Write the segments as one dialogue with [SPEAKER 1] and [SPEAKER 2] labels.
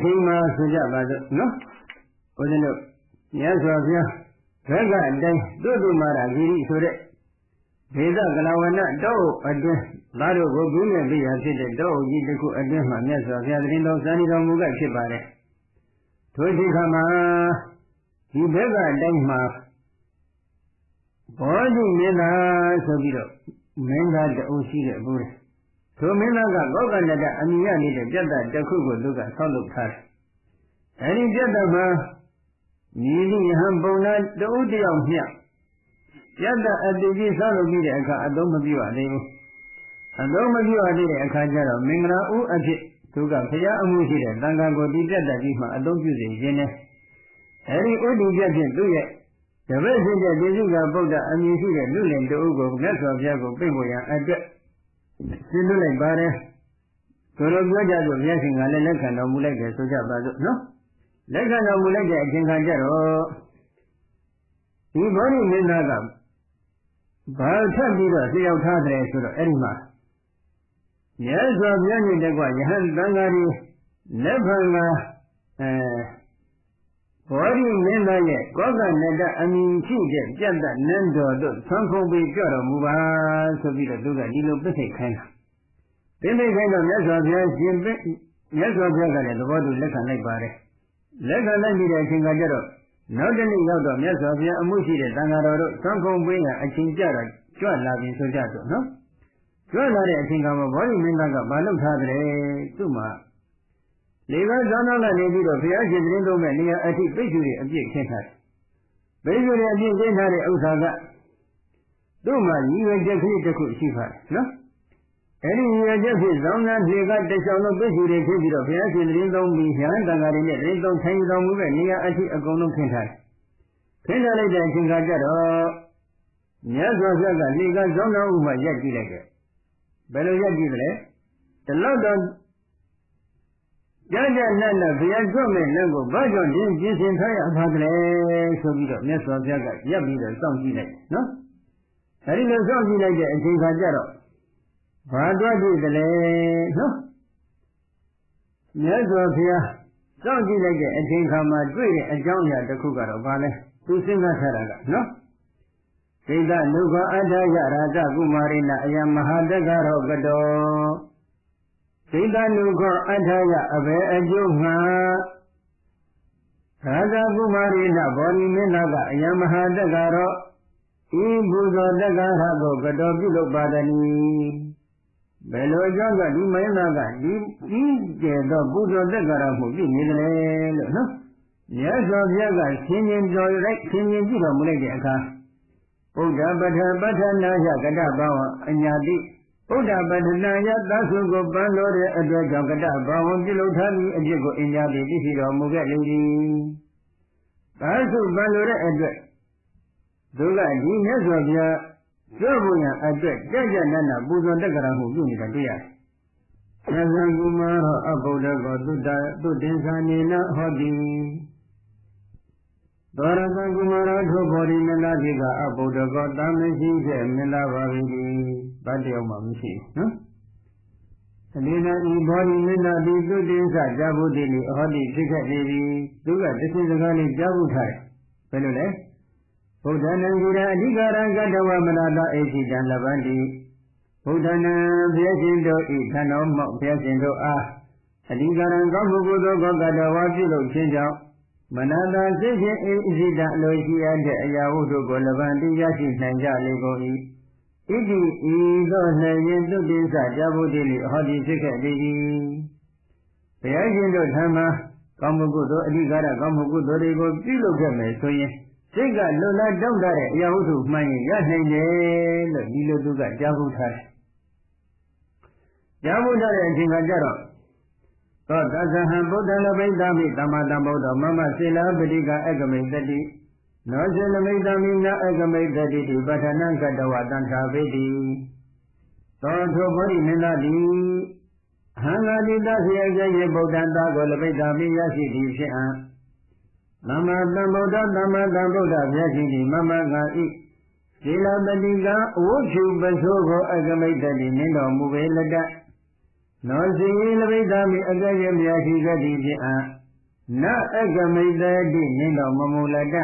[SPEAKER 1] ချိန်မှာဆိုကြပါစို့နော်ဘုရားတို့မြတ်စွာဘုရားဘက်ကအတိုင်းသုတ္တမရာဂိရိဆိုတဲ့ဒေသကလဝဏတောအတွင်းသားတို့ကိုပြုမြတ်ပြရဖြစ်တဲ့တောကြီးတစ်ခုအတွင်းမှာမြတ်စွာဘုရားသတင်းတော်စံတော်မူကဖြစ်ပါတယ်ထိုဒီခါမှာဒီဘက်ကအတိုင်းမှာဘောဓိမင်းသားဆိုပြီးတော့မင်းသားတအုပ်ရှိတဲ့ဘူးထိုမင်းသားကကောကနတအမိရနေတဲ့ပြတ်တတစ်ခုကိုသူကဆောက်လုပ်ထားတယ်အဲဒီပြတ်တမှာမြည်သည့်ယဟန်ပုံနာတအုပ်တယောက်မျှပြတ်တအတူကြီးဆောက်လုပ်ပြီးတဲ့အခါအသုံးမပြုရသေးဘူးအသုံးမပြုရသေးတဲ့အခါကျတော့မင်္ဂလာဥအဖြစ်သူကဘုရားအမှုရှိတဲ့တန်ခါကိုဒီပြတ်တကြီးမှအသုံးပြုစေခြင်းနဲ့အဲဒီဥဒိပြတ်ဖြင့်သူ့ရဲ့တပည့်ဖြစ်တဲ့ဒေဇိကဗုဒ္ဓအမည်ရှိတဲ့လူလင်တအုပ်ကိုမြတ်စွာဘုရားကိုပြင့်ဖို့ရန်အတွက်ရှင်းလိုက်ပါတယ်ဆိုတော့ပြောကြဆိုဘုရားရှင်ကလည်းလက်ခံတော်မူလိုက်တယ်ဆိုကြပါစို့နော်လက်ခံတော်မူလိုက်တဲ့အချိန်ခါကျတော့ဒီဘောဓိမင်းသားကဘာထပ်ပြီးတော့သိရောက်ထားတယ်ဆိုတော့အဲ့ဒီမှာမြတ်စွာဘုရားနဲ့တကွယဟန်သံဃာတွေလက်ဖန်ကဘောဓိမင်းသားရဲ့ကောကနတအမည်ရှိတဲ့ပြတ်တနန်းတော်တို့ဆံခုံပြီးကြတော်မူပါဆိုပြီးတော့သူကဒီလိုပြစ်ထိတ်ခိုင်းတာပြစ်ထိတ်ခိုင်းတော့မြတ်စွာဘုရားရှင်မြတ်စွာဘုရားကလည်းသဘောတူလက်ခံလိုက်ပါတယ်လက်ခံလိုက်ပြီးတဲ့အချိန်ကကျတော့နောက်တစ်နေ့ရောက်တော့မြတ်စွာဘုရားအမှုရှိတဲ့သံဃာတော်တို့ဆံခုံပြီးကအချိန်ကြတော့ကြွလာပြီဆိုကြတော့နော်ကြွလာတဲ့အချိန်ကဘောဓိမင်းသားကမလုပ်ထားတယ်သူ့မှာလေကဇောင်းကနေပြီးတော့ဘုရားရှင်သတင်းတော်မဲ့နေရာအထိပိတ်ယူရအပြည့်ခင်းထားတယ်။ပိတ်ယူရအပြည့်ခင်းထားတဲ့ဥစ္စာကသူ့မှာရည်ရွယ်ချက်ကလေးတစ်ခုရှိပါတယ်နော်။အဲဒီရည်ရွယ်ချက်ဖြင့်ဇောင်းသားလေကတခြားလုံးပိတ်ယူရခင်းပြီးတော့ဘုရားရှင်သတင်းတော်ပြီးရဟန်းတန်ဃာတွေနဲ့သတင်းတော်ထိုင်တော်မူမဲ့နေရာအထိအကုန်လုံးခင်းထားတယ်။ခင်းထားလိုက်တဲ့အချိန်ကကြတော့မြတ်စွာဘုရားကလေကဇောင်းသားဥမှာရက်ကြည့်လိုက်တယ်။ဘယ်လိုရက်ကြည့်လဲ။တလောက်တော့ကြာကြာနတ်ဘုရားကြွမဲ့လက်ကိုဘာကြောင့်ဒီပြင်ဆင်ထားရပါသလဲဆိုပြီးတော့မြတ်စွာဘုရားကရပ်ပြီးတော့စောင့်ကြည့်လိုက်နော်အဲဒီလိုစောင့်ကြည့်လိုက်တဲ့အချိန်ခါကျတော့ဘာတွေ့ပြီလဲနော်မြတ်စွာဘုရားစောင့်ကြည့်လိုက်တဲ့အချိန်ခါမှာတွေ့တဲ့အကြောင်းအရာတစ်ခုကတော့ဘာလဲသူစဉ်းစားထားတာကနော်ဒိဋ္ဌနုခောအတ္တယရာဇကုမာရိဏအယမဟာတက္ကရောကတောဒိဋ္ဌနုခောအတ္ထယအဘေအကျိုးငှာရာဇကုမာရိဏဘောဓိမင်းသားကအယမဟာတက္ကရောဤဘုဇောတက္ကရကိုကတော်ပြုလုပ်ပါသည်ဘယ်လိုကြောင့်ကဒီမင်းသားကဒီကျဲသောဘုဇောတက္ကရမှုပြုနေတယ်လို့နော်မြတ်စွာဘုရားကဆင်းရင်တော်လိုက်ဆင်းရင်ကြည့်တော်မူလိုက်တဲ့အခါဗုဒ္ဓပဋ္ဌပဋ္ဌနာယကတဘာဝအညာတိဗုဒ္ဓပဋ္ဌနာယသဆုကိုပန်းလို့တဲ့အတွက်ကြောင့်ကတဘာဝပြုလုပ်ထားပြီးအပြစ်ကိုအညာတိသိရှိတော်မူခဲ့လေသည်သဆုပန်းလို့တဲ့အတွက်သူကဒီမြတ်စွာဘုရားကျွတ်ဖို့ရန်အတွက်ကြကြနနပူဇော်တက္ကရာမှုပြုနေတာတွေ့ရတယ်။သဇံကုမာရောအဗုဒ္ဓကောသုတင်္ဇာနေနဟောတိသောရသံကုမာရောထိုဘောဓိမင်းသားကြီးကအဗုဒ္ဓကောတာမရှိခဲ့မင်းသားပါပြီ။ဘာတယောက်မှမရှိနော်။အလေးနဲ့ဤဘောဓိမင်းသားဒီသုတင်္ဇာကြာဘုဒ္ဓိလိအဟောတိဖြစ်ခဲ့နေပြီ။သူကတသိစကားလေးကြားဖို့ထားတယ်။ဘယ်လိုလဲ။ဗုဒ္ဓနံဂိရအဓိကရံကတဝမနာတအိဋ္ဌိတံလဗန္တိဗုဒ္ဓနံဘုရားရှင်တို့ဤထံတော်မောက်ဘုရားရှင်တို့အားအဓိကရံကောင်းမှုကုသိုလ်ကောကတဝပြုလုပ်ခြင်းကြောင့်မနာတစိတ်ရှင်အိဋ္ဌိတံအလိုရှိရတဲ့အရာဝတ္ထုကိုလဗန္တိရရှိနိုင်ကြလေကုန်၏ဣတိဤသို့နှင့်ယင်သုတိစကြာဘုဒ္ဓိလိအဟောတိဖြစ်ခဲ့သည်ဘုရားရှင်တို့ထံမှာကောင်းမှုကုသိုလ်အဓိကရကောင်းမှုကုသိုလ်တွေကိုပြုလုပ်ခဲ့မယ်ဆိုရင်စိတ်ကလွတ်လပ်တောင့်တတဲ့အရာဝတ္ထုမှန်ရင်ရနိုင်တယ်လို့ဒီလိုသူကကြားဖို့ထားတယ်။ကြားဖို့ထားတဲ့အချိန်ကကြတော့သောတသဟံဗုဒ္ဓလဘိတမိသမ္မာသမ္ဗုဒ္ဓမမစေလပတိကအကမိတတိနောစေလမိတမိနာအကမိတတိတိပဋ္ဌာနံကတဝတံသာဝေတိသောထိုဘောဓိမင်းသားသည်ဟံဃာတိသဆေယေဗုဒ္ဓံသာကိုလဘိတမိရရှိသည်ဖြစ်အံသမ္မာသမ္ဗုဒ္ဓသမ္မာသမ္ဗုဒ္ဓမြတ်ကြီးသည်မမငါဤစေလပတိကအဝုဖြူပစိုးကိုအကမိတ္တိနင်းတော်မူပေလက်တ နောစီလပိတမိအကဲ့ရဲ့မြာရှိကတိဖြင့်နအကမိတတိနင်းတော်မမူလတ္တဣ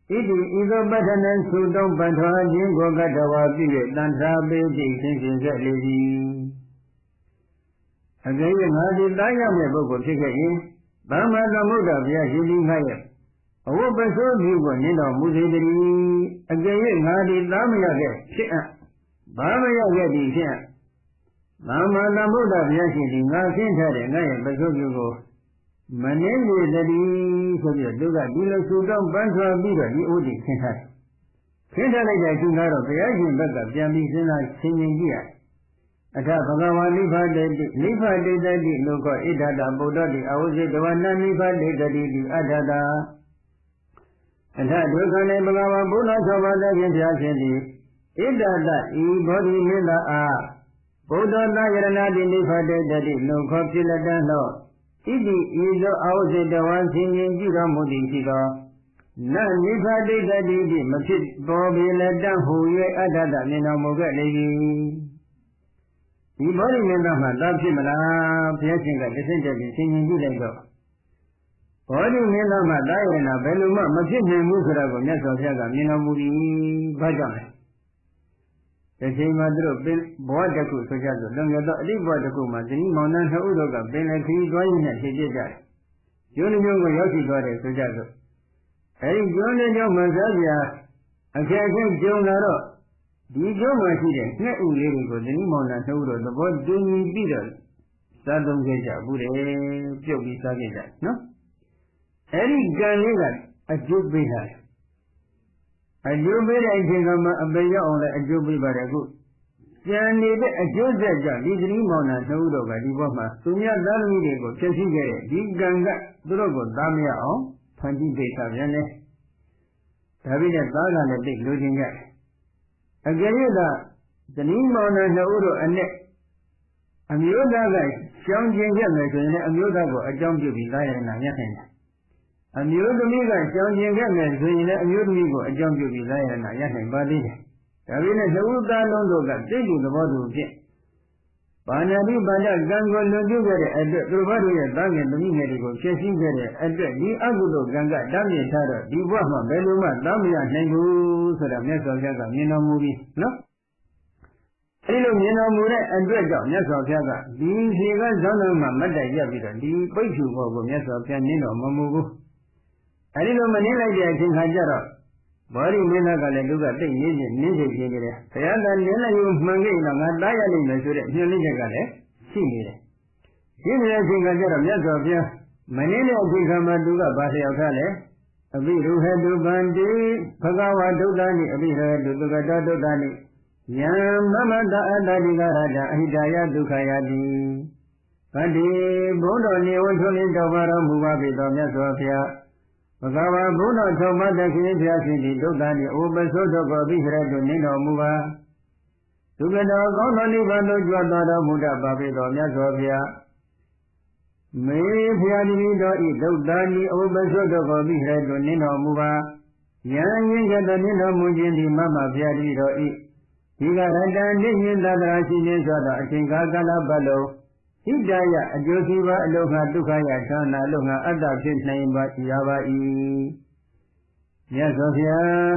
[SPEAKER 1] တိဤသို့ပဋ္ဌနံသုတောပဋ္ဌာခြင်းကိုကတဝါပြည့်၍တန်ထာပေတိသင်္ခင်ဆက်လေသည်အကဲ့ရဲ့ငါသည်တားရမယ့်ပုဂ္ဂိုလ်ဖြစ်ခဲ့ရင်သမ္မာသမ္ဗုဒ္ဓဘုရားရှင်သည်ငါရဲ့အဝတ်ပစိုးပြုကိုနင်းတော်မူစေတည်းအကယ်၍ငါသည်သားမရခဲ့ဖြစ်အပ်ဘာမရခဲ့သည်ဖြစ်အပ်သမ္မာသမ္ဗုဒ္ဓဘုရားရှင်သည်ငါဆင်းထားတဲ့ငါရဲ့ပစိုးပြုကိုမနည်းလေတည်းဆိုပြီးသူကဒီလိုဆူတောင်းပန်းထွားပြီးတော့ဒီဥဒိဆင်းထားတယ်ဆင်းထားလိုက်တဲ့အချိန်ကတော့ဘုရားရှင်ဘက်ကပြန်ပြီးစဉ်းစားဆင်ခြင်ကြည့်ရအထဘဂဝါနိဗ္ဗာတေတိနိဗ္ဗာတေတတိလို့ခေါ်ဣဒ္ဓတာဗုဒ္ဓတိအဝိဇ္ဇတဝနနိဗ္ဗာတေတတိတိအတ္တတာအထဒုက္ခနေဘဂဝါဘုရား၆ပါးတည်းဖြင့်ဘုရားရှင်သည်ဣဒ္ဓတဤဘောဓိမင်းသားအားဗုဒ္ဓသာယရဏတိနိဗ္ဗာတေတတိလို့ခေါ်ဖြစ်လက်တန်းသောဣတိဤသို့အဝိဇ္ဇတဝါဆင်ခြင်ကြည့်တော်မူသည်ရှိသောနနိဗ္ဗာတေတတိတိမဖြစ်ပေါ်ပေလက်တန်းဟူ၍အတ္တတမြင်တော်မူခဲ့လေ၏ဒီဘောဓိမင်းသားမှသာဖြစ်မလားဘုရားရှင်ကတဆင့်တက်ပြီးဆင်ခြင်ကြည့်လိုက်တော့ဘောဓိမင်းသားမှသာယရဏဘယ်လိုမှမဖြစ်နိုင်ဘူးဆိုတာကိုမြတ်စွာဘုရားကမြင်တော်မူပြီးဘာကြောင့်လဲဒီချိန်မှာသူတို့ဘဝတစ်ခုဆိုကြဆိုလွန်ခဲ့သောအတိတ်ဘဝတစ်ခုမှာဇနီးမောင်နှံနှစ်ဦးတို့ကပင်လယ်ခရီးသွားရင်းနဲ့ဖြစ်ကြတယ်။ကျွန်းမျိုးကိုရောက်ရှိသွားတယ်ဆိုကြဆိုအဲဒီကျွန်းလေးကြောင့်မှစားစရာအခက်အခဲကြုံလာတော့ဒီကျွန်းမှာရှိတဲ့ငှက်ဥလေးတွေကိုဇနီးမောင်နှံနှစ်ဦးတို့သဘောတူညီပြီးတော့စားသုံးခဲ့ကြဘူးတယ်ပြုတ်ပြီးစားခဲ့ကြနော်။အဲဒီကံလေးကအကျိုးပေးတာအကျိုးပေးတဲ့အချိန်ကမှအပေရောက်အောင်လည်းအကျိုးပေးပါတယ်အခုကျန်နေတဲ့အကျိုးဆက်ကြောင့်ဒီသတိမောင်နှံနှစ်ဦးတို့ကဒီဘက်မှာသူများသားသမီးတွေကိုဖြည့်ဆည်းခဲ့တဲ့ဒီကံကသူတို့ကိုသားမရအောင်ဖန်တီးပေးတာပြန်လေဒါပြီးတဲ့သားကလည်းသိလိုချင်ကြတယ်အကယ်၍သာသတိမောင်နှံနှစ်ဦးတို့အနဲ့အမျိုးသားကရှောင်ကျင်ခဲ့မယ်ဆိုရင်လည်းအမျိုးသားကိုအကြောင်းပြုပြီးသားရဏမြတ်နိုင်တယ်အမျိုးသမီးကရှောင်ကျင်ခဲ့မယ်ဆိုရင်လည်းအမျိုးသမီးကိုအကြောင်းပြုပြီးသာယနာရနိုင်ပါသေးတယ်။ဒါပေမဲ့သဝုသားလုံးတို့ကသိတူသဘောတူဖြင့်ဘာဏတိပါဒကံကိုလွန်ကျူးခဲ့တဲ့အတွက်သူတို့ဘာတို့ရဲ့သားငယ်သမီးငယ်တွေကိုဖြည့်ဆည်းခဲ့တဲ့အတွက်ဒီအကုသိုလ်ကံကတမ်းမြစ်ထားတော့ဒီဘဝမှာဘယ်လိုမှသားမရနိုင်ဘူးဆိုတာမြတ်စွာဘုရားကမြင်တော်မူပြီးနော်။အဲဒီလိုမြင်တော်မူတဲ့အတွက်ကြောင့်မြတ်စွာဘုရားကဒီခြေကဇောင်းတော်မှာမတ်တက်ရက်ပြီးတော့ဒီပိဋ္ဌုဘောကိုမြတ်စွာဘုရားနင်းတော်မမူဘူး။အဲဒီလိုမနင်းလိုက်တဲ့အချိန်ခါကျတော့ဘောဓိမင်းသားကလည်းသူကသိနေနေနေနေပြင်းနေတယ်ဘုရားကနင်းလိုက်မှန်ခဲ့တော့ငါတားရလိမ့်မယ်ဆိုတဲ့ညှို့နှိမ့်ချက်ကလည်းရှိနေတယ်ရှိနေတဲ့အချိန်ခါကျတော့မြတ်စွာဘုရားမနင်းတဲ့အချိန်ခါမှာသူကဘာလျှောက်ထားလဲအဘိရုဟတုဗန္တိဘဂဝါဒုက္ခနိအဘိရတုသုကတောဒုက္ခနိယံမမတအတ္တတိကရတအဟိတယဒုက္ခယတိဗန္တိဘုန်းတော်နေဝထွန်းလင်းတော်ပါတော်မူပါပြီတော်မြတ်စွာဘုရားဘဂဝါဘုန်းတော်ဆုံးမတခင်ဘုရားရှင်ဒီဒုက္ခနိဩပသောတော်ကိုပြီးရတုနင်းတော်မူပါဒုက္ခတော်ကောင်းသောနိဗ္ဗာန်သို့ကြွတော်မူတတ်ပါပြီတော်မြတ်စွာဘုရားမေဘုရားတိတော်ဤဒုက္ခနိဩပသောတော်ကိုပြီးရတုနင်းတော်မူပါယံရင်ကတနင်းတော်မူခြင်းဒီမမဘုရားတိတော်ဤဒီကရတန်နိညင်သာသရာရှိခြင်းဆိုတော့အချိန်ကာလပတ်လုံးဣဒ္ဓယအကျိုးစီးပွားအလုံးငါဒုက္ခယဌာနအလုံးငါအတ္တဖြစ်နိုင်ပါရပါ၏မြတ်စွာဘုရား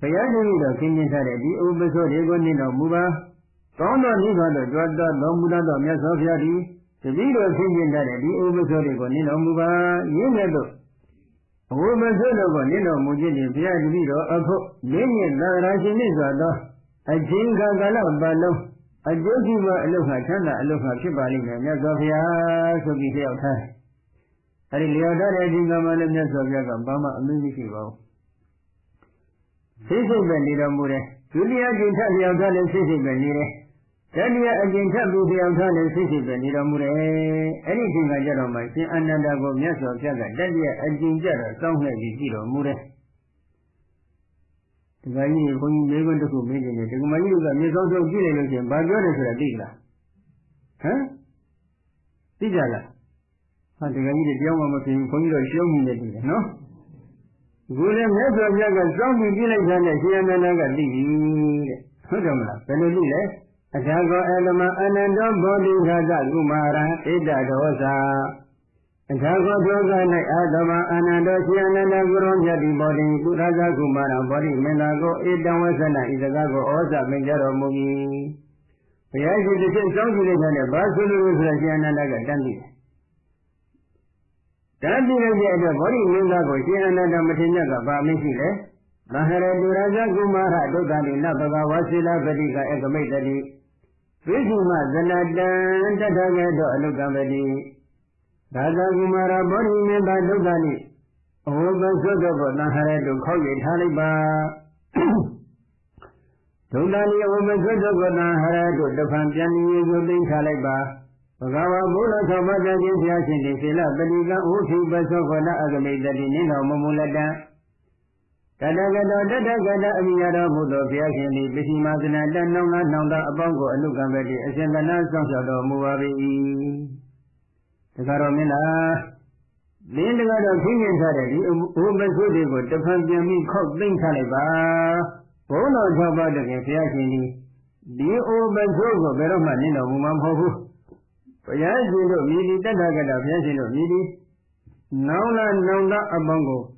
[SPEAKER 1] ဘုရားတည်းတော်ခင်းကျင်းထားတဲ့ဒီဥပ္ပဆိုတွေကိုနင်းတော်မူပါကောင်းသောနိဗ္ဗာန်သို့ကြွတော်မူသောမြတ်စွာဘုရားသည်တပည့်တော်ခင်းကျင်းထားတဲ့ဒီဥပ္ပဆိုတွေကိုနင်းတော်မူပါရင်းနဲ့သို့အဝိမဆိုတော်ကိုနင်းတော်မူခြင်းဖြင့်ဘုရားတပည့်တော်အဖို့လင်းမြင့်သာရရှိနှင့်စွာသောအချင်းကာလပတ်လုံးအကျိုးရှိသောအလုံးဟာချမ်းသာအလုံးဟာဖြစ်ပါလိမ့်မယ်မြတ်စွာဘုရားဆိုပြီးလျှောက်ထားတယ်။အဲဒီလျှောက်ထားတဲ့အချိန်ကမှလည်းမြတ်စွာဘုရားကဘာမှအမှုမရှိပါဘူး။စိတ်စိတ်ပဲနေတော်မူတယ်။ဒုတိယအချိန်ထပ်လျှောက်ထားလည်းစိတ်စိတ်ပဲနေတယ်။တတိယအချိန်ထပ်ပြီးလျှောက်ထားလည်းစိတ်စိတ်ပဲနေတော်မူတယ်။အဲဒီအချိန်ကကြတော့မှရှင်အာနန္ဒာကိုမြတ်စွာဘုရားကတတိယအချိန်ကျတော့စောင့်လှည့်ပြီးကြည့်တော်မူတယ်။ဒီကကြီးဘုန်းကြီးလေးခွန်းတစ်ခုမေးနေတယ်ဒီကမကြီးကမြေဆောင်ဆောင်ကြည့်လိုက်လို့ချင်းဘာပြောတယ်ဆိုတာသိလားဟမ်သိကြလားဟာဒီကကြီးတွေတရားမှမသိဘူးဘုန်းကြီးတို့ရှုံးနေတယ်တူတယ်နော်ဒီလည်းမြတ်စွာဘုရားကစောင့်ပြီးကြည့်လိုက်တဲ့ရှင်အနန္ဒကသိပြီတဲ့ဟုတ်တယ်မလားဘယ်လိုသိလဲ Achago elama anando bodhi raja kumara ita dosa. Achago doga nai adama anando siananda guru jadi bodhi raja kumara bodhi menago ita wasana itagago osa menjaro mugi. Payasi disi songsi dekane basulu usra siananda ka tanti. Tanti raja ada bodhi menago siananda matinya ka pamisi le. Bahara duraja kumara dogani nabaga wasila badika ekamai Vishima Zanadan Tatagato Alukamadi Raja Kumara Bori Meba Dugani Oba Sotobo Nahara to Kogi Taliba Tugani Oba Sotobo Nahara to the Panjani Yugin Taliba Pagawa Bula Sabata Jinsiasin Sila Badiga Uti Basokona Agamida Nino Mumulada Tatagata Amiyara Budo Piasin, Bishima Zanadan Nonga Abongo Alukamadi, Ascendana Sansato Muabi. The Caromina the Indigo King Tadi, Ubasudi, the Panjami Cock Bing Taliba, Bono Java the Piasin, the Ubasugo Veromanino Mumamho. Payasino Midi, Tatagata Piasino Midi, Nonga Abongo.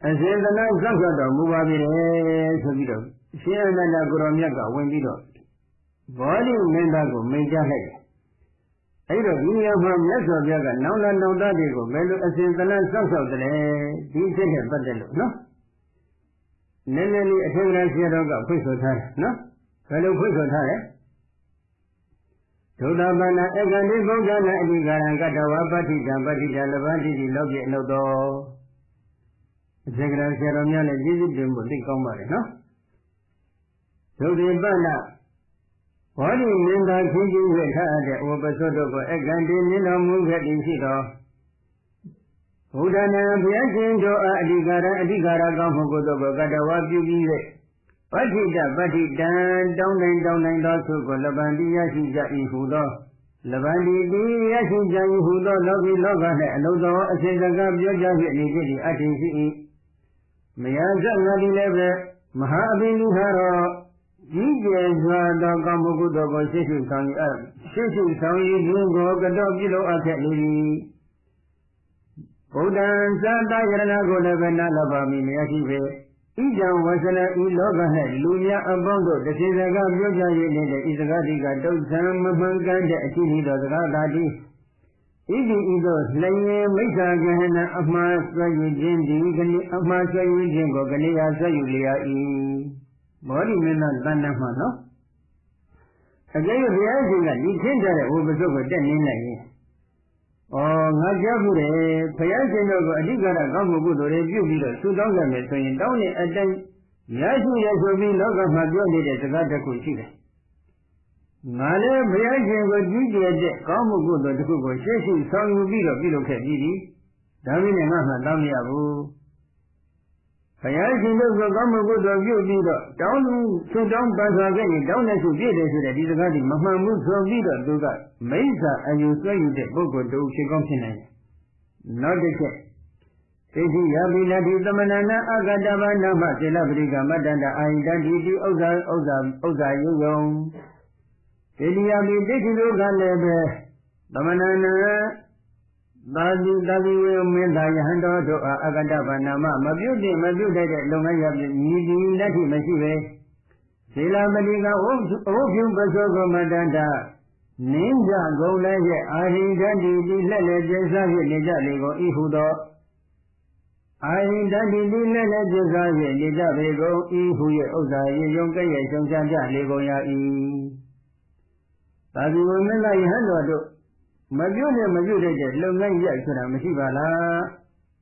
[SPEAKER 1] As in the night Sansato Muabi, Sabito, Sienna Goromiaga, Wendido. Body Mendago, Major Head. I don't know from Yaga, no Dadigo, Melo, as in the night Sansato, these are Badelo, no? Nelly, a General Siaga, Pusso, no? Fellow Pusso, Todabana, Egani, Bogana, Edigara, Gatawa, Batita, Batita, Levati, Logi, no door. Secretary Seromia, visit them with the combat, no? So the Bana, what do you mean by thinking with her at the Obasoto, Egandi, Nino, move at the Sito? Udana, Piacinto, Adigara, Gamogoto, Gatawa, Bugi, Batita, down and also, Labandi, Yasija, Ihudo, Labandi, Yasija, Ihudo, Logi, Logan, and although I say the Gabia, Ati. Mayaza Nadileve, Mahabini Haro, Yijazwa, Dagamugudo, Shishu Sangi, Bungo, Gadogilo, Ateli. Odan, Santa Yaranago, Levena, Labami, Yakive, Ijan Wasana, Iloga, Lumia, Abondo, the Sizaga, Yoga, Isagadiga, Dozam, Mahanga, Atini, Dogadi. Idi Ido, Slaye, Misa Gahana, Ahmas, Jindi, Ahmas, Jingo, Galia, Sayulia, Body Mina, Banamano. Again, realizing that you can't get over the 10 in a year. Oh, Najabure, Payasino, Adigara, Gamugu, review leader, 2,000 meters, down at then, Yasu Yasobi, Loga, Magoni, the Gata Kuchika. Male Brian was usually a Kamugu, the Kugo, Shashi, Song Below Kadidi, Damin and Maha Damiabu. Payashi knows the Kamugu of you leader, down so down Bazagani, down as you did as it is a garden, Mahamu so leader, Duga, Mesa, and you say you the Bogo do Shigonkin. Not the case. Tegi Yabinati, the Manana, Agadava, Nama, Celabriga, Madanda, Identity, Oza, Yugo. Eliabi Digital Galebe, Bamanana, Badi will mend thy hand to Agadava Nama, Mabude, Longaya, Nidi, Lati Masive, Sila Madiga, Opium Basogo Madanda, Ninja, Golaya, Ahi Dandi, Lele, Jesahi, Nijaligo, Ihudo, Ahi Dandi, Lele, Jesahi, Nijaligo, Ihuye, Oza, Yonkaya, Sonja, Legoya. Tadi women like Hando, Majude, Longan Yakuna, Mashibala.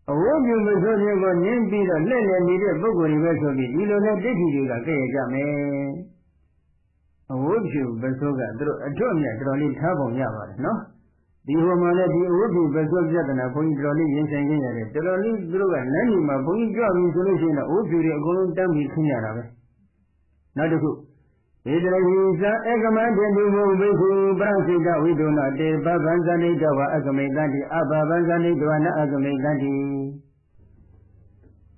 [SPEAKER 1] A woman was only one name be the Lele needed Bogori Vesobi, you don't have Digi, Jame. A wood shoe, Besoga, a Tomia, Drolly Tabo Yava, no? The woman at the Ubi Besoga, and a point Drolly in Sanguinary, Drolly drew a Nanima, Point Job in solution, a wood beauty, a golden dumb with Kinyara. Not a hook. Idrahisa Egaman Bihu Bransida, we do not de Babanzani Dava Agamegandi, Ababanzani Duana Agamegandi.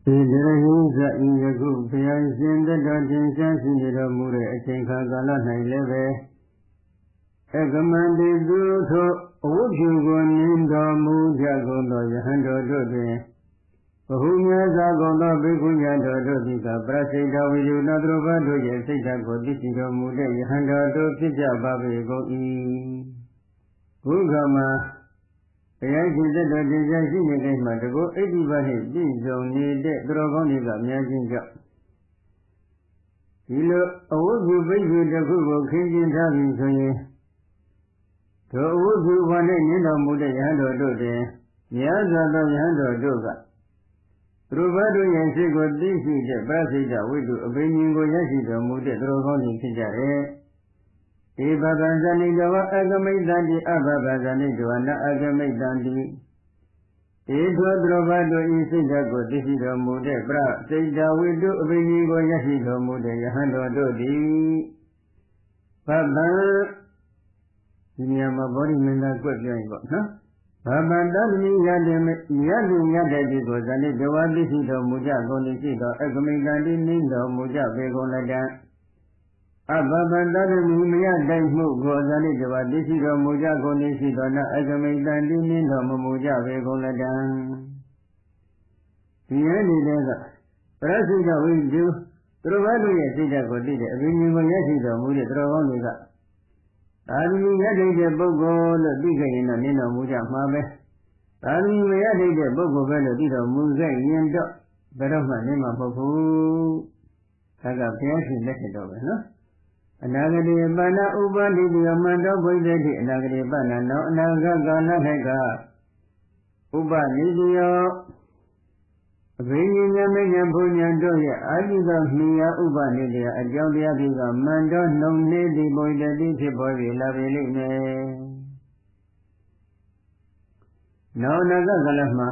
[SPEAKER 1] ဒီတရဟိဇာဤယခုဘုရားရှင်တတော်တင်ရှားရှိနေတော်မူတဲ့အချိန်ခါကာလ၌လည်းပဲအကမန္တိသူထိုအဝတ်ဖြူကိုနင်းတော်မူကြကုန်သောယဟန်တော်တို့တွင်ဘဟုမြတ်စွာကုန်သောဘိက္ခုညာတော်တို့သည်ကပရစိတဝိယုနသရဘတို့ရဲ့စိတ်ဓာတ်ကိုသိရှိတော်မူတဲ့ယဟန်တော်တို့ဖြစ်ကြပါပေကုန်၏ဘုရားမှာဘုရားရှင်တတော်တင်ရှားရှိနေတဲ့မှာတကောအိဋ္ဌိပါနှင့်ပြည့်စုံနေတဲ့သူတော်ကောင်းတွေကများခြင်းကြောင့်ဒီလိုအဝတ်ဖြူဘိက္ခုတစ်ခုကိုခင်းကျင်းထားပြီဆိုရင်ထိုအဝတ်ဖြူဘာနဲ့နင်းတော်မူတဲ့ယဟန်တော်တို့တွင်များစွာသောယဟန်တော်တို့ကသူတို့ဘာတို့ရဲ့စိတ်ကိုသိရှိတဲ့ပရစိတဝိတုအဘိညာဉ်ကိုရရှိတော်မူတဲ့သူတော်ကောင်းတွေဖြစ်ကြတယ်။ဒီဘဗံဇဏိတဝအကမိတ္တတိအဘဗံဇဏိတဝနအကမိတ္တတိဒီသောသူတော်ဘာတို့ဤစိတ်ဓာတ်ကိုသိရှိတော်မူတဲ့ပရစိတဝိတုအဘိညာဉ်ကိုရရှိတော်မူတဲ့ယဟန်တော်တို့သည်ဘဗံဒီနေရာမှာဗောဓိမင်းသားကွက်ပြောရင်ပေါ့နော်ဘာမန္တမိယတေမြတ်လူမြတ်တဲ့ဒီကိုဇဏိတဝသိရှိတော်မူကြကုန်၏ရှိသောအကမိတံတိနှင်းတော်မူကြပေကုန်လတံအဘဗန္တမိမယတိုက်မှုကိုဇဏိတဝသိရှိတော်မူကြကုန်၏ရှိသောနာအကမိတံတိနှင်းတော်မူကြပေကုန်လတံဒီရည်နေတဲ့ကပရစိတဝိဇ္ဇသူတို့ဘာတို့ရဲ့စိတ်ဓာတ်ကိုသိတဲ့အဘိညာဉ်ကိုရရှိတော်မူတဲ့သူတော်ကောင်းတွေကသာသမီရတဲ့ပုဂ္ဂိုလ်လို့သိခဲ့ရင်တော့နင်းတော်မူကြမှာပဲသာသမီမရတဲ့ပုဂ္ဂိုလ်ပဲလို့သိတော်မူခဲ့ရင်တော့ဘယ်တော့မှနင်းမှာမဟုတ်ဘူးဒါကဘုရားရှင်လက်ထက်တော့ပဲနော်အနာဂတိပဏဥပတိတိမန္တောဘိသေတိအနာဂတိပဏနောအနာဂတ်ကာလ၌ကဥပနိတိယောအဘိညာဉ်မြတ်ဉာဏ်ဘုံဉာဏ်တို့ရဲ့အာတိကမိယာဥပနိတိယအကြောင်းတရားတွေကမန္တောနှုံနေသည်ဘိသေတိဖြစ်ပေါ်၍လာပေလိမ့်မယ်နောအနာဂတ်ကာလမှာ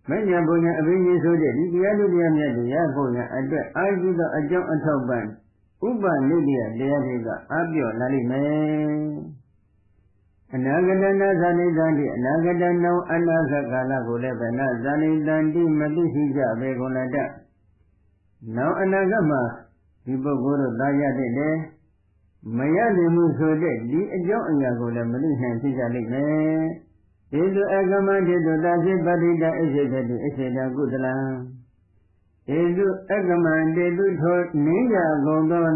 [SPEAKER 1] မဉ္ဇဉ်ဘုံဉာဏ်အဘိညာဉ်ဆိုတဲ့ဒီတရားတို့တရားမြတ်တွေရဖို့ရအတွက်အာတိကအကြောင်းအထောက်ပံ့ဥပနိတိယတရားတွေကအပြော့လာလိမ့်မယ်အနာဂတနာဇာနိတံတိအနာဂတနောအနာဂတ်ကာလကိုလည်းပဲနာဇာနိတံတိမသိရှိကြပေကုန်လတ္တနောအနာဂတ်မှာဒီပုဂ္ဂိုလ်တို့သာရတဲ့လေမရနိုင်မှုဆိုတဲ့ဒီအကြောင်းအရာကိုလည်းမသိနိုင်ဖြစ်ကြလိမ့်မယ်ဒီလိုအကမတေတုတာဖြစ်ပတိတအစ္ဆေတတိအစ္ဆေတကုသလံဒီလိုအကမတေတုထိုနင်းကြကုန်သော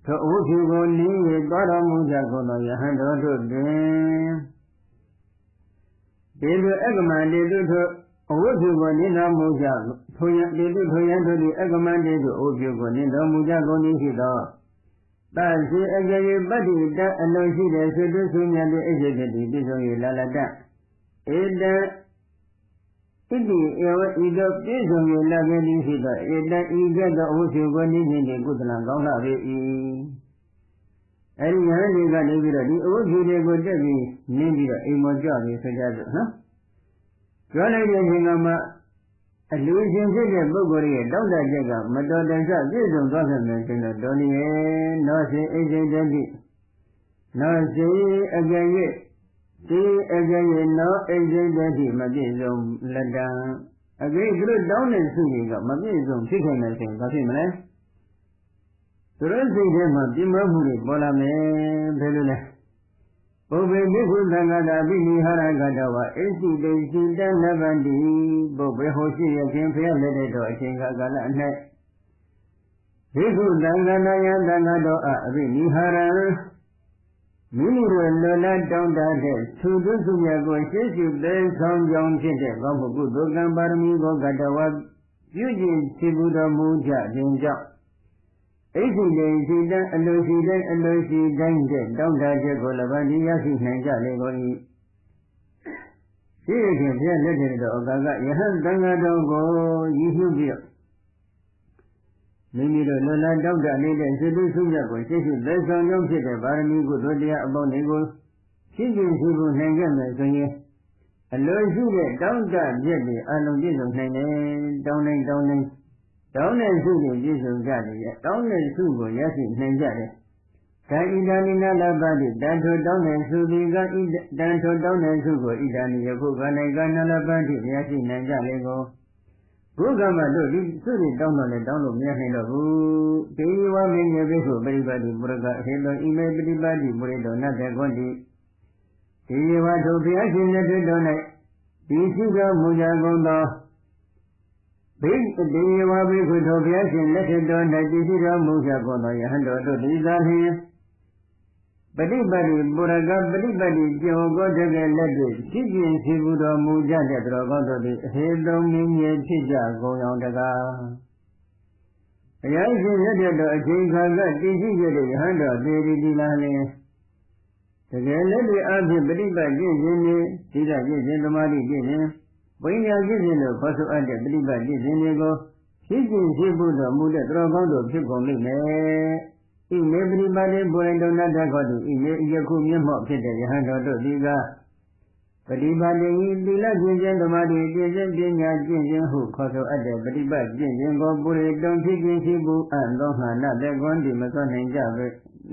[SPEAKER 1] ထိုအဝိဖြူကိုနင်း၍သွားတော်မူကြကုန်သောယဟန်တော်တို့တွင်ဒီလိုအကမတေတုထိုအဝိဖြူကိုနင်းတော်မူကြထိုယတေတုထိုယံတို့သည်အကမတေတုအဝိဖြူကိုနင်းတော်မူကြကုန်၏ရှိသောတရှိအကြည်ပတ္တိတအလုံးရှိတဲ့ဆွေတုဆုမြတ်တဲ့အစ္ဆေတတိပြည့်စုံ၍လာလတ္တဧတံဣတိဧဝဤသို့ပြည့်စုံ၍လာခဲ့သည်ရှိသောဧတံဤကဲ့သို့အဝိဖြူကိုနင်းခြင်းနှင့်ကုသလံကောင်းလာပေ၏အဲဒီယဟန်တွေကနေပြီးတော့ဒီအဝိဖြူတွေကိုတက်ပြီးနင်းပြီးတော့အိမ်မောကြွပြီးဆိုကြစို့နော်ကြွလိုက်တဲ့အချိန်ကမှအလူရှင်ဖြစ်တဲ့ပုဂ္ဂိုလ်ရဲ့တောက်တချက်ကမတော်တဆပြည့်စုံသွားခဲ့မယ်ဆိုတော့တော်နေရဲ့နောစေအိစိတတိနောစေအကြရဲ့ဒီအကြရဲ့နောအိစိတတိမပြည့်စုံလက်တံအကြိသူတို့တောင်းတဲ့စုတွေကမပြည့်စုံဖြစ်ခဲ့မယ်ဆိုရင်ဘာဖြစ်မလဲသူတို့စိတ်ထဲမှာပြင်းမမှုတွေပေါ်လာမယ်ဘယ်လိုလဲပုဗ္ဗေဘိက္ခုသံဃာတာပိနိဟာရကတဝအိသိတေစိတနဗန္တိပုဗ္ဗေဟောရှိရခြင်းဖျက်လက်တဲ့တော့အချိန်ကာလ၌ဘိက္ခုသံဃာနာယသံဃာတော်အပိနိဟာရမိမိတို့လောလတောင်းတတဲ့သူတို့စုမြတ်ကိုရှေ့ရှုသိဆောင်ကြောင်းဖြစ်တဲ့ကောင်းမှုကုသိုလ်ကံပါရမီကိုကတဝပြုကျင့်ရှိမှုတော်မူကြခြင်းကြောင့်အိသိတေစိတံအလိုရှိတဲ့အလိုရှိတိုင်းတဲ့တောင်းတချက်ကိုလည်းဗန္ဒီရရှိနိုင်ကြလေကုန်၏ရှိရခြင်းဘုရားလက်ထက်တော်အကာကယဟန်သံဃာတော်ကိုရည်ညွှန်းပြီးတော့မိမိတို့လွန်လာတောက်တနေတဲ့စေတုစုမြတ်ကိုရှေ့ရှုသိဆောင်ကြောင်းဖြစ်တဲ့ပါရမီကုသိုလ်တရားအပေါင်းတွေကိုရှင်းရှင်းရှိဖို့နိုင်ခဲ့မယ်ဆိုရင်အလိုရှိတဲ့တောင်းတချက်တွေအလုံးပြည့်စုံနိုင်တယ်တောင်းတဲ့စုကိုပြည့်စုံကြတယ်တောင်းတဲ့စုကိုရရှိနိုင်ကြတယ်ဒါဣဒာနိနာလပတိတန်ထိုတောင်းတဲ့စုဒီကတန်ထိုတောင်းတဲ့စုကိုဣဒာနိယခုခဏကနလပတိရရှိနိုင်ကြလေကိုဘ ဘုကမတို့ဒီစုတွေတောင်းတော့လည်းတောင်းလို့မရနိုင်တော့ဘူးတေဝမင်းရဲ့ဘိက္ခုပရိပတ်တိပုရကအဟေတောဣမေပฏิပတ်တိပုရိတောနတ္တကွန်တိတေဝထိုဘုရားရှင်လက်တွေ့တော်၌ဒီရှိသောမူကြကုန်သောဘိက္တေဝဘိက္ခုထိုဘုရားရှင်လက်တွေ့တော်၌ဒီရှိသောမူကြကုန်သောယဟန်တော်တို့ဒီသာလျှင်ပฏิပတ်တိပုရကပฏิပတ်တိကြောကိုတကယ်လက်တွေ့ရှိကျင်ရှိဘူးတော်မူကြတဲ့တော်ကောင်းတို့သည်အဟေတုံမင်းရဲ့ဖြစ်ကြကုန်အောင်တကားဘုရားရှင်လက်တွေ့တော်အချိန်ခါကတည်ရှိရတဲ့ယဟန်တော်သေရီဒီလာလျင်တကယ်လက်တွေ့အဖြစ်ပฏิပတ်ကျင့်ခြင်းနှင့်သီလကျင့်ခြင်းသမာဓိကျင့်ခြင်းပညာကျင့်ခြင်းတို့ခေါ်ဆိုအပ်တဲ့ပฏิပတ်ကျင့်ခြင်းတွေကိုရှိကျင်ရှိဘူးတော်မူတဲ့တော်ကောင်းတို့ဖြစ်ကုန်လိမ့်မယ်ဣမေပရိပါတိပုရိတောနတ္တခောတိဣမေယခုမျက်မှောက်ဖြစ်တဲ့ယဟန်တော်တို့သည်ကပฏิပါတိသီလကျင့်ခြင်းသမာဓိကျင့်ခြင်းပညာကျင့်ခြင်းဟုခေါ်ဆိုအပ်တဲ့ပฏิပတ်ကျင့်ခြင်းကိုပုရိတုံဖြစ်ခြင်းရှိဘူးအံ့သောငါနတ္တကွန်တိမစွန့်နိုင်ကြပဲ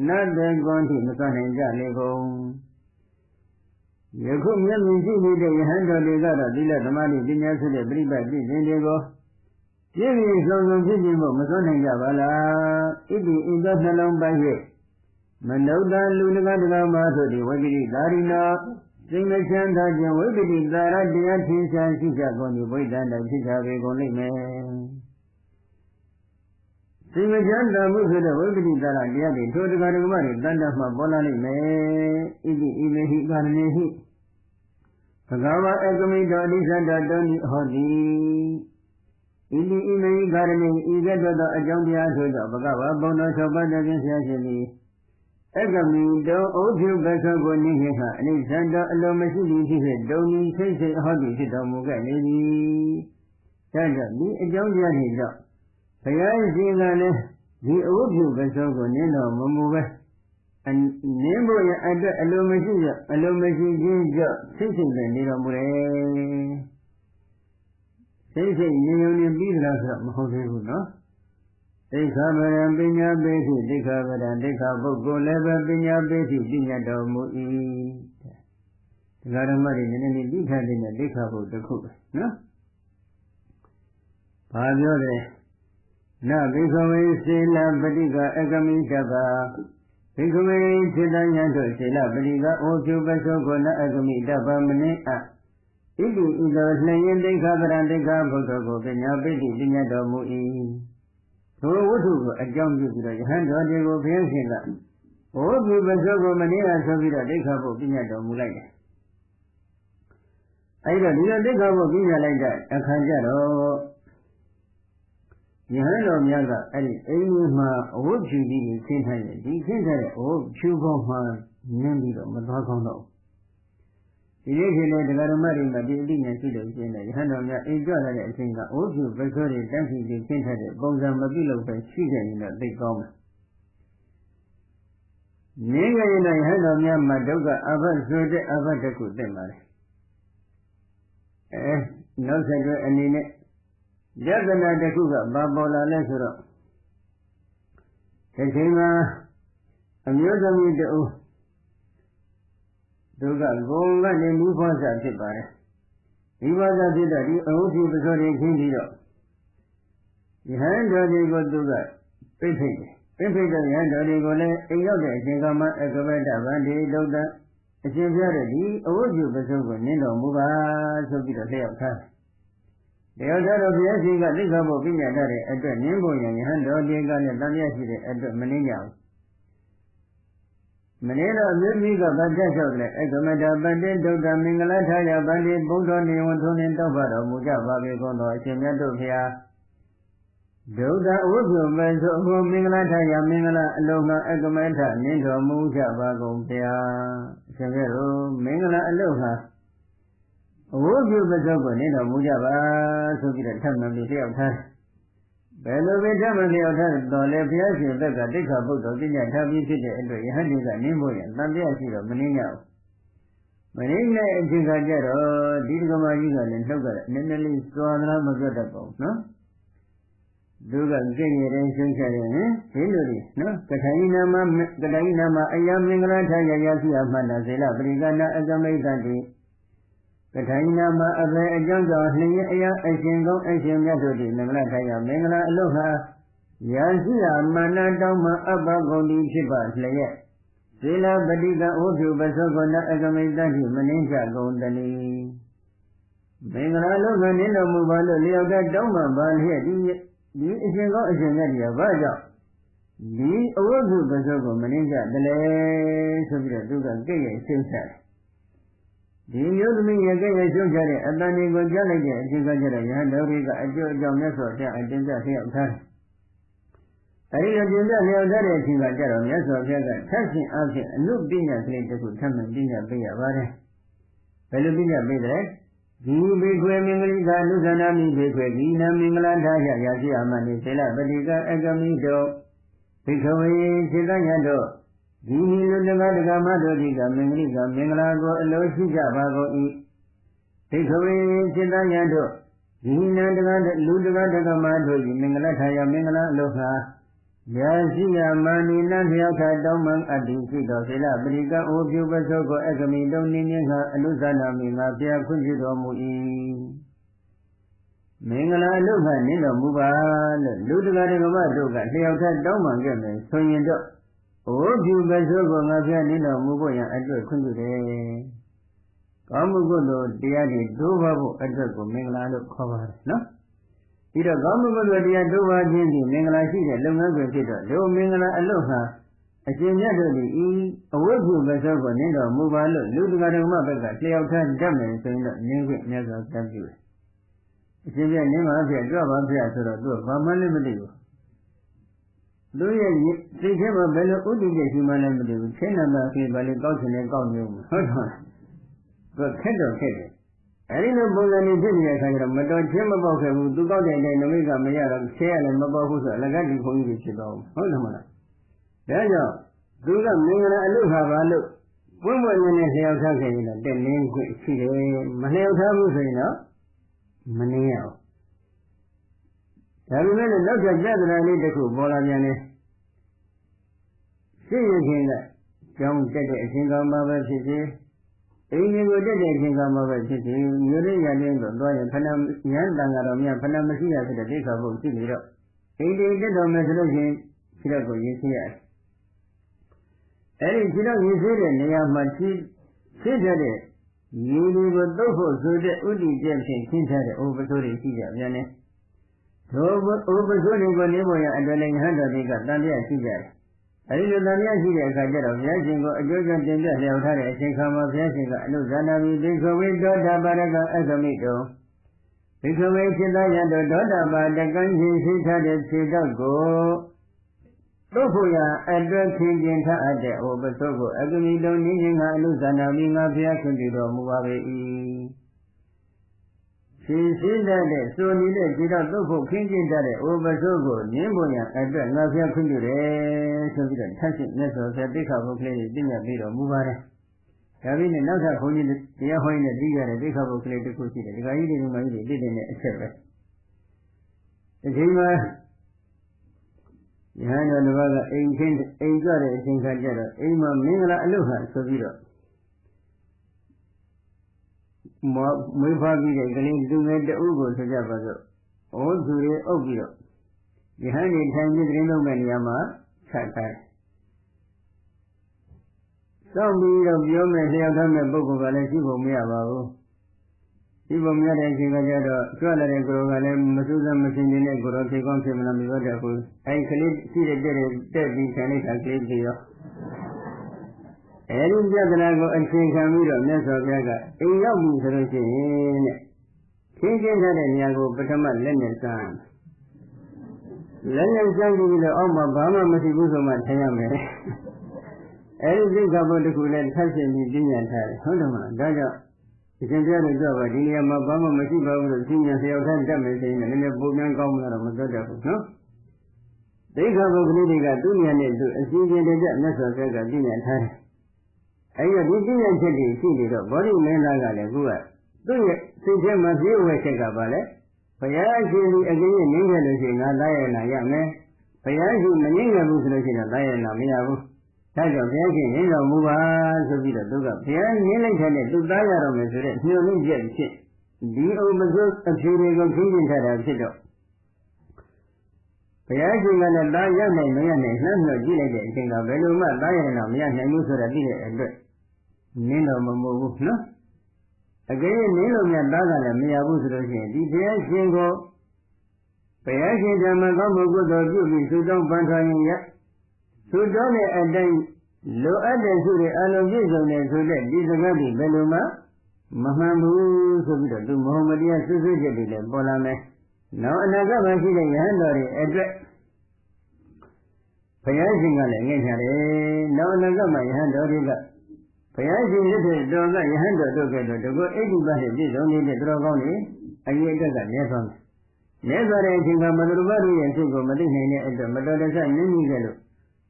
[SPEAKER 1] နတ္တကွန်တိမစွန့်နိုင်ကြလေကုန်ယခုမျက်မြင်ရှိနေတဲ့ယဟန်တော်တွေကတော့သီလသမာဓိပညာဆိုတဲ့ပฏิပတ်ကျင့်ခြင်းတွေကိုပြည့်ပြည့်စုံစုံဖြစ်ခြင်းကိုမစွန့်နိုင်ကြပါလားဣတိဣသောနှလုံးပိုက်၍မနုဿလူတကားတကားမှာဆိုဒီဝိပရိသာရိနောစိတ်မချမ်းသာခြင်းဝိပရိသာရတရားထင်ရှားရှိကြကုန်ဒီဝိဒ္ဒန္တဖြစ်ကြပေကုန်လိမ့်မယ်စိတ်မချမ်းသာမှုဆိုတဲ့ဝိပရိသာရတရားတွေထိုတကားတကားမှာတန်တမှပေါ်လာလိမ့်မယ်ဣတိဣမေဟိကာရဏေဟိဘဂဝါအကမိတောအနိစ္စတတောနိဟောတိဣတိဣမေကာရဏိဤကဲ့သို့သောအကြောင်းတရားဆိုသောဘဂဝါဘုံတော်၆ပါးတည်းဖြင့်ဆရာရှင်သည်အကမိတောဩဖြုပသောကိုနိဟိဟအနိစ္စတောအလိုမရှိသည်ဖြစ်ဖြစ်ဒုံဤစိတ်စိတ်ဟောသည်ဖြစ်တော်မူခဲ့လေသည်ဒါကြောင့်ဒီအကြောင်းတရားတွေကြောင့်ဘုရားရှင်ကလည်းဒီဩဖြုပသောကိုနင်းတော်မမူပဲနင်းဖို့ရအတွက်အလိုမရှိခြင်းကြောင့်စိတ်စိတ်နဲ့နေတော်မူတယ်စိတ်စိတ်ဉာဏ်ဉာဏ်ပြီးသလားဆိုတော့မဟုတ်သေးဘူးနော်ဒိဋ္ဌဗရံပညာပေတိဒိဋ္ဌဗရံဒိဋ္ဌပုဂ္ဂိုလ်လည်းပဲပညာပေတိပညာတော်မူ၏ဒီဃာရမတွေနည်းနည်းလေးသိထားတဲ့ဒိဋ္ဌဘုတ်တစ်ခုပဲနော်ဘာပြောလဲနဘိက္ခဝေစေလပฏิကအကမိတဗ္ဗဘိက္ခဝေစေတဉာဏ်တို့စေလပฏิကဩဖြုပသောကိုနအကမိတဗ္ဗမနိအဣတိဣသောနှရင်ဒိဋ္ဌဗရံဒိဋ္ဌဘုဒ္ဓကိုပညာပေတိပညာတော်မူ၏ထိုဝတ္ထုကိုအကြောင်းပြုပြီးတော့ယဟန်တော်တွေကိုဘုရားရှင်ကဘုသူပသောကိုမနည်းအားဆိုပြီးတော့ဒိဋ္ဌဘုပညာတော်မူလိုက်တယ်အဲဒီတော့ဒီလိုဒိဋ္ဌဘုပညာလိုက်တဲ့အခါကျတော့ယဟန်တော်များကအဲ့ဒီအိမ်ကြီးမှာအဝတ်ဖြူကြီးကိုခင်းထားတယ်ဒီခင်းထားတဲ့အဝတ်ဖြူပေါ်မှာနင်းပြီးတော့မသွားကောင်းတော့ဒီနေ့ခေတ်နဲ့တရားဓမ္မတွေမှာဒီအတိညာရှိလို့ရှင်းတယ်ယဟန်တော်များအိမ်ကြလာတဲ့အချိန်ကအိုးဖြူပစိုးတွေတန်းစီပြီးခင်းထားတဲ့ပုံစံမပြုလုပ်ပဲရှိခဲ့ရင်တော့သိကောင်းမယ်နင်းကြရင်တော့ယဟန်တော်များမှာဒုက္ခအဘတ်ဆိုတဲ့အဘတ်တစ်ခုသိမှာလေနောက်ဆက်တွဲအနေနဲ့ယတနာတစ်ခုကဘာပေါ်လာလဲဆိုတော့ဒီချိန်မှာအမျိုးသမီးတူသူကဂုံကနေမိဘဇာဖြစ်ပါတယ်မိဘဇာဖြစ်တော့ဒီအဟုတ်ဒီပစောတွေခင်းပြီးတော့ယဟန်တော်တွေကိုသူကပိတ်ဖိတ်တယ်ပိတ်ဖိတ်တဲ့ယဟန်တော်တွေကိုလည်းအိမ်ရောက်တဲ့အချိန်ကမှအကပတ္တဗန္ဒီဒုဒ္ဒအရှင်ပြတဲ့ဒီအဝတ်ပြုပစောကိုနင်းတော်မူပါဆိုပြီးတော့လျှောက်ထားတယ်တရားတော်ဘုရားရှင်ကသိက္ခာပုဒ်ပြညာတတ်တဲ့အတွက်နင်းဖို့ရယဟန်တော်တွေကလည်းတန်မြတ်ရှိတဲ့အတွက်မနင်းကြဘူးမနေ့တော့အမျိုးသမီးကဗတ်တက်လျှောက်တယ်အကမတပတ္တိဒုဒ္ဒမင်္ဂလာထာယဗန္တိဘုဒ္ဓနေဝထုံးနေတောက်ပါတော်မူကြပါပေကုန်သောအရှင်မြတ်တို့ဖျားဒုဒ္ဒအဝိဇ္ဇမေသောအမှုမင်္ဂလာထာယမင်္ဂလာအလုံးစုံအကမထနင်းတော်မူကြပါကုန်ဖျားအရှင်မြတ်တို့မင်္ဂလာအလုံးဟာအဝိဇ္ဇပသောကိုနင်းတော်မူကြပါဆိုပြီးတော့ထပ်မံပြီးလျှောက်ထားဘယ်လိုပဲထပ်မံလျှောက်ထားတော်လဲဘုရားရှင်ဘက်ကဒိဋ္ဌဘုဒ္ဓပညာထားပြီးဖြစ်တဲ့အတွက်ယဟန်တွေကနင်းဖို့ရတန်တရားရှိတော့မနင်းရဘူးမနင်းတဲ့အချိန်ခါကျတော့ဒီဒကမာကြီးကလည်းနှုတ်ကလည်းနည်းနည်းလေးစွာသလားမပြောတတ်ပါဘူးနော်သူကကြည့်နေတဲ့ရှင်းချတယ်ဟင်ဒီလိုလေနော်ကထိုင်နာမအယမင်္ဂလာထာယရရှိအမှန်တစေလပရိကနာအကမိတ္တိပ ထိုင်နာမှာအပေအကြောင်းကြောင့်နှင်းအရာအရှင်ကောင်းအရှင်မြတ်တို့သည်မင်္ဂလာထိုင်ရမင်္ဂလာအလုဟာရာရှိရာမာနတောင်းမှအပ္ပဂုံတိဖြစ်ပါလျက်သီလပတိကဩဖြူပသောကောနအကမိတ္တိမနှင်းချကုန်တလီမင်္ဂလာလုခနင်းတော်မူပါလို့လျောက်တဲ့တောင်းမှပါလျက်ဒီအရှင်ကောင်းအရှင်မြတ်ကြီးဘာကြောင့်ဒီအဝိဇ္ဇပသောကိုမနှင်းချတလဲဆိုပြီးတော့သူကကြည့်ရရှင်းချတယ်ဒီမျိုးသမီးရဲ့ကြည့်ရရှင်းချတဲ့အတန်တွေကိုကြားလိုက်တဲ့အချိန်ကကျတော့ယဟန်တော်တွေကအကျိုးအကြောင်းမြတ်စွာဘုရားအတင်ပြလျှောက်ထားတယ်အဲဒီအတင်ပြလျှောက်ထားတဲ့အချိန်ကကျတော့မြတ်စွာဘုရားကထပ်ရှင်အဖြစ်အနုပညာကလေးတစ်ခုထပ်မံပညာပေးရပါတယ်ဘယ်လိုပညာပေးတယ်ဒီဘေခွေမင်္ဂလိကာလူဇနာမိဘေခွေဒီနာမင်္ဂလာထားရရာရှိအမနိသေလပတိကအကမိတောဘိခဝေစေတညတို့ဒီလူတကားတကားမတို့ဒီကမင်္ဂလိကမင်္ဂလာကိုအလိုရှိကြပါကုန်၏ဘိခဝေစေတညတို့ဒီနာတကားလူတကားတကားမတို့ဒီမင်္ဂလာထားရမင်္ဂလာအလိုဟာရာရှိယမဏိနလျောက်ထတောင်းမှန်အတ္တိရှိတော်စေလပရိကဩပြုပသောကိုအကမိတုံနိမြင့်ကအနုဇာနာမိငါပြခွင့်ပြုတော်မူ၏မင်္ဂလာအလုခနင်းတော်မူပါလို့လူတကာတကမတို့ကလျောက်ထတောင်းမှန်ခဲ့မယ်ဆိုရင်တော့ဩပြုပသောကိုငါပြနင်းတော်မူဖို့ရန်အတွက်ခွင့်ပြုတယ်ကောင်းမှုကုသိုလ်တရားတွေတိုးပါဖို့အတွက်ကိုမင်္ဂလာလို့ခေါ်ပါတယ်နော်ဒီတော့ကောင်းမှုကုသိုလ်တရားတိုးပါခြင်းဖြင့်မင်္ဂလာရှိတဲ့လုပ်ငန်းတွေဖြစ်တော့လူမင်္ဂလာအလုဟာအရှင်မြတ်တို့သည်ဤအဝိဇ္ဇပသောကိုနင်းတော်မူပါလို့လူတကာဓမ္မဘက်ကလျှောက်ထားတတ်မယ်ဆိုရင်တော့နင်းခွင့်မြတ်စွာဘုရားပြုတယ်အရှင်မြတ်နင်းပါဖြင့်ကြွပါဖြင့်ဆိုတော့သူကဘာမှလည်းမသိဘူးသူရဲ့စိတ်ထဲမှာဘယ်လိုဥဒိကျရှိမှလည်းမသိဘူးချင်းနာမကလေးဘာလို့ကောက်ချင်လဲကောက်နေဦးဟုတ်တော့သူခက်တော့ခက်တယ်အဲဒီလိုပုံစံမျိုးဖြစ်နေတဲ့အခါကျတော့မတော်ချင်းမပေါက်ခဲ့ဘူးသူကောက်တဲ့အတိုင်းနမိတ်ကမရတော့ဆဲရတယ်မပေါက်ဘူးဆိုအလကတိဘုန်းကြီးဖြစ်သွားဘူးဟုတ်တယ်မလားဒါကြောင့်သူကမင်္ဂလာအလုဟာပါလို့ပွင့်ပွင့်နဲ့လျှောက်ထားခဲ့ရင်တော့တက်နင်းခွင့်ရှိတယ်မလျှောက်ထားဘူးဆိုရင်တော့မနင်းရအောင်ဒါပေမဲ့နောက်ထပ်ပြဿနာလေးတစ်ခုပေါ်လာပြန်တယ်ရှိရခြင်းကကြောင်းတက်တဲ့အချိန်ကမှပဲဖြစ်စေအိမ်တွေကိုတက်တဲ့အချိန်ကမှပဲဖြစ်စေမျိုးရင်းရင်းတော့သွားရင်ဖဏရန်တန်ကတော့မြတ်ဖဏမရှိရတဲ့ဒိဋ္ဌာဘုရှိနေတော့အိမ်တွေတက်တော်မယ်ဆိုလို့ရှိရင်ခြေတော့ကိုရေးစေရတယ်အဲဒီခြေတော့ရေးစေတဲ့နေရာမှာခြေထားတဲ့ရေတွေကိုတုပ်ဖို့ဆိုတဲ့ဥဒိကျဖြင့်ခင်းထားတဲ့ဥပစိုးတွေရှိကြပြန်တယ်ဒို့ဥပစိုးတွေကိုနေပေါ်ရအတွက်လည်းယဟန်တော်တွေကတန်တရားရှိကြတယ်အဲဒီလိုတန်တရားရှိတဲ့အခါကျတော့ဘုရားရှင်ကိုအကျိုးကြောင့်တင်ပြလျှောက်ထားတဲ့အချိန်ခါမှာဘုရားရှင်ကအနုဇာနာမိဘိခဝေဒေါတာပါရကအကမိတောဘိခဝေစိတ္တယတောဒေါတာပါတကံရှင်ရှိထားတဲ့ခြေတော့ကိုတုတ်ဖို့ရအတွက်ခင်းကျင်ထားအပ်တဲ့ဩပသောကိုအကမိတုံနည်းချင်းကအနုဇာနာမိငါဘုရားခွင့်ပြုတော်မူပါပေ၏ရှိတဲ့ဆိုနေတဲ့ခြေတော့တုတ်ဖို့ခင်းကျင်ထားတဲ့ဩပသောကိုနင်းဖို့ရအတွက်ငါဘုရားခွင့်ပြုတယ်ဆိုပြီးတော့ထပ်ရှင်မြတ်စွာဘုရားတိခါဘုကလေးပြညတ်ပြီးတော်မူပါတယ်ဒါပြီးနဲ့နောက်ထပ်ဘုန်းကြီးတရားဟောရင်းနဲ့ပြီးရတဲ့တိခါဘုကလေးတစ်ခုရှိတယ်ဒီကကြီးတွေငါကြီးတွေသိတဲ့အချက်ပဲဒီချိန်မှာယဟန်တော်တစ်ပါးကအိမ်ကြတဲ့အချိန်ခါကျတော့အိမ်မှာမင်္ဂလာအလုဟာဆိုပြီးတော့မွေးဖွားပြီးတဲ့ကလေးသူငယ်တဦးကိုဆိုကြပါစို့ဩသူတွေအုပ်ပြီးတော့ယဟန်တွေထိုင်ပြီးသတင်းလုံးမဲ့နေရာမှာခြားထားတယ်စောင့်ပြီးတော့ပြောမယ်လျှောက်ထားမယ်ပုဂ္ဂိုလ်ကလည်းရှိဖို့မရပါဘူးရှိဖို့မရတဲ့အချိန်ကကျတော့ကြွလာတဲ့ကိုယ်ကလည်းမစူးစမ်းမရှင်းနေတဲ့ကိုယ်တော်ဖြေကောင်းဖြစ်မလားမပြောတတ်ဘူးအဲဒီကလေးရှိတဲ့တက်ပြီးခံလိုက်တာကလေးပြီးတော့အဲဒီပြဿနာကိုအခြေခံပြီးတော့မြတ်စွာဘုရားကအိမ်ရောက်ပြီဆိုလို့ရှိရင်တဲ့ခင်းကျင်းထားတဲ့နေရာကိုပထမလက်နဲ့စမ်းလက်နဲ့စမ်းပြီးတော့အောက်မှာဘာမှမရှိဘူးဆိုမှထင်ရမယ်အဲဒီသိက္ခာပုဒ်တစ်ခုနဲ့ထပ်ရှင်ပြီးပြညာထားတယ်ဟုတ်တယ်မလားဒါကြောင့်အရှင်ဘုရားတို့ပြောပါဒီနေရာမှာဘာမှမရှိပါဘူးလို့သိညာလျှောက်ထားတတ်မယ်ဆိုရင်လည်းနည်းနည်းပုံများကောင်းမလားတော့မပြောတတ်ဘူးနော်သိက္ခာပုဒ်ကလေးတွေကသူ့ဉာဏ်နဲ့သူအစီအစဉ်တည်းမြတ်စွာဘုရားကပြညာထားတယ်အဲဒီဒီပြညာချက်တွေရှိနေတော့ဗောဓိမင်းသားကလည်းခုကသူ့ရဲ့စိတ်ထဲမှာပြည့်ဝချက်ကပါလေဘုရားရှင်ဒီအကင်းကြီးနင်းခဲ့လို့ရှိရင်ငါသားရနာရမယ်ဘုရားရှင်မနင်းခဲ့ဘူးဆိုလို့ရှိရင်သားရနာမရဘူး ဒါကြောင့်ဘုရားရှင်ရင်းတော်မူပါဆိုပြီးတော့သူကဘုရားနင်းလိုက်တဲ့သူသားရတော်မယ်ဆိုတဲ့ညှို့နှင်းချက်ဖြစ်ဒီဥပဇုအဖြေတွေကိုခင်းကျင်ထားတာဖြစ်တော့ဘုရားရှင်ကလည်းသားရနိုင်မရနိုင်နှမ်းနှောကြည့်လိုက်တဲ့အချိန်ကဘယ်လိုမှသားရနိုင်မရနိုင်ဘူးဆိုတာသိတဲ့အတွက်နင်းတော်မမူဘူးနော်အကယ်၍နင်းလို့မြတ်သားကလည်းမရဘူးဆိုလို့ရှိရင်ဒီဘုရားရှင်ကိုဘုရားရှင်ဓမ္မကောင်းမှုကုသိုလ်ပြုပြီးသုတောင်းပန်ထားရင်ရသုတောင်းတဲ့အတိုင်းလိုအပ်တဲ့စုတွေအလုံးပြည့်စုံတဲ့ဆိုတဲ့ဒီစကားတွေဘယ်လိုမှမမှန်ဘူးဆိုပြီးတော့သူမဟုတ်မတရားဆွဆွချက်တွေလည်းပေါ်လာမယ်။နောက်အနာဂတ်မှာရှိတဲ့ယဟန်တော်တွေအတွက်ဘုရားရှင်ကလည်းငဲ့ချတယ်။နောက်အနာဂတ်မှာယဟန်တော်တွေကဘုရားရှင်လက်ထက်တော်ကယဟန်တော်တို့ကဲ့သို့တကောအိဋ္ဌိပတ်နဲ့ပြည့်စုံနေတဲ့သူတော်ကောင်းတွေအရေးအတွက်ကမြဲသွားမယ်။မြဲသွားတဲ့အချိန်ကမသူတော်တို့ရဲ့စိတ်ကိုမသိနိုင်တဲ့အတွက်မတော်တဆနင်းမိကြလို့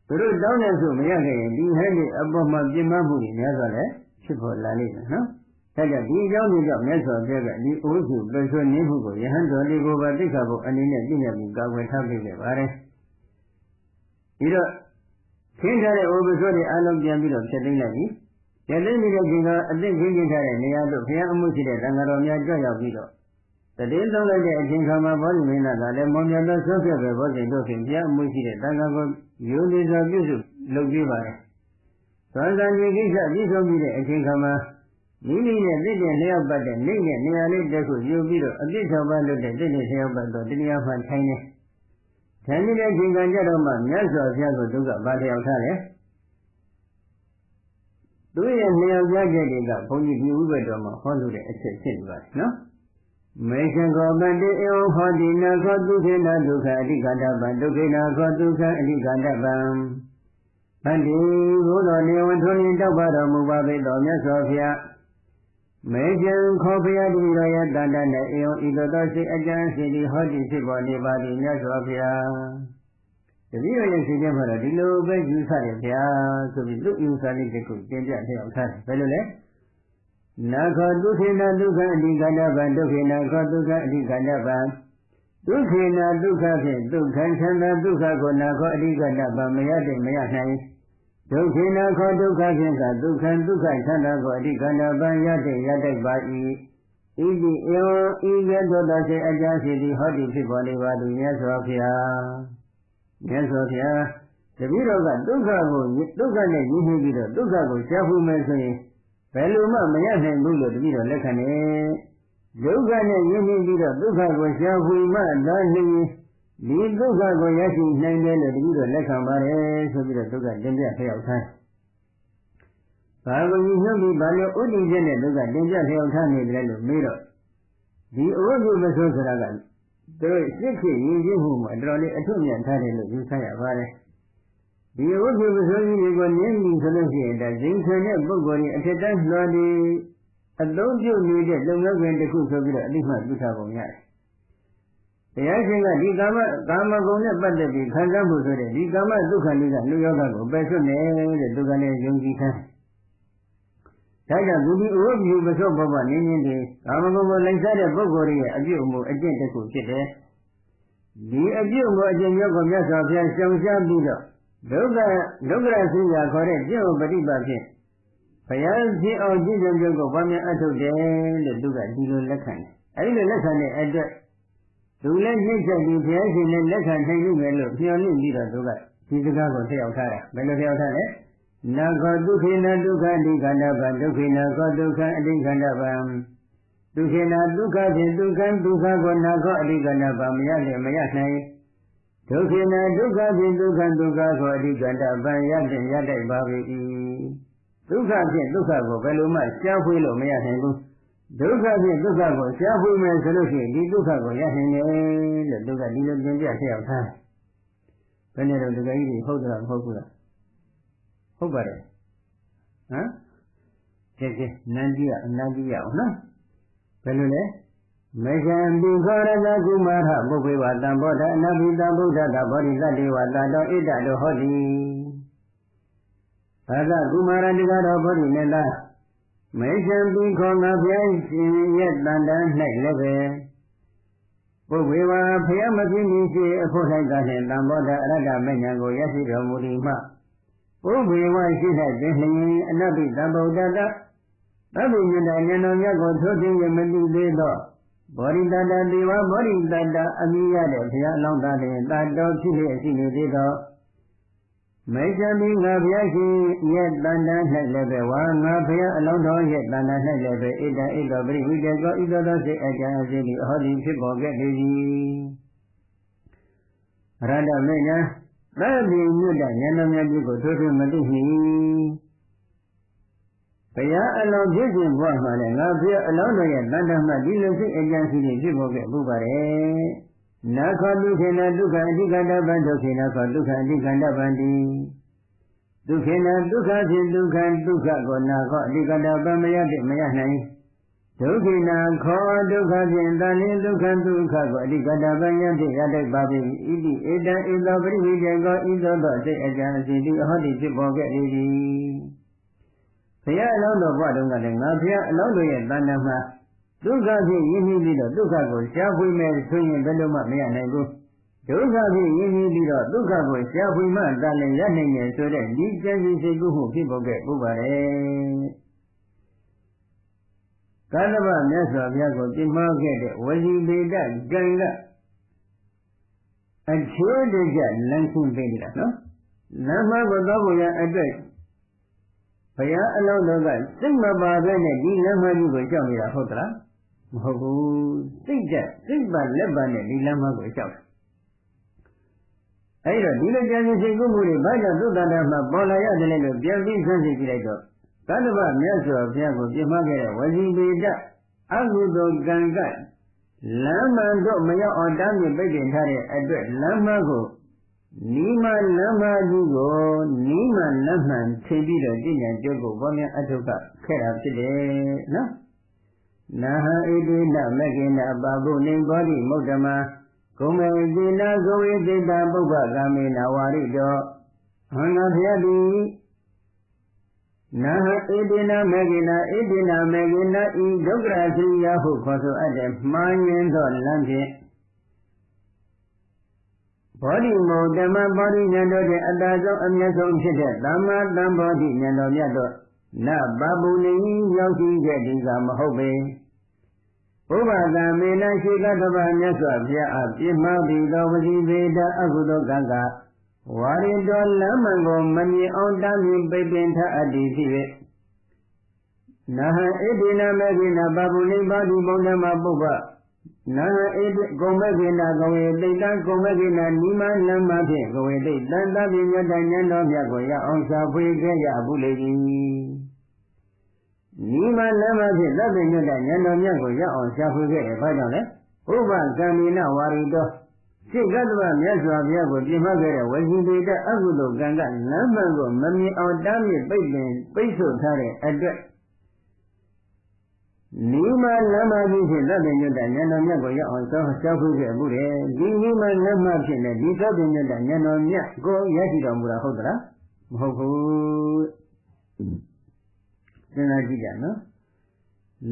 [SPEAKER 1] သူတို့တောင်းတဲ့ဆိုမရခဲ့ရင်ဒီဟန်ဒီအပေါ်မှာပြင်းမမှုတွေများစွာလည်းဖြစ်ပေါ်လာလိမ့်မယ်နော်။ဒါကြောင့်ဒီအကြောင်းတွေကြောင့်မြတ်စွာဘုရားကဒီအိုးစုပစွနည်းမှုကိုယဟန်တော်လေးကိုပါသိက္ခာပုအနေနဲ့ပြည့်ညတ်ပြီးကာကွယ်ထားပေးခဲ့ပါတယ်။ဒီတော့ခင်းထားတဲ့အိုးပစွတွေအလုံးပြန်ပြီးတော့ဖြတ်သိမ်းလိုက်ပြီးဖြတ်သိမ်းပြီးတဲ့ချိန်ကအသစ်ခင်းကျင်းထားတဲ့နေရာတို့ဘုရားအမှုရှိတဲ့သံဃာတော်များကြွရောက်ပြီးတော့တည်င်းသုံးလိုက်တဲ့အချိန်ခါမှာဘောဓိမင်းသားကလည်းမောင်မြတ်သောဆွတ်ပြပဲဘောဓိတို့ဖြင့်ဘုရားအမှုရှိတဲ့သံဃာကိုရိုးလေးစွာပြုစုလုပ်ပေးပါတယ်။သံဃာကြီးကိစ္စပြည့်စုံပြီးတဲ့အချိန်ခါမှာမိမိနဲ့သိတဲ့လျှောက်ပတ်တဲ့နေနဲ့နေရာလေးတစ်ခုယူပြီးတော့အပြစ်ဆောင်ပါလို့တဲ့သိတဲ့လျှောက်ပတ်တော့တရားမှထိုင်နေ။ထိုင်နေတဲ့ချိန်ကကြတော့မှမြတ်စွာဘုရားကိုသူကဗာလျှောက်ထားတယ်။သူရဲ့လျှောက်ကြချက်တွေကဘုန်းကြီးဒီဥပဒေတော်မှာဟောလို့တဲ့အချက်ဖြစ်နေပါတယ်နော်။မေရှံကောပတိဧဝဟောတိနာခောဒုက္ခေနဒုက္ခအဓိကတပံဒုက္ခေနခောဒုက္ခအဓိကတပံဗန္တိဘုသောနေဝထွန်းရင်တောက်ပါတော်မူပါပေတော်မြတ်စွာဘုရားမေရှံခောဘုရားတိတော်ရဲ့တန်တနဲ့ဧဝဤသို့သောစိတ်အကျဉ်းစီသည်ဟောတိဖြစ်ပေါ်နေပါသည်မြတ်စွာဘုရားတတိယရဲ့ရှိခြင်းမှာတော့ဒီလိုပဲယူဆတယ်ဗျာဆိုပြီးသူ့ယူဆလေးတစ်ခုတင်ပြထည့်အောင်ထားတယ်ဘယ်လိုလဲနာခောဒုက္ခေနဒုက္ခအဓိကတပံဒုက္ခေနခောဒုက္ခအဓိကတပံဒုက္ခေနဒုက္ခဖြင့်ဒုက္ခချမ်းသာဒုက္ခကိုနာခောအဓိကတပံမရတဲ့မရနိုင်ဒုက္ခေနခောဒုက္ခဖြင့်ကဒုက္ခဒုက္ခချမ်းသာကိုအဓိကတပံရတဲ့ရတတ်ပါ၏ဤတိဧဝဤကဲ့သို့သောစေအကြစီသည်ဟောတိဖြစ်ပေါ်နေပါသည်မြတ်စွာဘုရားမြတ်စွာဘုရားတပည့်တော်ကဒုက္ခကိုဒုက္ခနဲ့ရင်းနှီးပြီးတော့ဒုက္ခကိုရှားဖို့မယ်ဆိုရင်ဘယ်လိုမှမရနိုင်ဘူးလို့တပည့်တော်လက်ခံတယ်ဒုက္ခနဲ့ရင်းနှီးပြီးတော့ဒုက္ခကိုရှားဖို့မှလာနေဒီဒုက္ခကိုရရှိနိုင်တယ်လို့တပည့်တော်လက်ခံပါတယ်ဆိုပြီးတော့ဒုက္ခတင်ပြဖျောက်ထားဘာကိုညှို့ပြီးဘာလို့ဥဒိချက်နဲ့ဒုက္ခတင်ပြဖျောက်ထားနေတယ်လို့မေးတော့ဒီအဝိဇ္ဇမဆိုးဆိုတာကသူတို့စိတ်ဖြစ်ရည်ရည်မှုမှာတော်တော်လေးအထွတ်မြတ်ထားတယ်လို့ယူဆရပါတယ်ဒီဝိဇ္ဇပစိုးကြီးတွေကိုနင်းပြီးဆိုလို့ရှိရင်ဒါဇင်ခံတဲ့ပုဂ္ဂိုလ်ကြီးအထက်တန်းလွှာဒီအသုံးပြုနေတဲ့လုပ်ငန်းခွင်တစ်ခုဆိုပြီးတော့အတိမတ်ပြုထားပုံရတယ်။တရားရှင်ကဒီကာမဂုဏ်နဲ့ပတ်သက်ပြီးခံစားမှုဆိုတဲ့ဒီကာမဒုက္ခလေးကလူယောဂကိုပယ်စွတ်တယ်တဲ့ဒုက္ခနဲ့ယုံကြည်ထား။ဒါကြောင့်ဒီအဝိဇ္ဇပစိုးဘဝနင်းနေတယ်ကာမဂုဏ်ကိုလိုက်စားတဲ့ပုဂ္ဂိုလ်ရဲ့အပြုအမူအကျင့်တစ်ခုဖြစ်တယ်။ဒီအပြုအမူအကျင့်မျိုးကိုမြတ်စွာဘုရားရှောင်ရှားပြီးတော့ဒုက္ခရစိညာခေါ်တဲ့ကျင့်ဝတ်ပฏิပတ်ဖြင့်ဘုရားဖြစ်အောင်ကျင့်ကြံကြုံကိုပွားများအထုတ်တယ်လို့သူကဒီလိုလက်ခံတယ်။အဲဒီလိုလက်ခံတဲ့အတွက်သူလည်းညှိချက်ပြီးဘုရားရှင်လည်းလက်ခံနိုင်ပြီမယ်လို့မျှော်လင့်ပြီးတော့သူကဒီစကားကိုထည့်ရောက်ထားတာ။ဘယ်လိုထည့်ရောက်ထားလဲ။နာခောဒုက္ခေနဒုက္ခအဓိကန္တပံဒုက္ခေနခောဒုက္ခအဓိကန္တပံဒုက္ခေနဒုက္ခဖြင့်ဒုက္ခကိုနာခောအဓိကန္တပံမရလည်းမရနိုင်ဒုက္ခေနဒုက္ခဖြင့်ဒုက္ခကိုအဓိကန္တပံရတဲ့ရတတ်ပါ၏ဒုက္ခဖြင့်ဒုက္ခကိုဘယ်လိုမှရှားဖွေးလို့မရနိုင်ဘူးဒုက္ခဖြင့်ဒုက္ခကိုရှားဖွေးမယ်ဆိုလို့ရှိရင်ဒီဒုက္ခကိုရနိုင်တယ်လို့ဒုက္ခဒီလိုသင်ပြထည့်အောင်ထားဘယ်နဲ့တော့ဒုက္ခကြီးဟုတ်သလားမဟုတ်ဘူးလားဟုတ်ပါတယ်ဟမ်ကဲနန္တိယအနန္တိယအောင်နော်ဘယ်လိုလဲမေဇံပိခောရဇကုမာရပုပ္ပေဝတံဘောဓအနာဘိတံဗုဒ္ဓတာဘောဓိတတ္တိဝတတောဣတတောဟောတိဘာသာကုမာရတိကတော့ဘောဓိနဲ့လားမေဇံပိခောငါဘုရားရှင်ရဲ့တန်တန်း၌လည်းပဲပုပ္ပေဝဘုရားမဖြစ်မီရှိအဖို့၌ကနှင့်တံဘောဓအရတ္တမဉ္ဇဉ်ကိုရရှိတော်မူသည်မှ ဥပေဝရှိ၌ပင်လျင်အနတ္တိတဗ္ဗုဒ္ဓတသဗ္ဗညတဉာဏ်တော်မြတ်ကိုထိုးသိရမသိသေးသောဘောဓိတတဒေဝဘောဓိတတအမိရတဲ့ဘုရားအလောင်းသားတွေတာတော်ဖြစ်လျက်ရှိနေသေးသောမိစ္ဆာမိငါဘုရားရှင်ရဲ့တန်တန်း၌လည်းပဲဝါငါဘုရားအလောင်းတော်ရဲ့တန်တန်း၌လည်းပဲဣတံဣတောပရိဝိတေကောဣသောသောစိတ်အကြံအစီဒီအဟောဒီဖြစ်ပေါ်ခဲ့လေသည်ရတ္တမေညာသဗ္ဗညုတဉာဏ်တော်မြတ်ကြီးကိုထိုးထွင်းမသိနှီဘုရားအလောင်းဖြစ်ခြင်းဘဝမှာလည်းငါဘုရားအလောင်းတော်ရဲ့တန်တန်းမှဒီလိုစိတ်အကြံစီဒီဖြစ်ပေါ်ခဲ့မှုပါတယ်နာခောဒုက္ခေနဒုက္ခအဓိကတပံဒုက္ခေနခောဒုက္ခအဓိကတပံတိဒုက္ခေနဒုက္ခဖြင့်ဒုက္ခဒုက္ခကိုနာခောအဓိကတပံမရတဲ့မရနိုင်ဒုက္ခေနခောဒုက္ခဖြင့်တန်လင်းဒုက္ခဒုက္ခကိုအဓိကတပံရတဲ့ရတဲ့ပါပြီဣတိဧတံဧသောပရိဝိတေကောဣသောသောစိတ်အကြံအစီတိအဟောတိဖြစ်ပေါ်ခဲ့လေသည်ဘုရားအလောင်းတော်ဘဝတုန်းကလည်းငါဘုရားအလောင်းတော်ရဲ့တဏ္ဍာမှာဒုက္ခဖြင့်ရင်းနှီးပြီးတော့ဒုက္ခကိုရှားဖွေမယ်ဆိုရင်ဘယ်လိုမှမရနိုင်ဘူးဒုက္ခဖြင့်ရင်းနှီးပြီးတော့ဒုက္ခကိုရှားဖွေမှသာလည်းရနိုင်တယ်ဆိုတဲ့ဒီကျမ်းကြီးစိတ်ကူးမှုဖြစ်ပေါ်ခဲ့ဥပါရဲ့ကာသဗမြတ်စွာဘုရားကိုပြမခဲ့တဲ့ဝစီပေတကံကအချေတကြလမ်းဆုံးပေးနေတာနော်လမ်းမကိုသွားဖို့ရအတွက်ဘုရားအလောင်းတော်ကစိတ်မပါဘဲနဲ့ဒီလမ်းမကြီးကိုကြောက်နေတာဟုတ်သလားမဟုတ်ဘူးစိတ်ပါလက်ပါနဲ့ဒီလမ်းမကိုကြောက်တယ်အဲဒီတော့ဒီလိုကြံစည်စိတ်ကူးမှုတွေဘာကြောင့်သုတ္တတာမှာပေါ်လာရတယ်လဲလို့ပြန်ပြီးဆန်းစစ်ကြည့်လိုက်တော့သတ္တဗမြတ်စွာဘုရားကိုပြမခဲ့တဲ့ဝစီပေတအကုသိုလ်ကံကလမ်းမှန်တော့မရောက်အောင်တားမြစ်ပိတ်ပင်ထားတဲ့အတွက်လမ်းမကိုနိမလမ်းမကြီးကိုနိမလမ်းမှန်ထိပြီးတော့ဉာဏ်ကြုတ်ကိုဘောမြတ်အထုကခဲ့တာဖြစ်တယ်နော်နာဟဣတိနမကိနပါဘုနေဘောဓိမုဒ္ဓမဂုံမေတိနာဂဝေတိတာပုဗ္ဗကာမေနဝါရိတောဟန္နာဘုရားတိနာဟဣတိနမကိနဣတိနမကိနဤဒုက္ခရာသရိယဟုခေါ်ဆိုအပ်တဲ့မှားယွင်းသောလမ်းဖြင့်ဘောဓိမုဒ္ဓမဘောဓိဉာဏ်တို့တဲ့အတ္တဆုံးအမျက်ဆုံးဖြစ်တဲ့သမ္မာသမ္ဗောဓိဉာဏ်တော်မြတ်တို့နဗဗုနေရောက်ရှိခဲ့ဒီကမဟုတ်ပေဘုရားကမေနရှိကတဗမြတ်စွာဘုရားအပြစ်မှားပြီးသောဝစီပေတအကုသိုလ်ကံကဝါရိတော်လမ်းမှန်ကိုမမြင်အောင်တားမြစ်ပိတ်ပင်ထားအပ်သည်ဖြစ်၍နာဟဣတိနမေကိနဗဗုနေဘောဓိမုဒ္ဓမပုဗ္ဗနာဟဣတိကုံမေကိနကဝေတိတံကုံမေကိနနိမလမ်းမဖြင့်ကဝေတိတံသဗ္ဗညတဉာဏ်တော်မြတ်ကိုရအောင်စာဖွေခဲ့ရဘူးလေ၏နိမလမ်းမဖြင့်သဗ္ဗညတဉာဏ်တော်မြတ်ကိုရအောင်စာဖွေခဲ့တယ်ဘာကြောင့်လဲဥပကံမိနဝါရိတောစိတ်ကတ္တဗမြတ်စွာဘုရားကိုပြမခဲ့တဲ့ဝစီပေတအကုသိုလ်ကံကလမ်းမှန်ကိုမမြင်အောင်တားမြစ်ပိတ်ဆို့ထားတဲ့အတွက်နိမလမ်းမကြီးဖြင့်သဗ္ဗညတဉာဏ်တော်မြတ်ကိုရအောင်စာဖွေခဲ့မှုတယ်ဒီနိမလမ်းမဖြင့်လည်းဒီသဗ္ဗညတဉာဏ်တော်မြတ်ကိုရရှိတော်မူတာဟုတ်သလားမဟုတ်ဘူးစဉ်းစားကြည့်ကြနော်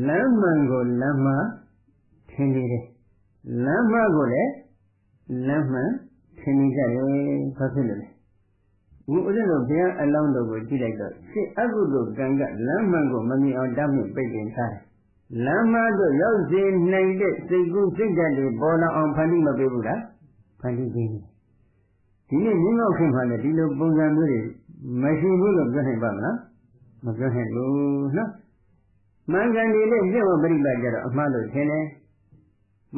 [SPEAKER 1] လမ်းမှန်ကိုလမ်းမထင်နေတယ်လမ်းမကိုလည်းလမ်းမှန်ထင်နေကြတယ်ဘာဖြစ်လို့လဲဒီဥစ္စာတို့ဘုရားအလောင်းတော်ကိုကြည့်လိုက်တော့စိတ်အကုသိုလ်ကံကလမ်းမှန်ကိုမမြင်အောင်တားမြစ်ပိတ်ပင်ထားတယ်လမ်းမတို့ရောက်စေနိုင်တဲ့စိတ်ကူးစိတ်ဓာတ်တွေပေါ်လာအောင်ဖန်တီးမပေးဘူးလားဖန်တီးပေးတယ်ဒီနေ့မြင်းမောက်ခင်မှလည်းဒီလိုပုံစံမျိုးတွေမရှိဘူးလို့ပြောနိုင်ပါမလားမပြောနိုင်ဘူးနော်မှန်ကန်နေတဲ့ကျင့်ဝတ်ပရိပတ်ကြတော့အမှန်လို့ထင်တယ်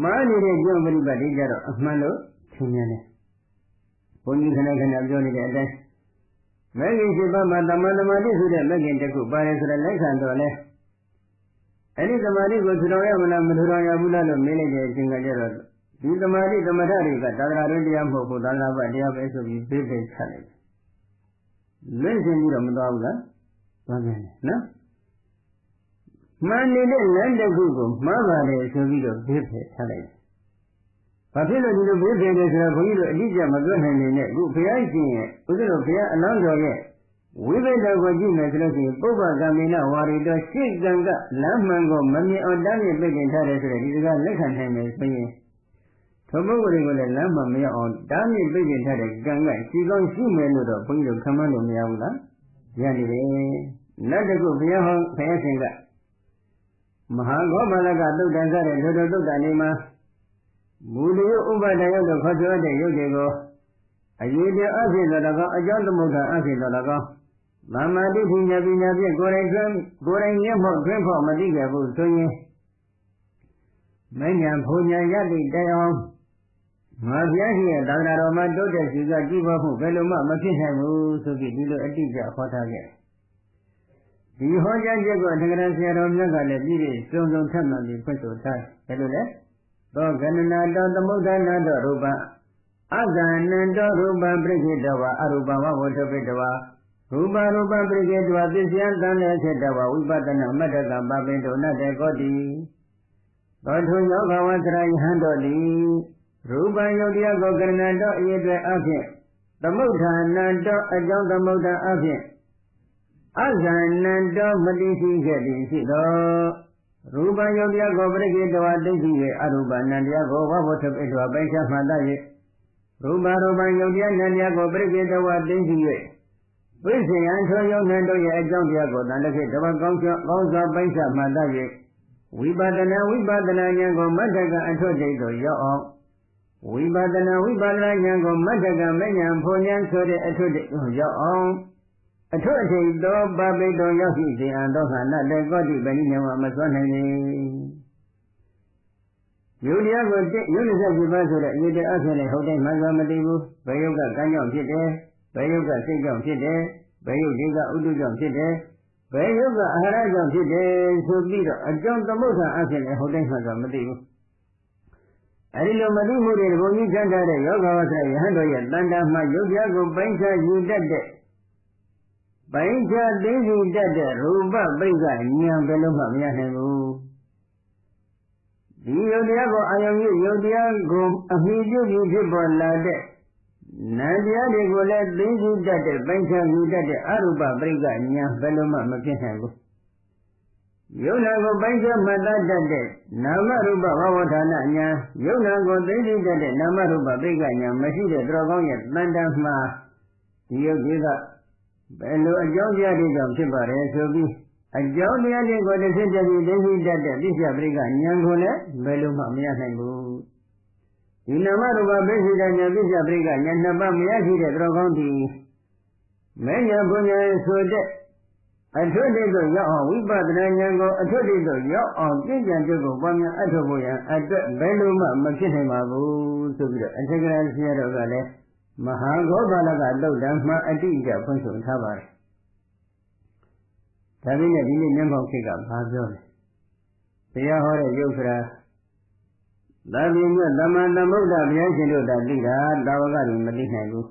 [SPEAKER 1] မှားနေတဲ့ကျင့်ဝတ်ပရိပတ်တွေကြတော့အမှန်လို့ထင်ရတယ်ဘုန်းကြီးခဏခဏပြောနေတဲ့အတိုင်းမဂ္ဂင်7ပါးမှာတမန်တမာတိဆိုတဲ့မဂ္ဂင်တစ်ခုပါတယ်ဆိုတဲ့လက်ခံတော့လဲအဲ့ဒီသမာဓိကိုထူထောင်ရမလားမထူထောင်ရဘူးလားလို့မေးလိုက်တဲ့အချိန်ကကျတော့ဒီသမာဓိသမထတွေကသာသနာ့တရားမဟုတ်ဘူးသာသနာ့ဘတရားပဲဆိုပြီးသိသိချလိုက်တယ်။လွင့်စင်ပြီးတော့မသွားဘူးလား။သွားပြန်တယ်နော်။မှန်နေတဲ့လမ်းတစ်ခုကိုမှားပါတယ်ဆိုပြီးတော့ဘေးဖယ်ထားလိုက်တယ်။ဘာဖြစ်လို့ဒီလိုဘေးဖယ်တယ်ဆိုတော့ဘုန်းကြီးတို့အတိအကျမပြောနိုင်နေနဲ့အခုဘုရားရှင်ရဲ့ဥစ္စာတို့ဘုရားအလောင်းတော်ရဲ့ဝိပဿနာကိုကြည့်မယ်ဆိုလို့ရှိရင်ပုဗ္ဗကမေနဝါရိတောရှေ့ကံကလမ်းမှန်ကိုမမြင်အောင်တားမြစ်ပိတ်ပင်ထားတယ်ဆိုတဲ့ဒီစကားလက်ခံနိုင်မယ်ဆိုရင် ထိုပုဂ္ဂိုလ်တွေကိုလည်းလမ်းမှာမရောက်အောင်တားမြစ်ပိတ်ပင်ထားတဲ့ကံကရှိကောင်းရှိမယ်လို့တော့ဘုန်းကြီးတို့ခံမှန်းလို့မရဘူးလားရနေတယ်နောက်တစ်ခုဘုရားရှင်ကမဟာဂောပါလကသုတ်တန်စတဲ့ထိုသုတ်တန်လေးမှာမူလယုဥပဒယုတ်တို့ခေါ်ဆိုတဲ့ယုတ်တွေကိုအရေးပြအဖြစ်တော်၎င်းအကြောင်းသမုဒ္ဒအဖြစ်တော်၎င်းသမ္မာတိပညာဖြင့်ကိုယ်တိုင်မျက်မှောက်တွင်ဖို့မသိခဲ့ဘူးဆိုရင်မဉ္ဇဉ်ဘုံညာရတိတိုင်အောင်ငါဘုရားရှိရဲ့သာသနာတော်မှာတိုးတက်စီကကြည်ပေါ်မှုဘယ်လိုမှမဖြစ်နိုင်ဘူးဆိုပြီးဒီလိုအတိအကျဟောထားခဲ့ဒီဟောကြားချက်ကိုအထက်ကရာဆရာတော်မြတ်ကလည်းပြည့်ပြည့်စုံစုံထပ်မှန်ပြီးဖွင့်ဆိုထားတယ်ဘယ်လိုလဲသောကဏနာတောသမုဒ္ဒနာတောရူပအဇာနန္တောရူပပရိခေတဝါအရူပဝဝထပိတဝါရူပပရိခေတဝါပစ္စယံတန်လေခေတဝါဝိပဿနာမတ္တကပပိတောနတ္တေကောတိသောထုယောဂဝသရယဟံတော်တိရူပယုတ်တရားကိုကရဏတောအရေးတွေအဖြစ်သမုဋ္ဌာနံတောအကြောင်းသမုဋ္ဌာအဖြစ်အဇာနန္တောမတိရှိခဲ့သည်ရှိသောရူပယုတ်တရားကိုပရိခေတဝါသိသိ၍အရူပနန္တရားကိုဝဘုထပိတဝါပိုင်ခြားမှတ်တတ်ရူပယုတ်တရားနန္တရားကိုပရိခေတဝါသိသိ၍ဝိဇ္ဇယံထိုယုတ်နန္တောရဲ့အကြောင်းတရားကိုတန်တခေတဝါကောင်းစွာပိုင်ခြားမှတ်တတ်၍ဝိပဿနာဉာဏ်ကိုမတ္တကအထွတ်တိတ်သို့ရောက်အောင်ဝိပဿနာဉာဏ်ကိုမတ္တကမဉ္ဇဉ်ဘုံဉာဏ်ဆိုတဲ့အထွတ်တိတ်သို့ရောက်အောင်အထွတ်အထိပ်သောပပိတောရောက်ရှိစေအံသောခန္ဓာတေကောတိပဏိညာမစွမ်းနိုင်လေယုတ်တရားကိုယုတ်27ပါးဆိုတဲ့အရေးတရားအဖြစ်နဲ့ဟုတ်တိုင်းမှန်စွာမသိဘူးဘယ်ယုတ်ကကံကြောင့်ဖြစ်တယ်ဘယ်ယုတ်ကစိတ်ကြောင့်ဖြစ်တယ်ဘယ်ယုတ်ဒီကဥဒုကြောင့်ဖြစ်တယ်ဘယ်ယုတ်ကအာဟာရကြောင့်ဖြစ်တယ်ဆိုပြီးတော့အကြောင်းသမုဋ္ဌာန်အဖြစ်နဲ့ဟုတ်တိုင်းမှန်စွာမသိဘူးအဲဒီလိုမသိမှုတွေဘုံကြီးချမ်းသာတဲ့ယောဂဝဆရာယဟန်တို့ရဲ့တန်တာမှယုတ်တရားကိုပိုင်းခြားယူတတ်တဲ့ပိုင်းခြားသိသိတတ်တဲ့ရူပပိဋကဉာဏ်ဘယ်လိုမှမရနိုင်ဘူးဒီယုတ်တရားကိုအာယုံပြုယုတ်တရားကိုအမိပြုပြီးဖြစ်ပေါ်လာတဲ့နာတရားတွေကိုလည်းသိသိတတ်တဲ့ပိုင်းခြားယူတတ်တဲ့အရူပပိဋကဉာဏ်ဘယ်လိုမှမဖြစ်နိုင်ဘူးယုတ်နာကိုပိုင်းခြားမှတ်တတ်တဲ့နာမရူပဘဝဌာနဉာဏ်ယုတ်နာကိုသိသိတတ်တဲ့နာမရူပပိဋကဉာဏ်မရှိတဲ့သူတော်ကောင်းရဲ့တန်တမှာဒီယုတ်ကြီးကဘယ်လိုအကြောင်းတရားတွေကြောင့်ဖြစ်ပါတယ်ဆိုပြီးအကြောင်းတရားတွေကိုတစ်ချက်ချက်ပြီးသိသိတတ်တဲ့ပြစ္ဆပရိကဉာဏ်ကိုလည်းဘယ်လိုမှမရနိုင်ဘူးဒီနာမရူပပိစ္ဆဒဉာဏ်ပြစ္ဆပရိကဉာဏ်နှစ်ပါးမရရှိတဲ့သူတော်ကောင်းဒီမဉ္ဇဉ်ဘုံဉာဏ်ဆိုတဲ့အထွတ်တိတ်ကိုရောက်အောင်ဝိပဿနာဉာဏ်ကိုအထွတ်တိတ်ကိုရောက်အောင်ပြည့်ကြံကြုတ်ကိုပွားများအထောက်ဖို့ရန်အတွက်ဘယ်လိုမှမဖြစ်နိုင်ပါဘူးဆိုပြီးတော့အထက်ကရာဆရာတော်ကလည်းမဟာဂောပါလကသုတ်တံမှအတိအကျဖွင့်ဆိုထားပါတယ်ဒါပေမဲ့ဒီနေ့မျက်မှောက်ခေတ်ကဘာပြောလဲတရားဟောတဲ့ယုတ်ခရာသာပြင်းမြတ်သမ္မာသမ္ဗုဒ္ဓဘုရားရှင်တို့သာသိတာတာဝကတွေမသိနိုင်ဘူး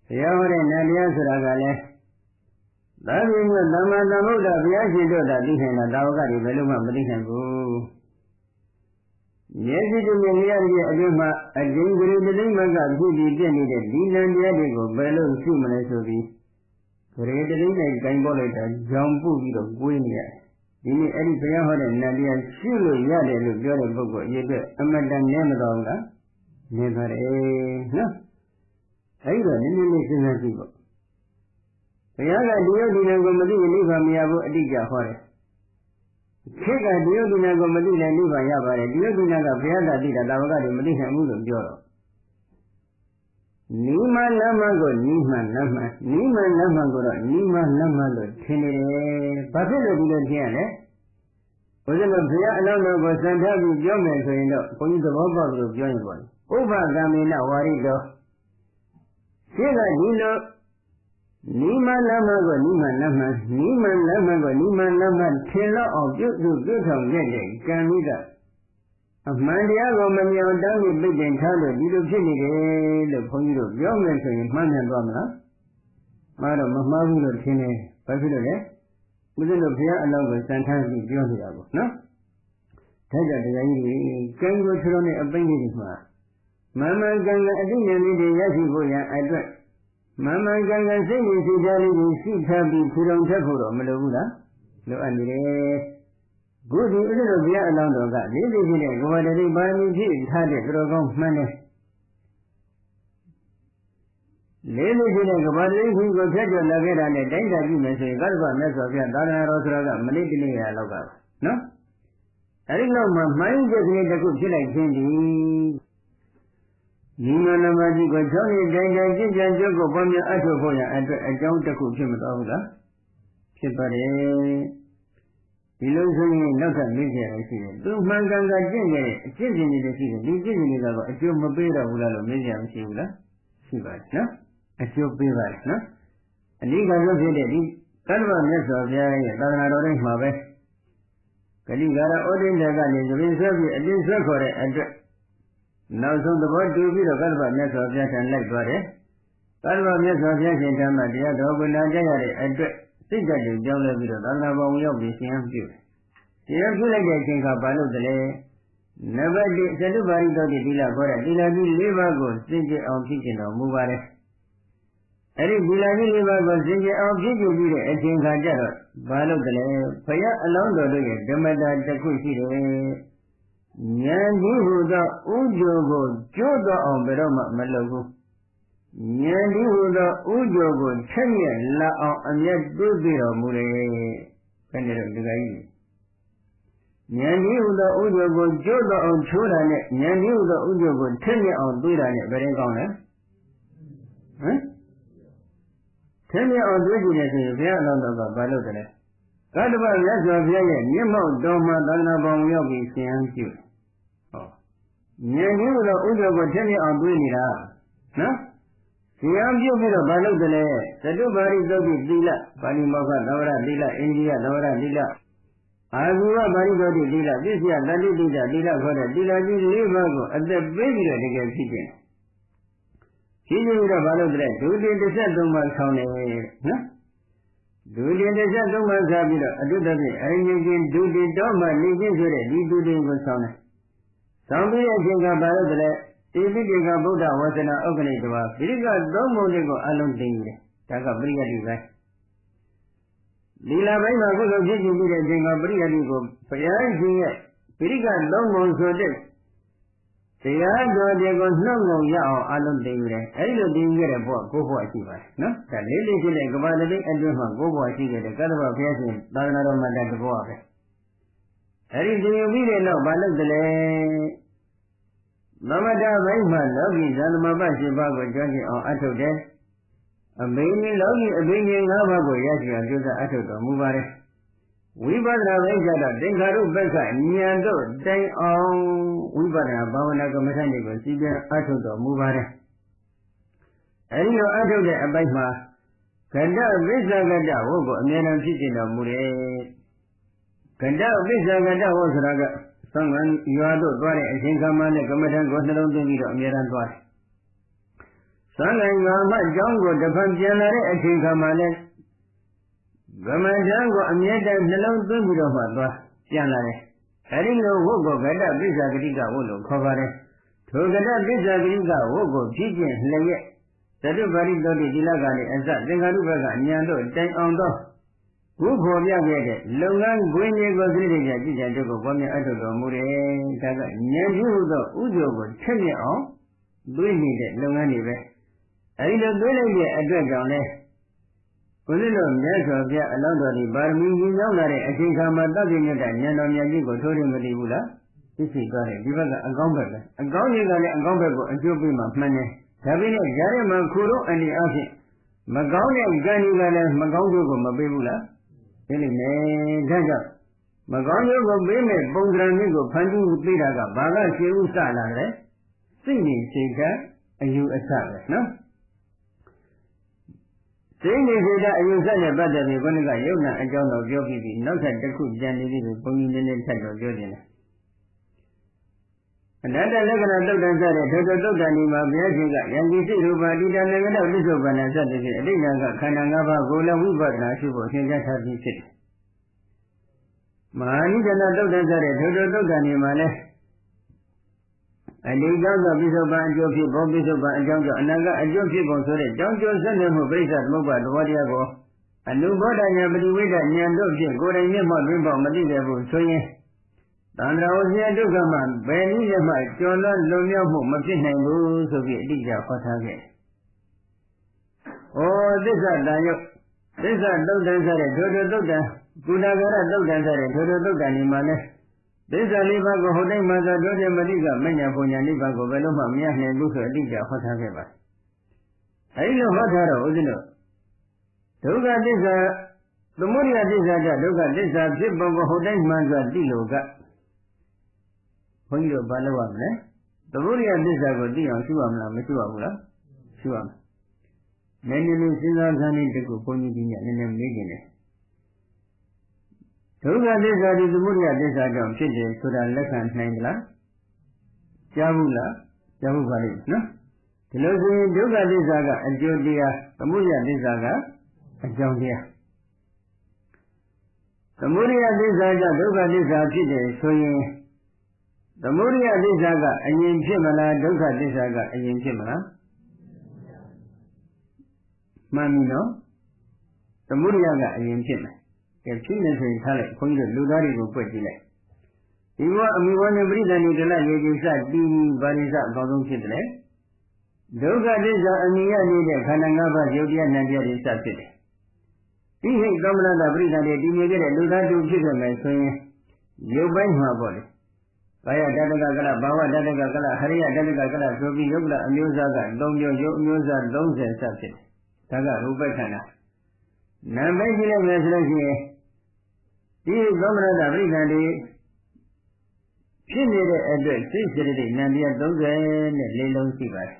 [SPEAKER 1] တရားဟောတဲ့နတ်တရားဆိုတာကလည်းသာပြင်းမြတ်သမ္မာသမ္ဗုဒ္ဓဘုရားရှင်တို့သာသိနိုင်တာတာဝကတွေဘယ်လိုမှမသိနိုင်ဘူးမျက်စိတူမြင်ရတဲ့အတွင်းမှာအကျဉ်းကလေးတိမကဖြစ်ပြီးပြည့်နေတဲ့ဒီနံတရားတွေကိုဘယ်လိုရှိမလဲဆိုပြီးကလေးတိနဲ့ဂိုင်းပေါ်လိုက်တာကြောင်ပုပြီးတော့ကိုွေးနေရတယ်ဒီနေ့အဲ့ဒီဘုရားဟောတဲ့နံတရားရှိလို့ရတယ်လို့ပြောတဲ့ပုဂ္ဂိုလ်အရေးအတွက်အမတန်နည်းမတော်ဘူးလားနည်းပါတယ်နော်အဲ့ဒါနည်းနည်းလေးစဉ်းစားကြည့်ပေါ့ဘုရားကဒီယုတ်ဒီနံကိုမသိရင်နိဗ္ဗာန်မရဘူးအတိအကျဟောတယ်ခေတ်ကဒီယုတ်ဒီနာကိုမသိနိုင်နိဗ္ဗာန်ရပါတယ်ဒီယုတ်ဒီနာကဘုရားသာသိတာတာဝကတွေမသိနိုင်ဘူးလို့ပြောတော့နိမလမ္မကိုနိမလမ္မနိမလမ္မကိုတော့နိမလမ္မလို့ထင်နေတယ်ဘာဖြစ်လို့ဒီလိုထင်ရလဲဘုရားကဘုရားအလုံးတော်ကိုစံထားပြီးပြောမယ်ဆိုရင်တော့ဘုန်းကြီးသဘောပေါက်လို့ပြောရင်ပေါ့ဥပကံမေနဝါရိတောရှိကဒီလိုနိမလမ္မကိုနိမလမ္မနိမလမ္မကိုနိမလမ္မထင်တော့အောင်ပြုဆောင်ရတဲ့ကံမိကအမှန်တရားကိုမမြောင်တမ်းပြီးပြိတ္တင်ထားလို့ဒီလိုဖြစ်နေတယ်လို့ဘုန်းကြီးတို့ပြောမယ်ဆိုရင်မှန်ပြန်သွားမလားမှားတော့မမှားဘူးလို့ထင်တယ်ဘာဖြစ်လို့လဲဦးဇင်းတို့ဘုရားအလောင်းကိုစံထားပြီးပြောနေတာပေါ့နော်ဒါကြောင့်တရားကြီးတွေကံကိုထရောနဲ့အပိန်းလေးတွေမှာမမှန်ကန်ကအတိဉာဏ်လေးတွေရရှိဖို့ရန်အတွက်မမှန်ကန်ကန်စိတ်နဲ့စိတ်ဓာတ်လေးတွေရှိထားပြီးထူထောင်ထက်ဖို့တော့မလိုဘူးလားလိုအပ်နေတယ် ခုဒီဥဒ္ဓဘုရားအလောင်းတော်ကလေးလေးဖြစ်တဲ့ကဘာတတိပါရမီဖြည့်ထားတဲ့သူတော်ကောင်းမှန်တယ်လေးလေးဖြစ်တဲ့ကဘာတတိခုကိုဖြတ်ကျော်လာခဲ့တာနဲ့တိုင်းတာကြည့်မယ်ဆိုရင်ကတ္တဗမြတ်စွာဘုရားသာသနာတော်ဆိုတာကမနေ့တနေ့ရလောက်ကနော်အဲဒီလောက်မှမှန်ချက်ကြီးတစ်ခုဖြစ်လိုက်ခြင်းဒီညီမနမကြီးကို6နှစ်တိုင်းတိုင်းကြည်ကြံကြုတ်ကိုပေါင်းများအထုတ်ဖို့ရအတွက်အကြောင်းတစ်ခုဖြစ်မသွားဘူးလားဖြစ်ပါတယ်ဒီလိုဆိုရင်နောက်ထပ်မေးကြရရှိတယ်သူမှန်ကန်ကကျင့်နေတဲ့အကျင့်စဉ်တွေရှိတယ်ဒီကျင့်စဉ်တွေကတော့အကျိုးမပေးတော့ဘူးလားလို့မေးကြမရှိဘူးလားရှိပါတယ်နော်အကျိုးပေးပါတယ်နော်အနိကဆုံးဖြစ်တဲ့ဒီကတ္တဗမြတ်စွာဘုရားရဲ့သာသနာတော်တိုင်းမှာပဲဂတိကာရဩဒိဋ္ဌကနေသဘင်ဆွဲပြီးအတင်းဆွဲခေါ်တဲ့အတွက်နောက်ဆုံးသဘောတူပြီးတော့ကတ္တဗမြတ်စွာဘုရားထံလိုက်သွားတယ်ကတ္တဗမြတ်စွာဘုရားရှင်ထံမှာတရားတော်ကိုနာကြားရတဲ့အတွက်စိတ်ဓာတ်ကိုကြောင်းလဲပြီးတော့သာသနာပေါ်ဝင်ရောက်ပြီးရှင်ဟန်ပြုတယ်တရားပြုလိုက်တဲ့အချိန်ကဘာလို့တလဲနံပါတ်1သတုပါရိသောတိသီလခေါ်တဲ့သီလကြီး၄ပါးကိုစင်ကြယ်အောင်ဖြစ်ကျင်တော်မူပါတယ်အဲ့ဒီသီလကြီး၄ပါးကိုစင်ကြယ်အောင်ဖြစ်ကျင်ပြီးတဲ့အချိန်ခါကျတော့ဘာလို့တလဲဘုရားအလောင်းတော်တို့ရဲ့ဓမ္မတာတစ်ခုရှိတယ်ဉာဏ်ကြီးဟူသောဥကြိုကိုကျိုးတော့အောင်ဘယ်တော့မှမလုပ်ဘူးဉာဏ်ကြီးဟူသောဥကြိုကိုချက်မြက်လာအောင်အမျက်တွေးပြီးတော်မူတယ်ဘယ်နဲ့တော့ဒီကကြီးဉာဏ်ကြီးဟူသောဥကြိုကိုကျိုးတော့အောင်ချိုးတာနဲ့ဉာဏ်ကြီးဟူသောဥကြိုကိုချက်မြက်အောင်တွေးတာနဲ့ဘယ်ရင်ကောင်းလဲဟမ်ချက်မြက်အောင်တွေးကြည့်တယ်ဆိုရင်ဘုရားအလောင်းတော်ကဘာလို့တလဲကတ္တဗမြတ်စွာဘုရားရဲ့မျက်မှောက်တော်မှာသာသနာပေါ်ရောက်ပြီးရှင်ဟန်ပြုတယ်ဟောဉာဏ်ကြီးဟူသောဥကြိုကိုချက်မြက်အောင်တွေးနေတာနော်ရှင်ဟန်ပြုပြီးတော့ဘာလို့တလဲသတုပါရိသုတ်တိသီလပါဠိမောက္ခသဝရသီလအိန္ဒိယသဝရသီလအာဇီဝပါရိသောတိသီလပစ္စယတတိတိသီလခေါ်တဲ့သီလကြီး၄ပါးကိုအသက်ပေးပြီးတော့တကယ်ဖြစ်ခြင်းဖြစ်ခြင်းတော့ဘာလို့တလဲဒုတိယ13ပါးဆောင်းနေနော်ဒုတိယ13ပါးဆောင်းပြီးတော့အတုတ္တဖြင့်အရင်ချင်းဒုတိယတော့မှနေခြင်းဆိုတဲ့ဒီဒုတိယကိုဆောင်းတယ်ဆောင်းပြီးတဲ့အချိန်ကဘာလို့တလဲတိပိဋကဗုဒ္ဓဝါစနာဥက္ကဋိတဝါပိဋကသုံးပုံတွေကိုအလုံးသိနေတယ်ဒါကပရိယတိပိုင်းဒီလပိုင်းမှာကုသိုလ်ဖြစ်ပြီးတဲ့အချိန်ကပရိယတိကိုဘုရားရှင်ရဲ့ပိဋကသုံးပုံဆိုတဲ့တရားတော်တွေကိုနှုတ်ငုံရအောင်အလုံးသိနေတယ်အဲဒီလိုသိခဲ့တဲ့ဘုရားကိုဘုရားရှိပါတယ်နော်ဒါလေးလေးဖြစ်တဲ့ကမ္ဘာတိအတွင်းမှာကိုဘုရားရှိခဲ့တဲ့ကတ္တဗဘုရားရှင်သာသနာတော်မှာတဘုရားပဲအဲဒီသိပြီးတဲ့နောက်ဘာလို့တလဲသမထဘိုင်းမှာလောကီဇာသမပ7ပါးကိုကျွမ်းကျင်အောင်အထုတ်တယ်အဘိညာဉ်လောကီအဘိညာဉ်5ပါးကိုရရှိအောင်ကြိုးစားအထုတ်တော်မူပါတယ်ဝိပဿနာဘိုင်းကျတော့သင်္ခါရုပ္ပက္ခဉာဏ်တို့တိုင်အောင်ဝိပဿနာဘာဝနာကမ္မထာတွေကိုစီပြန်အထုတ်တော်မူပါတယ်အဲဒီလိုအထုတ်တဲ့အပိုင်းမှာကတ္တဝိသကတ္တဝုကိုအမြဲတမ်းဖြစ်ကျင်တော်မူတယ်ကတ္တဝိသကတ္တဝုဆိုတာကသံဃာရွာတို့သွားတဲ့အချိန်ခါမှလည်းကမ္မထံကိုနှလုံးသွင်းပြီးတော့အမြဲတမ်းသွားတယ်။သံဃာရွာမှအကြောင်းကိုတစ်ဖန်ပြန်လာတဲ့အချိန်ခါမှလည်းကမ္မထံကိုအမြဲတမ်းနှလုံးသွင်းပြီးတော့မှသွားပြန်လာတယ်။အဲဒီလိုဝုတ်ကိုကတ္တပိစ္ဆာဂတိကဝုတ်လို့ခေါ်ပါတယ်။ထိုကတ္တပိစ္ဆာဂတိကဝုတ်ကိုဖြစ်ခြင်းလျက်သတ္တပါရိသောတိသီလကလည်းအစသင်္ခါရုပ္ပကဉာဏ်တို့တိုင်အောင်သောဘုဖော်ပြခဲ့တဲ့လုပ်ငန်းခွင်တွေကိုသိတဲ့ကြည်ကြံတို့ကိုပေါ်မြတ်အထုတ်တော်မူတယ်။ဒါကဉာဏ်ကြီးဟုသောဥကြိုကိုထက်မြက်အောင်တွေးနေတဲ့လုပ်ငန်းတွေပဲ။အဲဒီလိုတွေးလိုက်တဲ့အတွက်ကြောင့်လဲဘုရားတော်မြတ်စွာဘုရားအလောင်းတော်ဒီပါရမီကြီးရောက်လာတဲ့အချိန်ခါမှာတတ်ပြည့်မြတ်တဲ့ဉာဏ်တော်မြတ်ကြီးကိုထိုးရမသိဘူးလား။သိသိသွားတယ်ဒီဘက်ကအကောင်းဘက်ပဲ။အကောင်းကြီးကလည်းအကောင်းဘက်ကိုအကျိုးပေးမှမှန်တယ်။ဒါပေမဲ့ကြားရမှာခိုးတော့အနေအချင်းမကောင်းတဲ့ကံကြီးကလည်းမကောင်းကျိုးကိုမပေးဘူးလား။ဒီလိုနဲ့ဒါကြောင့်မကောင်းကျိုးကိုပေးမဲ့ပုံစံမျိုးကိုဖန်တီးပေးတာကဘာကရှင်းဥစလာတယ်စိတ်နေစိတ်ကအယူအဆပဲနော်စိတ်နေစိတ်ကအယူအဆနဲ့ပတ်သက်ပြီးဘုန်းကြီးကယုံနာအကြောင်းတော်ပြောပြီးနောက်ထပ်တစ်ခုကြံနေပြီဘုန်းကြီးနည်းနည်းထပ်တော့ပြောတယ်အနတ္တလက္ခဏာတုတ်တန်စတဲ့ထိုတုတ်တန်ဒီမှာဘုရားရှင်ကယံတိစိတ်ရူပါတိတံလည်းကတော့သစ္စုပ္ပန္နစတဲ့ဖြင့်အဋ္ဌာကခန္ဓာ၅ပါးကိုလည်းဝိပဿနာရှုဖို့သင်ကြားထားပြီးဖြစ်တယ်။မဟာနိဒနာတုတ်တန်စတဲ့ထိုတုတ်တန်ဒီမှာလည်းအနိကြောင့်သောပိစုပ္ပန်အကျိုးဖြစ်ပုံပိစုပ္ပန်အကြောင်းကြောင့်အနာကအကျိုးဖြစ်ပုံဆိုတဲ့ကြောင့်ကျိုးဆက်နေမှုပြိဿသမုပ္ပါဒဝတရားကိုအနုဘောဓဉာဏ်ပရိဝိဒဉာဏ်တို့ဖြင့်ကိုယ်တိုင်မျက်မှောက်တွင်ပေါမသိခဲ့ဘူးဆိုရင် သန္တရာဝစီဒုက္ခမှဘယ်နည်းနဲ့မှကျော်လွန်လွန်မြောက်မှုမဖြစ်နိုင်ဘူးဆိုပြီးအတိအကျဟောထားခဲ့။ဩသစ္စာတန်ယုတ်သစ္စာသုတ်တန်ဆိုတဲ့ထိုသုတ်တန်ကုဏဂရသုတ်တန်ဆိုတဲ့ထိုသုတ်တန်ဒီမှာလဲသစ္စာလေးပါးကိုဟုတ်တိုင်းမှာသောဒုတိယမတိကမညာပုံညာနိဗ္ဗာန်ကိုဘယ်လို့မှမရနိုင်ဘူးဆိုအတိအကျဟောထားခဲ့ပါအဲဒီလိုဟောထားတော့ဦးဇင်းတို့ဒုက္ခသစ္စာသမုဒယသစ္စာကဒုက္ခသစ္စာဖြစ်ပုံကိုဟုတ်တိုင်းမှန်စွာသိလို့ကဘုန်းကြီးတို့ဘာလုပ်ရမလဲသမုဒယသစ္စာကိုသိအောင်ရှုရမလားမရှုရဘူးလားရှုရမယ်နည်းနည်းလေးစဉ်းစားခံနေတကူဘုန်းကြီးကြီးကနည်းနည်းမေးကြတယ်ဒုက္ခသစ္စာဒီသမုဒယသစ္စာကြောင့်ဖြစ်တယ်ဆိုတာလက်ခံနိုင်သလားကြားဘူးလားကြားဘူးပါလိမ့်နော်ဒီလိုဆိုရင်ဒုက္ခသစ္စာကအကျိုးတရားသမုဒယသစ္စာကအကြောင်းတရားသမုဒယသစ္စာကြောင့်ဒုက္ခသစ္စာဖြစ်တယ်ဆိုရင်သမုဒယသစ္စာကအရင်ဖြစ်မလားဒုက္ခသစ္စာကအရင်ဖြစ်မလားမှန်ပြီနော်သမုဒယကအရင်ဖြစ်မယ်ကဲဖြစ်နေဆိုရင်ထားလိုက်ခွန်ကြီးတို့လူသားတွေကိုပွက်ကြည့်လိုက်ဒီဘဝအမိဘနဲ့ပရိသတ်တွေတလရေကြီးစတီးဘာရိစအကောင်းဆုံးဖြစ်တယ်ဒုက္ခသစ္စာအမိရနေတဲ့ခန္ဓာ၅ပါးယုတ်တရားနံတရားတွေစဖြစ်တယ်ဒီဟိတ်သမဏတာပရိသတ်တွေတည်မြဲတဲ့လူသားတို့ဖြစ်ခဲ့မယ်ဆိုရင်ရုပ်ပိုင်းမှာပေါ့လေကာယတတ္တကကလဘာဝတတ္တကကလဟရိယတတ္တကကလဆိုပြီးယုတ်ကလအမျိုးအစားက3မျိုးယုတ်အမျိုးအစား30စဖြစ်တယ်ဒါကရူပခန္ဓာနာမည်ကြည့်လိုက်မယ်ဆိုလို့ရှိရင်ဒီသမဏတာပရိသတ်တွေဖြစ်နေတဲ့အတွက်စိတ်စရတိနံတရား34လုံးရှိပါတယ်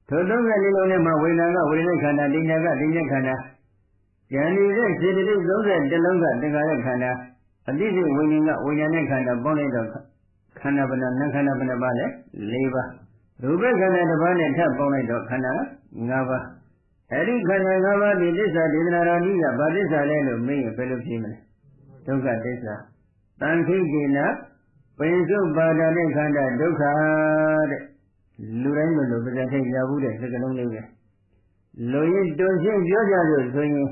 [SPEAKER 1] ထို34လုံးထဲမှာဝိညာဉ်ကဝိညာဉ်ခန္ဓာတိညာကတိညာခန္ဓာဉာဏ်နေတဲ့စေတသိက်31လုံးကသင်္ခါရခန္ဓာအတိစိတ်ဝိညာဉ်ကဝိညာဉ်နဲ့ခန္ဓာပေါင်းလိုက်တော့ခန္ဓာဘယ်နှခန္ဓာဘယ်နှပါလဲ4ပါးရူပခန္ဓာတစ်ပါးနဲ့ထပ်ပေါင်းလိုက်တော့ခန္ဓာ5ပါးအဲ့ဒီခန္ဓာ5ပါးဒီသစ္စာဒေသနာတော်ကြီးကဘာသစ္စာလဲလို့မေးရင်ဘယ်လိုဖြေမလဲဒုက္ခသစ္စာတန်ခိတေနပိစုပါဒနဲ့ခန္ဓာဒုက္ခတဲ့လူတိုင်းလိုလိုပြတဲ့ရဘူးတဲ့စကားလုံးလေးပဲလူရင်တုံရှင်းပြောကြလို့ဆိုရင်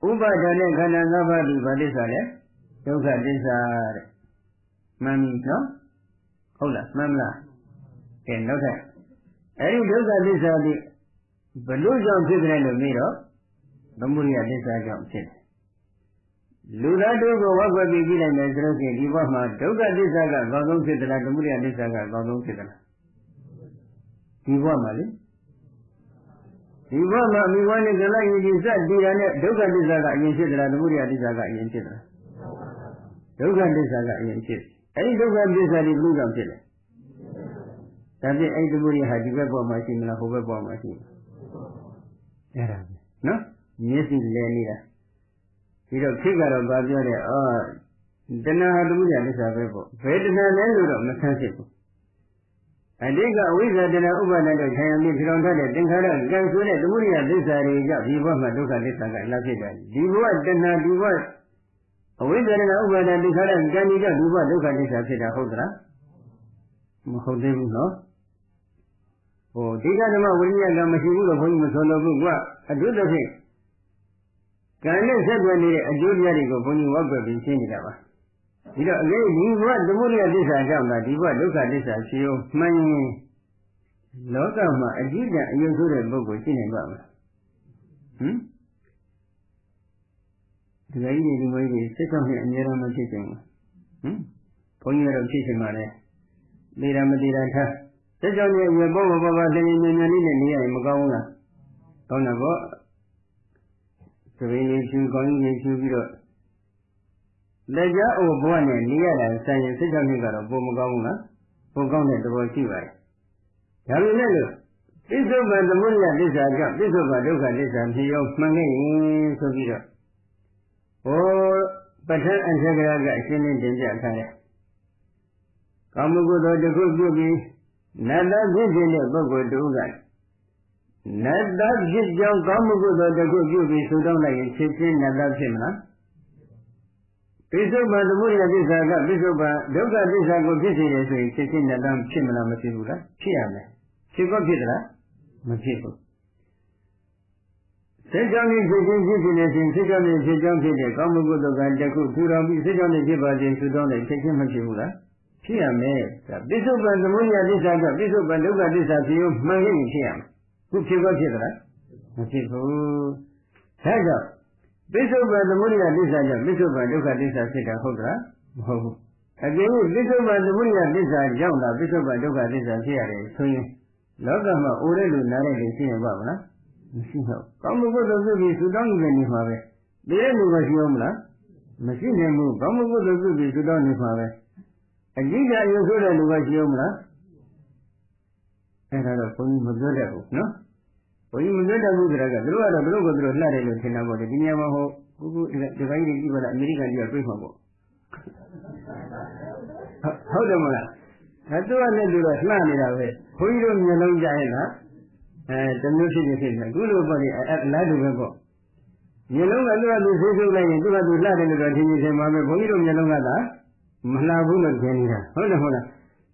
[SPEAKER 1] ဥပါဒနဲ့ခန္ဓာ၅ပါးဒီဘာသစ္စာလဲဒုက္ခသစ္စာတဲ့မှန်ပြီနော်ဟုတ်လားမှန်မလားကဲနောက်ထပ်အဲ့ဒီဒုက္ခသစ္စာဒီဘလို့ကြောင့်ဖြစ်တယ်လို့မေးတော့သမုဒယသစ္စာကြောင့်ဖြစ်တယ်လူသားတို့ကိုဝတ်ွက်ပြီးကြည့်လိုက်မယ်ဆိုလို့ရှိရင်ဒီဘက်မှာဒုက္ခသစ္စာကကောင်းဆုံးဖြစ်သလားသမုဒယသစ္စာကကောင်းဆုံးဖြစ်သလားဒီဘက်မှာလေဒီဘက်မှာမိဘနဲ့ကြလိုက်ရင်ဒီစတည်ရတဲ့ဒုက္ခသစ္စာကအရင်ဖြစ်သလားသမုဒယသစ္စာကအရင်ဖြစ်သလားဒုက္ခသစ္စာကအရင်ဖြစ်အဲ့ဒီဒုက္ခသစ္စာဒီဘလို့ကြောင့်ဖြစ်လဲဒါဖြင့်အဲ့ဒီသမုဒယဟာဒီဘက်ပေါ်မှာရှိမလားဟိုဘက်ပေါ်မှာရှိမလားအဲ့ဒါပဲနော်မျက်စိလဲနေတာဒီတော့ခိကတော့ဗာပြောတယ်တဏှာဟာသမုဒယသစ္စာပဲပေါ့ဘယ်တဏှာလဲလို့တော့မဆန်းဖြစ်ဘူးအတိကအဝိဇ္ဇာတဏှာဥပါဒနဲ့ခြံရမြင့်ဖြောင်းတတ်တဲ့သင်္ခါရကံဆိုတဲ့သမုဒယသစ္စာတွေကြောင့်ဒီဘဝမှာဒုက္ခသစ္စာကလာဖြစ်တယ်ဒီဘဝတဏှာဒီဘဝအဝိဇ္ဇာတဏှာဥပါဒသင်္ခါရကံကြီးကြောင့်ဒီဘဝဒုက္ခသစ္စာဖြစ်တာဟုတ်သလားမဟုတ်သေးဘူးနော်ဒီကဓမ္မဝိညာဉ်ကမရှိဘူးလို့ဘုန်းကြီးမဆိုလို့ဘူးကအတုတဖြင့်ကံနဲ့ဆက်သွယ်နေတဲ့အကျိုးတရားတွေကိုဘုန်းကြီးဝတ်ပြပြီးရှင်းနေတာပါဒီတော့အလေဒီဘဝသမုဒယသစ္စာကြောင့်လားဒီဘဝဒုက္ခသစ္စာရှိအောင်မှန်ရင်လောကမှာအကြည့်တန်အယုံဆိုးတဲ့ပုဂ္ဂိုလ်ရှိနိုင်ပါမလားဒီလိုကြီးဒီလိုကြီးစိတ်ဆောင်နဲ့အများအားမဖြစ်ချင်ဘူးဘုန်းကြီးကတော့ဖြစ်ချင်ပါလေသေတာမသေးတာထားစိတ်ဆောင်နဲ့ဝေဘောဘောဘာတင်းနေနေလေးနဲ့နေရရင်မကောင်းဘူးလားကောင်းတာပေါ့သဘင်လေးဖြူကောင်းကြီးလေးဖြူပြီးတော့လက်ကြားအိုဘဝနဲ့နေရတာဆိုင်ရင်စိတ်ဆောင်နဲ့ကတော့ပုံမကောင်းဘူးလားပုံကောင်းတဲ့သဘောရှိပါတယ်ဒါပေမဲ့လို့ပိဿုပန်သမုဒယသစ္စာကြောင့်ပိဿုပန်ဒုက္ခသစ္စာဖြစ်ရောမှန်ခဲ့ရင်ဆိုပြီးတော့ပဋ္ဌာန်းအထက်ကရာကအရှင်းလင်းတင်ပြထားတယ်ကာမဂုဏ်တော်တစ်ခုပြုပြီးနတ္တဖြစ်တဲ့ပုဂ္ဂိုလ်တူကနတ္တဖြစ်ကြောင်းကာမဂုဏ်တော်တစ်ခုပြုပြီးဆူတောင်းလိုက်ရင်ဖြစ်ချင်းနတ္တဖြစ်မလားပိဿုပန်သမုဒယသစ္စာကပိဿုပန်ဒုက္ခသစ္စာကိုဖြစ်စေတယ်ဆိုရင်ဖြစ်ချင်းနတ္တဖြစ်မလားမဖြစ်ဘူးလားဖြစ်ရမယ်ဖြစ်ကောဖြစ်သလားမဖြစ်ဘူးသ စိတ်ကြောင့်ဖြစ်ခြင်းဖြစ်တဲ့စဉ်စိတ်ကြောင့်ဖြစ်ကြောင်းဖြစ်တဲ့ကောင်းမှုကုသိုလ်ကတခုထူထောင်ပြီးစိတ်ကြောင့်ဖြစ်ပါခြင်းထူထောင်တဲ့ဖြစ်ခြင်းမဖြစ်ဘူးလားဖြစ်ရမယ်ဒါပိဿုပန်သမုဒိယသစ္စာကပိဿုပန်ဒုက္ခသစ္စာဖြစ်ရမှန်ရင်ဖြစ်ရမယ်ခုဖြစ်ကောဖြစ်သလားမဖြစ်ဘူးဒါကြောင့်ပိဿုပန်သမုဒိယသစ္စာကြောင့်ပိဿုပန်ဒုက္ခသစ္စာဖြစ်တာဟုတ်သလားမဟုတ်ဘူးအကျဉ်းပိဿုပန်သမုဒိယသစ္စာကြောင့်သာပိဿုပန်ဒုက္ခသစ္စာဖြစ်ရတယ်ဆိုရင်လောကမှာအိုတဲ့လူနားတဲ့လူရှိရင်ပါမလားမရှိတော့ကောင်းမှုကုသိုလ်ပြုပြီးသုတောင်းနေနေမှာပဲတည်တဲ့လူကရှိအောင်မလားမရှိနိုင်ဘူးကောင်းမှုကုသိုလ်ပြုပြီးသုတောင်းနေမှာပဲအကြည့်ကြရုပ်ဆိုးတဲ့လူကရှိအောင်မလားအဲ့ဒါတော့ဘုန်းကြီးမပြောတတ်ဘူးနော်ဘုန်းကြီးမပြောတတ်ဘူးဆိုတာကသူတို့ကတော့သူတို့ကိုသူတို့လှတယ်လို့ထင်တာပေါ့လေဒီညမှာဟိုခုဒီပိုင်းကြီးကြည့်ပါလားအမေရိကန်ကြီးကတွေးမှာပေါ့ဟုတ်တယ်မလားအဲ့သူကလည်းသူတော့လှနေတာပဲဘုန်းကြီးတို့မျက်လုံးကြရဲ့လားတမျိုးဖြစ်ဖြစ်နေအခုလိုပေါ့လေအလားတူပဲပေါ့မျက်လုံးကသူကသူဆေးဆုပ်လိုက်ရင်သူကသူလှတယ်လို့တော့ထင်နေတယ်မှာပဲဘုန်းကြီးတို့မျက်လုံးကသာမလှဘူးလို့ထင်နေတာဟုတ်တယ်ဟုတ်လား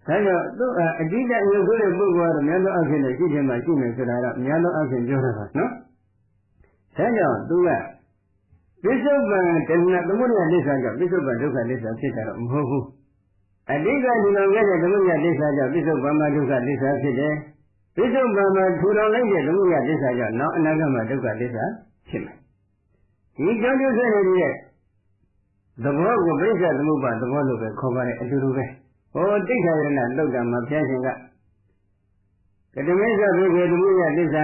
[SPEAKER 1] ဒါကြောင့်သူအကြည့်တရုပ်ဆိုတဲ့ပုဂ္ဂိုလ်ကတော့များသောအားဖြင့်လည်းရှိတယ်မှာရှိနေဆိုတာကများသောအားဖြင့်ပြောတာပါနော်ဒါကြောင့်သူကပိဿုပန်တဏှာသမုဒယသစ္စာကြောင့်ပိဿုပန်ဒုက္ခသစ္စာဖြစ်တာတော့မဟုတ်ဘူးအတိတ်ကဒီလိုခဲ့တဲ့သမုဒယသစ္စာကြောင့်ပိဿုပန်မှာဒုက္ခသစ္စာဖြစ်တယ်ပိဿုပန်မှာထူထောင်လိုက်တဲ့သမုဒယသစ္စာကြောင့်နောက်အနာဂတ်မှာဒုက္ခသစ္စာဖြစ်မယ်ဒီကြောင့်ကျိုးဆက်နေတဲ့သဘောကိုပြိဿသမုပ္ပါသဘောလို့ပဲခေါ်ပါတယ်အတူတူပဲဟောတိဋ္ဌာယနာသုတ်တံမှာဘုရားရှင်ကကတမေသဘိကေသမုဒယသစ္စာ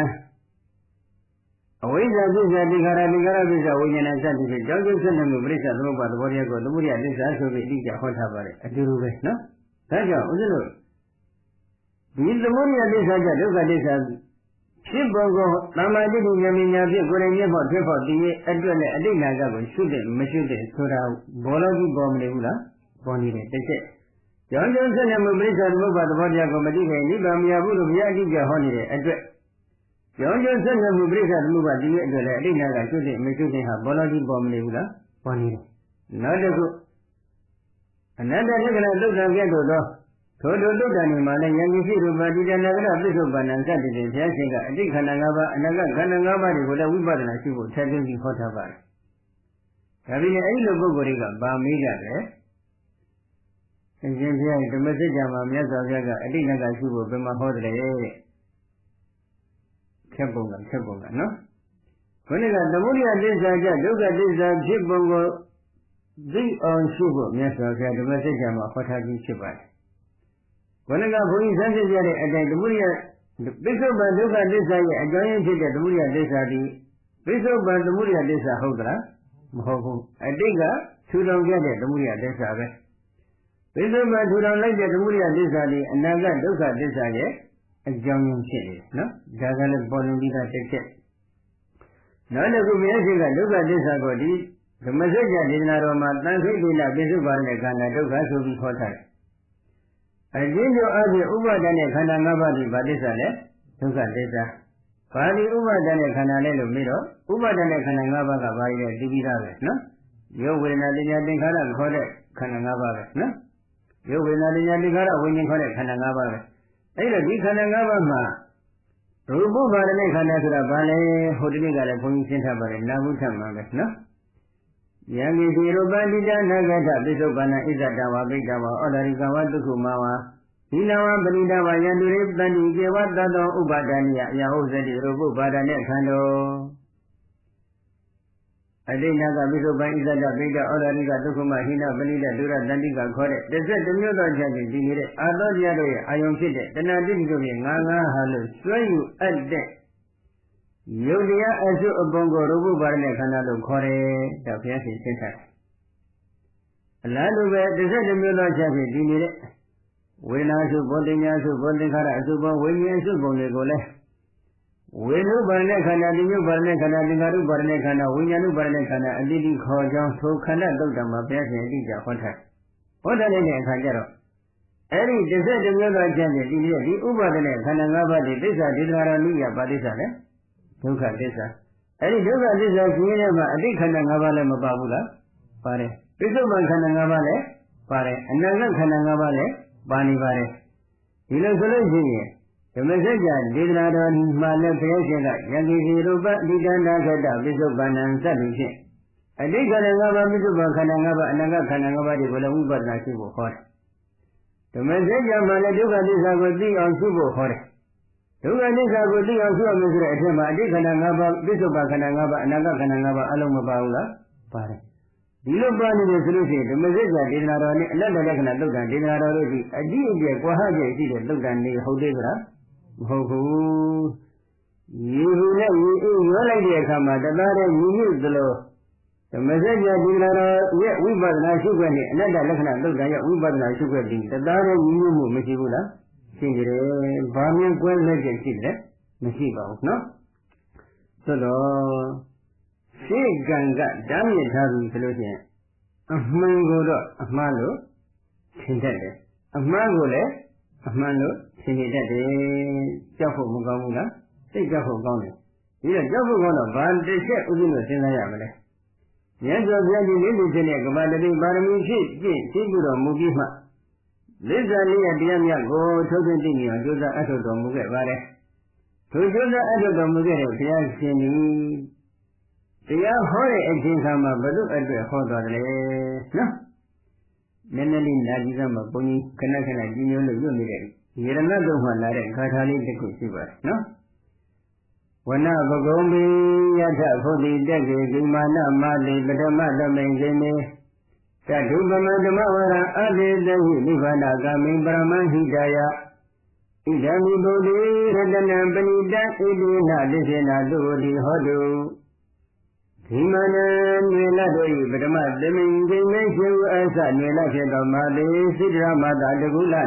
[SPEAKER 1] အဝိဇ္ဇာသစ္စာတိခါရတိခါရသစ္စာဝိညာဏစသဖြင့်ကြောင့်ကျိုးဆက်နေမှုပြိဿသမုပ္ပါသဘောတရားကိုသမုဒယသစ္စာဆိုပြီးအတိအကျဟောထားပါတယ်အတူတူပဲနော်ဒါကြောင့်ဦးဇင်းတို့ဒီသမုဒယသစ္စာကြောင့်ဒုက္ခသစ္စာဖြစ်ပုံကိုသမ္မာတိဋ္ဌိဉာဏ်ဉာဏ်ဖြင့်ကိုယ်တိုင်မျက်မှောက်ထွေးဖို့တည်ရဲ့အတွက်နဲ့အတိတ်နာကကိုရှုတဲ့မရှုတဲ့ဆိုတာဘောလုံးကြီးပေါ်မနေဘူးလားပေါ်နေတယ်တစ်ချက်ကြောင့်ကျိုးဆက်နေမှုပြိဿသမုပ္ပါသဘောတရားကိုမတိခင်နိဗ္ဗာန်မရဘူးလို့ဘုရားအကြည့်ကြဟောနေတဲ့အတွက်ကြောင့်ကျိုးဆက်နေမှုပြိဿသမုပ္ပါတည်ရဲ့အတွက်လည်းအတိတ်နာကရှုတဲ့မရှုတဲ့ဟာဘောလုံးကြီးပေါ်မနေဘူးလားပေါ်နေတယ်နောက်တစ်ခုအနတ္တလက္ခဏာသုတ်တံကဲ့သို့သောထိုတုတ်တန်နေမှာလည်းယံကိရှိရူပတိတနာကရပိဿုပန္နံစတည်တဲ့ဘုရားရှင်ကအတိတ်ခန္ဓာ၅ပါးအနာဂတ်ခန္ဓာ၅ပါးတွေကိုလည်းဝိပဿနာရှုဖို့ထည့်သွင်းပြီးဟောထားပါတယ်။ဒါပြင်အဲ့ဒီလိုပုဂ္ဂိုလ်တွေကဗာမေးကြတယ်။အရှင်ဘုရားဓမ္မစကြာမှာမြတ်စွာဘုရားကအတိတ်ကရှုဖို့ဘယ်မှာဟောတယ်တဲ့။ခက်ပုံကနော်။ခုနကသမုဒိယသစ္စာကြဒုက္ခသစ္စာဖြစ်ပုံကိုသိအောင်ရှုဖို့မြတ်စွာဘုရားဓမ္မစကြာမှာဟောထားပြီးဖြစ်ပါတယ်။ဘုန်းကဘုန်းကြီးဆန်းစစ်ကြတဲ့အတိုင်းသမုဒိယပိဿုပန်ဒုက္ခသစ္စာရဲ့အကြောင်းရင်းဖြစ်တဲ့သမုဒိယသစ္စာဒီပိဿုပန်သမုဒိယသစ္စာဟုတ်သလားမဟုတ်ဘူးအတိတ်ကထူထောင်ခဲ့တဲ့သမုဒိယသစ္စာပဲပိဿုပန်ထူထောင်လိုက်တဲ့သမုဒိယသစ္စာဒီအနာဂတ်ဒုက္ခသစ္စာရဲ့အကြောင်းရင်းဖြစ်နေတယ်နော်ဒါကလည်းပေါ်လွင်ပြီးသားတစ်ချက်နောက်တစ်ခုမြဲရှိကဒုက္ခသစ္စာကိုဒီဓမ္မစကြာဒေသနာတော်မှာတန်ခိတ်လိလပိဿုပန်နဲ့ခန္ဓာဒုက္ခဆိုပြီးခေါ်ထားတယ်အကျဉ်းချုပ်အပြင်ဥပါဒနဲ့ခန္ဓာ၅ပါးဒီဗာသစ္စာနဲ့ဒုက္ခသစ္စာဘာဒီဥပါဒနဲ့ခန္ဓာလဲလို့မေးတော့ဥပါဒနဲ့ခန္ဓာ၅ပါးကဘာလဲသိပြီးသားပဲနော်ယောဝေဒနာတင်ညာသင်္ခါရခေါ်တဲ့ခန္ဓာ၅ပါးပဲနော်ယောဝေဒနာတင်ညာသင်္ခါရဝိညာဉ်ခေါ်တဲ့ခန္ဓာ၅ပါးပဲအဲ့တော့ဒီခန္ဓာ၅ပါးမှာရူပဘာဒနဲ့ခန္ဓာဆိုတာဘာလဲဟိုတနေ့ကလည်းဘုန်းကြီးရှင်းထားပါတယ်နာဟုထမှာပဲနော်ယံကိစီရူပတိတနာဂတပိဿုပန္နဣဇတဝါပိတဝါဩဒရိကဝဒုက္ခမဝါဒီနဝပရိဒဝါယံတုရိတန္တိကေဝတတောဥပါဒနိယအယဟုတ်စတိရူပဘာဒနဲ့ခန္ဓောအတိနာကပိဿုပန်ဣဇတပိတဩဒရိကဒုက္ခမဟိနပရိဒဒုရတန္တိကခေါ်တဲ့တစ်မျိုးသောချက်တွေဒီနေတဲ့အာသောတရားတို့ရဲ့အာယုံဖြစ်တဲ့တဏှာတိတိတို့ရဲ့ငါဟာလို့စွဲယူအပ်တဲ့ယုတ်တရားအစုအပုံကိုရူပဘာဒနဲ့ခန္ဓာလို့ခေါ်တယ်ဒါဘုရားရှင်ရှင်းထားတယ်အလားတူပဲတစ်မျိုးသောချက်ဖြင့်ဒီနေတဲ့ဝေဒနာစုဘောတင်ညာစုဘောသင်္ခါရအစုဘောဝိညာဉ်အစုပုံတွေကိုလည်းဝေနုဘာဒနဲ့ခန္ဓာတိညုဘာဒနဲ့ခန္ဓာသင်္ခါရုဘာဒနဲ့ခန္ဓာဝိညာဉ်ုဘာဒနဲ့ခန္ဓာအတိတိခေါ်ကြောင်းထိုခန္ဓာတုတ်တံမှာဘုရားရှင်အတိအကျဟောထားဟောထားတဲ့အခါကျတော့အဲ့ဒီတစ်မျိုးသောချက်ဖြင့်ဒီဥပါဒနဲ့ခန္ဓာ၅ပါးဒီသစ္စာဒေသနာတော်နိယပါသစ္စာလဲဒုက္ခသစ္စာအဲ့ဒီဒုက္ခသစ္စာရှင်ရဲ့မှာအတိတ်ခန္ဓာ၅ပါးလည်းမပါဘူးလားပါတယ်ပိဿုပန်ခန္ဓာ၅ပါးလည်းပါတယ်အနာဂတ်ခန္ဓာ၅ပါးလည်းပါနေပါတယ်ဒီလိုဆိုလို့ရှိရင် ဓမ္မစကြာဒေသနာတော်မှာလည်းဘုရားရှင်ကယံကိစီရူပအဋ္ဌန္တာခတ္တပိစုပ္ပန္နံစသည်ဖြင့်အဋ္ဌခန္ဓာ၅ပါးပိစုပ္ပခန္ဓာ၅ပါးအနန္တခန္ဓာ၅ပါးတွေကိုလည်းဝိပဿနာရှုဖို့ဟောတယ်ဓမ္မစကြာမှာလည်းဒုက္ခသစ္စာကိုသိအောင်ရှုဖို့ဟောတယ်ဒုက္ခသစ္စာကိုသိအောင်ရှုရမယ်ဆိုတဲ့အထက်မှာအဋ္ဌခန္ဓာ၅ပါးပိစုပ္ပခန္ဓာ၅ပါးအနန္တခန္ဓာ၅ပါးအလုံးမပါဘူးလားပါတယ်ဒီလိုပါနေတယ်ဆိုလို့ရှိရင်ဓမ္မစကြာဒေသနာတော်နဲ့အနတ္တလက္ခဏာသုတ်တံဒေသနာတော်တို့ဒီအကြည့်အကျယ်ကွာဟကျရှိတဲ့သုတ်တံနေဟုတ်သေးသလားမဟုတ်ဘူးရေဘူးနဲ့ရေအေးရောလိုက်တဲ့အခါမှာတသားတည်းညီညွတ်သလိုဓမ္မစကြာဒေသနာတော်ရဲ့ဝိပဿနာရှုခွင့်နဲ့အနတ္တလက္ခဏာသုတ်တံရဲ့ဝိပဿနာရှုခွင့်ဒီတသားတည်းညီညွတ်မှုမရှိဘူးလားရှိကြတယ်ဘာမြင်ကွဲလက်ကျရှိတယ်မရှိပါဘူးနော်သို့တော့ရှေ့ကံကဓာမြင့်ထားပြီဆိုလို့ရှိရင်အမှန်ကိုတော့အမှားလို့ထင်တတ်တယ်အမှားကိုလည်းအမှန်လို့ထင်နေတတ်တယ်ကြောက်ဖို့မကောင်းဘူးလားစိတ်ကြောက်ဖို့ကောင်းတယ်ဒီတော့ကြောက်ဖို့ကောင်းတော့ဘာတစ်ချက်ဥပ္ပလို့စဉ်းစားရမလဲမြတ်စွာဘုရားဒီလေးလူချင်းတဲ့ကမ္ဘာတတိပါရမီဖြည့်ကျင့်သိပြီးတော်မူပြီးမှလိစ္ဆာလေးရဲ့တရားမြတ်ကိုထုတ်သိသိမြင်အောင်ကြိုးစားအထောက်တော်မူခဲ့ပါတယ်ထိုကြိုးစားအထောက်တော်မူခဲ့တဲ့ဘုရားရှင်သည်တရားဟောတဲ့အချိန်ခါမှာဘု து အတွက်ဟောတော်တယ်နော်နည်းနည်းလေးနာကြည့်စမ်းပါဘုန်းကြီးခဏခဏကြီးညိုလို့ညွတ်နေတဲ့ယေရဏတုံမှလာတဲ့ဂါထာလေးတစ်ခုရှိပါတယ်နော်ဝနဘဂုံဘိယထဖုတိတက်ကေဂိမာနမတိပထမသမိန်ခြင်းနေသတ္ထုပမဓမ္မဝရအတေတဟိနိဗ္ဗာနဂာမိပရမဟိတယဣဒံမိဘုဒ္ဓေရတနံပဏိတံဣတိနဒိစေနာတုတိဟောတုဒီမနနွေလတို့၏ပထမသမိန်ခြင်းနေရှိဝအစနွေလဖြစ်သောမာတိစိတ္တရမတာတကုလ၌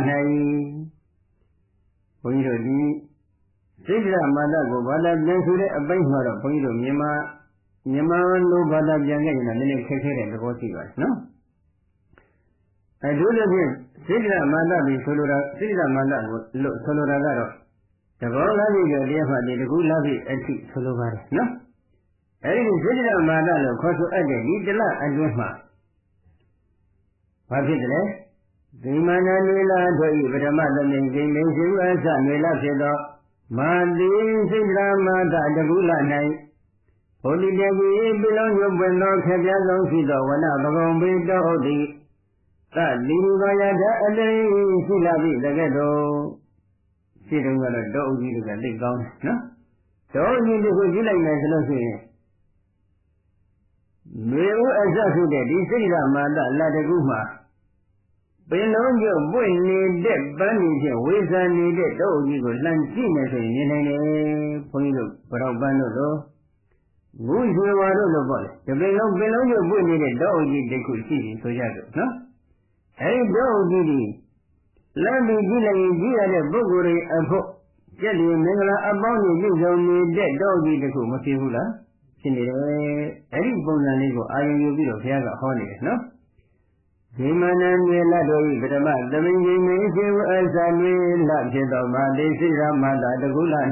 [SPEAKER 1] ဘုန်းကြီးတို့ဒီစိတ္တရမတာကိုဘာသာပြန်ဆိုတဲ့အပိုင်းမှာတော့ဘုန်းကြီးတို့မြန်မာလိုဘာသာပြန်ခဲ့ရင်လည်းနည်းနည်းခက်ခဲတဲ့သဘောရှိပါတယ်နော်အထူးသဖြင့်စိတ္တရမတာပြီးဆိုလိုတာစိတ္တရမတာကိုလို့ဆိုလိုတာကတော့တဘောလားပြီးကြတရားမှဒီတကုလဖြစ်အထိဆိုလိုပါတယ်နော်အဲဒီစိတ္တရမာနလို့ခေါ်ဆိုအပ်တဲ့ဒီတလအတွင်းမှာဘာဖြစ်တယ်လဲဒီမာနနွေလာတို့ဤပထမသမိန်ကိမေရှိအစနွေလာဖြစ်သောမာတိစိတ္တရမာနတကုလ၌ဘုဒ္ဓတေကြီးပြုလုံးရုပ်ပွင့်သောခက်ပြားဆုံးရှိသောဝနဘဂုံပေတောဟုတ်သည်သတိရူသောယထာအတရိရှိလာပြီတကဲ့သို့ရှိတုန်းကတော့တောအုပ်ကြီးတွေကသိကောင်းတယ်နော်တောအုပ်ကြီးတွေကိုကြည့်လိုက်မယ်ဆိုလို့ရှိရင်မေဥအစဖြစ်တဲ့ဒီစိတ္တမာနလတကုမှာပင်လုံးကျပွင့်နေတဲ့ပန်းနေဖြင့်ဝေဇာနေတဲ့တောအုပ်ကြီးကိုလှမ်းကြည့်မယ်ဆိုရင်မြင်နိုင်တယ်ဘုန်းကြီးတို့ဘရောက်ပန်းတို့လိုငုရွှေဝါတို့လိုပေါ့လေဒီပင်လုံးကျပွင့်နေတဲ့တောအုပ်ကြီးတစ်ခုရှိပြီဆိုကြတော့နော်အဲဒီတောအုပ်ကြီးဒီလမ်းပြီးကြည့်လိုက်ရင်ကြည့်ရတဲ့ပုဂ္ဂိုလ်တွေအဖို့ကျက်ဒီမင်္ဂလာအပေါင်းကြီးပြုဆောင်နေတဲ့တောအုပ်ကြီးတစ်ခုမဖြစ်ဘူးလားဖြစ်နေတယ်အဲ့ဒီပုံစံလေးကိုအာရုံယူပြီးတော့ဘုရားကဟောနေတယ်နော်ဒီမနမြေလတို့ဤပထမသမင်ကြီးမေရှိဝအစမေလဖြစ်သောမာတိစိရမတာတကုလ၌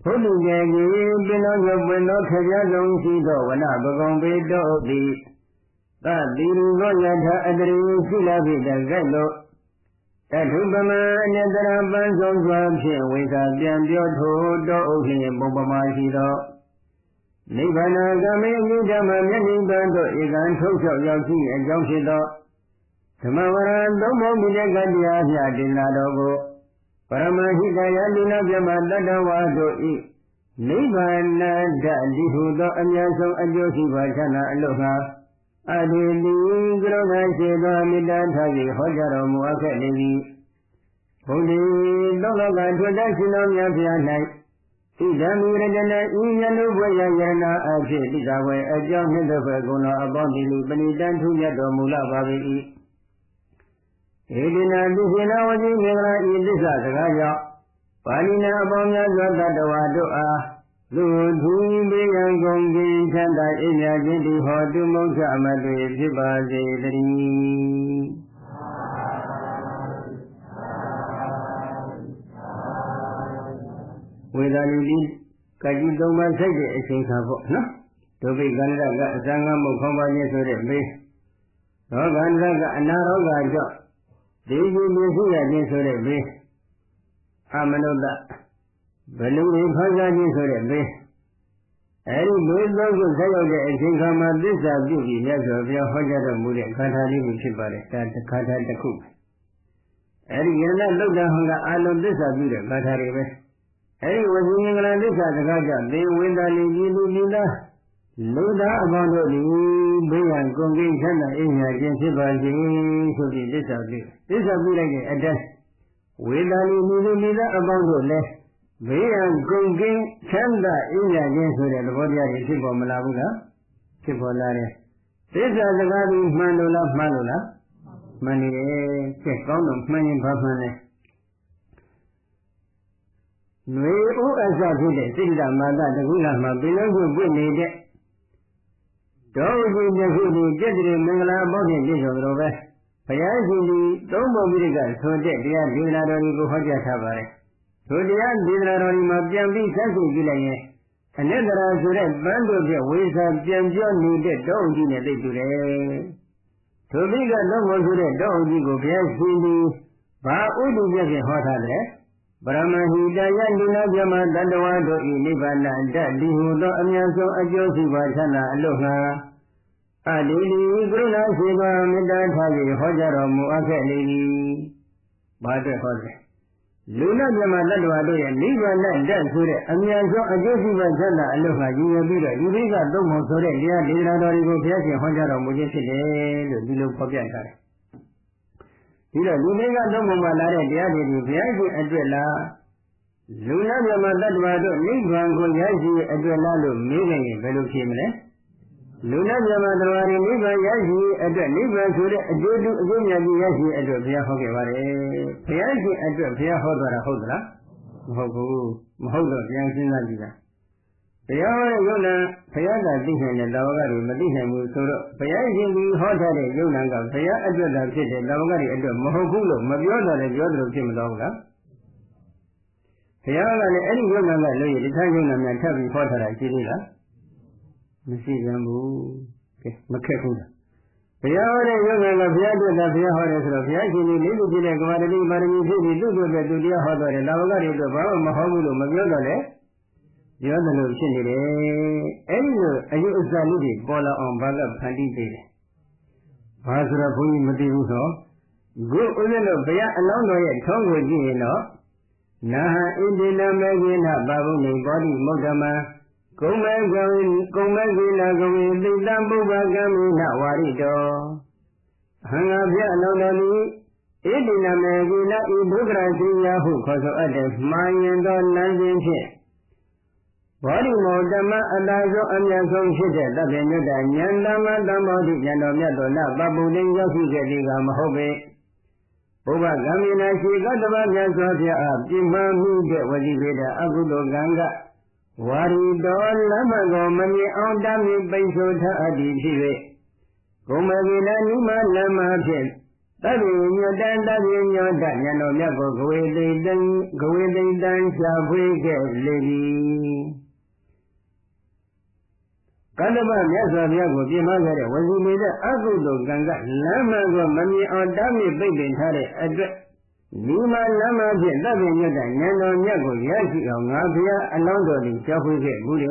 [SPEAKER 1] ဘုဒ္ဓကျေကြီးပင်တော်ရုပ်ပင်တော်ခကြဆုံးရှိသောဝနဘဂုံပေတောတိသတိရူသောယထာအတရိရှိလာဖြစ်တဲ့ကဲ့သို့တထုပမအနတရပန်းဆုံးစွာဖြင့်ဝိသာပြန်ပြောထိုတောဥဖြင့်ပုံပမာရှိသောနိဗ္ဗာန်ကမေအနိဓမ္မမျက်နှိပန်းတို့ဧကံထုတ်လျှောက်ရောက်ရှိအကြောင်းဖြစ်သောဓမ္မဝရံသုံးပုံမိတဲ့ကတရားဖြင့်တင်လာတော်ကိုပရမဟိတယလူနာပြမတတ္တဝါတို့ဤနိဗ္ဗာန်ဓာတိဟုသောအမြတ်ဆုံးအကျိုးရှိပါချမ်းသာအလို့ငါအတေတိကရုဏာရှိသောမေတ္တာထား၍ဟောကြားတော်မူအပ်ခဲ့လေသည်ဘုဒ္ဓေသောလောကထွတ်တရှင်တော်မြတ်ဖျား၌ဣဒံမူရတနာဤယနုဘဝယယနာအဖြစ်တိသာဝေအကြောင်းနှစ်သက်ဖွယ်ကုဏအပေါင်းဒီလူပဏိတံထူရတော်မူလာပါ၏ဧဒီနာတိရှင်နာဝတိမင်္ဂလာဤသစ္စာစကားကြောင့်ပါဠိနာအပေါင်းများစွာတတ္တဝါတို့အားလူထူဘေးရန်ကုန်ကြီးချမ်းသာအိမ်များခြင်းဒီဟောတုမုတ်ချအမတ်တွေဖြစ်ပါစေတည်းဝေဒာလိတိကာကြီးသုံးပါးဆိုင်တဲ့အချိန်ခါပေါ့နော်ဒုဗိကန္တကအစံငမုတ်ခေါင်းပါခြင်းဆိုတဲ့မေးရောဂန္တကအနာရောဂါကြောင့်ဒီကြီးမြင်ရှိရခြင်းဆိုတဲ့မေး မနုဿဘလူတွေဖန်ဆာခြင်းဆိုတဲ့ဘေးအဲဒီဘေးသုံးခုဆက်ရောက်တဲ့အချိန်ခါမှာသစ္စာပြုပြီးမြတ်စွာဘုရားဟောကြားတော်မူတဲ့ခါထာလေးကိုဖြစ်ပါတယ်ဒါတစ်ခါထာတစ်ခုအဲဒီယန္တလုတ်တာဟောကအာလုံးသစ္စာပြုတဲ့ခါထာတွေပဲအဲဒီဝစီမင်္ဂလာသစ္စာတကားကြောင့်သေဝိန္ဒလီကြီးလူလူသားလူသားအပေါင်းတို့သည်ဘေးရန်ကုန်ကိချမ်းသာအိမ်ညာခြင်းဖြစ်ပါစေဆိုပြီးသစ္စာပြုလိုက်တဲ့အတိုင်းဝေဒာလီလူလူသားအပေါင်းတို့လည်းဘေးရန်ကုန်ကိချမ်းသာအိမ်ညာခြင်းဆိုတဲ့သဘောတရားတွေဖြစ်ပေါ်မလာဘူးလားဖြစ်ပေါ်လာတယ်သစ္စာစကားပြီးမှန်လို့လားမှန်လို့လားမှန်နေတယ်ကျက်ကောင်းတော့မှန်ရင်ဘာမှန်လဲຫນွေဥအစဖြစ်တဲ့စိတ္တမာသတကုလမှာပင်လုံးကိုပြည့်နေတဲ့ဒေါဝတိမြတ်ခုဒီကျက်တိမင်္ဂလာဘောဖြင့်ပြည့်စုံတော်ပဲဘုရားရှင်ဒီသုံးပုံပိဋကဆိုတဲ့တရားဒေသနာတော်ကိုဟောကြားထားပါတယ်ထိုတရားဒေသနာတော်ဒီမှာပြန်ပြီးဆက်စုကြည့်လိုက်ရင်အနတ္တရာဆိုတဲ့ပန်းတို့ဖြင့်ဝေစာပြန်ပြောနေတဲ့တောအုပ်ကြီးနဲ့သိတူတယ်ထိုပိကလုံးဝဆိုတဲ့တောအုပ်ကြီးကိုဘုရားရှင်ဒီဘာဥဒ္ဓမြတ်ဖြင့်ဟောထားတယ်ပရမဟိတယလူနာပြမတတဝါတို့ဤနိဗ္ဗာန်တတ်ဒီဟုသောအမြတ်ဆုံးအကျိုးစီးပွားချမ်းသာအလို့ငှာအဒီလီကရုဏာရှိပါမေတ္တာထား၍ဟောကြားတော်မူအပ်ခဲ့လေသည်။ဘာအတွက်ဟောလဲ။လူနာပြမတတဝါတို့ရဲ့နိဗ္ဗာန်တတ်ဆိုတဲ့အမြတ်ဆုံးအကျိုးစီးပွားချမ်းသာအလို့ငှာရည်ရွယ်ပြီးတော့ဒီပိကသုံးပုံဆိုတဲ့တရားဒေသနာတော်တွေကိုဘုရားရှင်ဟောကြားတော်မူခြင်းဖြစ်တယ်လို့ဒီလိုဖော်ပြထားတယ်။ဒီတော့လူတွေကသုံးပုံမှာလာတဲ့တရားတွေဘုရားရှင်အတွက်လားလူနာမြမတ attva တို့နိဗ္ဗာန်ကိုရရှိအတွက်လားလို့မေးရင်ဘယ်လိုဖြေမလဲလူနာမြမတ attva တွေနိဗ္ဗာန်ရရှိအတွက်နိဗ္ဗာန်ဆိုတဲ့အကျိုးတူအကျိုးမြတ်ကြီးရရှိအတွက်ဘုရားဟောခဲ့ပါတယ်ဘုရားရှင်အတွက်ဘုရားဟောသွားတာဟုတ်သလားမဟုတ်ဘူးမဟုတ်တော့ပြန်စဉ်းစားကြည့်တာတရားဟောတဲ့ယုံနာဘုရားကသိနိုင်တဲ့တာဝကတွေမသိနိုင်ဘူးဆိုတော့ဘုရားရှင်ဒီဟောထားတဲ့ယုံနာကဘုရားအတွက်သာဖြစ်တဲ့တာဝကတွေအတွက်မဟုတ်ဘူးလို့မပြောတော့လည်းပြောသလိုဖြစ်မတော့ဘူးလားဘုရားကလည်းအဲ့ဒီယုံနာကလို့ရတခြားယုံနာများထပ်ပြီးဟောထားတာရှိသေးလားမရှိပြန်ဘူးကဲမခက်ဘူးလားဘုရားဟောတဲ့ယုံနာကဘုရားအတွက်သာဘုရားဟောတယ်ဆိုတော့ဘုရားရှင်ဒီလေးခုဖြစ်တဲ့ကမာတတိပါရမီဖြစ်ပြီးသူ့အတွက်သူတရားဟောတော်တယ်တာဝကတွေအတွက်ဘာမှမဟုတ်ဘူးလို့မပြောတော့လည်းပြောသလိုဖြစ်နေတယ်အဲ့ဒီလိုအယုအစလေးတွေပေါ်လာအောင်ဘာကဖန်တီးပေးတယ်ဘာဆိုတော့ဘုန်းကြီးမသိဘူးဆိုခုဥစ္စာတို့ဘုရားအလောင်းတော်ရဲ့ထုံးကိုကြည့်ရင်တော့နာဟဣန္ဒိနမေကိနပါဘုံနေဘောဓိမုဒ္ဓမံကုံမေကိနာကဝေသိတံပုဗ္ဗကံမိနဝါရိတောဟံငါဘုရားအလောင်းတော်သည်ဣန္ဒိနမေကိနဤဒုက္ခရစီယဟုခေါ်ဆိုအပ်တဲ့မှားရင်သောလမ်းစဉ်ဖြင့်ဘောဓိမောဓမ္မအတ္တသောအမြတ်ဆုံးဖြစ်တဲ့တပ္ပညုတ္တဉာဏ်ဓမ္မတမ္မောဓိဉာဏ်တော်မြတ်တော်နပပုဒိရောက်ရှိခဲ့သည်ကမဟုတ်ပေဘုရားကံမိနာရှိကတ္တဗမြတ်စွာဘုရားအပြင်းမှမှုတဲ့ဝစီပေတဲ့အကုသိုလ်ကံကဝါရီတော်လမ်းမကိုမမြင်အောင်တမ်းပိတ်ဆို့ထားအပ်သည်ဖြစ်၍ကုမဂိနာနိမလမ်းမဖြင့်တပ္ပိညတံတပ္ပိညောတဉာဏ်တော်မြတ်ကိုဂဝေတိတံရှာဖွေခဲ့လေသည်ကတ္တဗမြတ်စွာဘုရားကိုပြင်မခဲ့တဲ့ဝစီပေတဲ့အကုသိုလ်ကံကလမ်းမကိုမမြင်အောင်တမ်းပိတ်ပင်ထားတဲ့အတွက်ဒီမှာလမ်းမဖြင့်တပ္ပိညတဉာဏ်တော်မြတ်ကိုရရှိအောင်ငါဘုရားအလောင်းတော်ကိုကြောက်ဖွေခဲ့ဘူးတယ်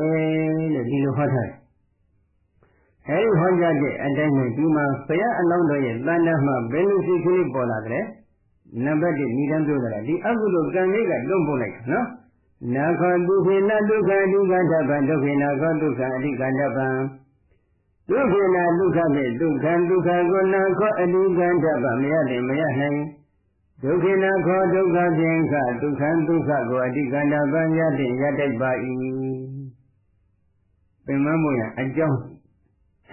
[SPEAKER 1] လို့ဒီလိုဟောထားတယ်အဲဒီဟောကြားတဲ့အတိုင်းနဲ့ဒီမှာဘုရားအလောင်းတော်ရဲ့တန်တမှာဘယ်လိုစိတ်ကလေးပေါ်လာတယ်နံပါတ်1ဤတန်းပြောတာဒီအကုသိုလ်ကံလေးကလွတ်ပို့လိုက်တာနော်နာခောဒုခေနဒုက္ခအဓိကတပံဒုခေနခောဒုက္ခအဓိကတပံဒုခေနဒုက္ခဖြင့်ဒုက္ခကိုနာခောအဓိကတပံမရနိုင်မရနိုင်ဒုခေနခောဒုက္ခဖြင့်ခဒုက္ခကိုအဓိကတပံရတဲ့ရတတ်ပါ၏ပင်မမို့ရအကြောင်း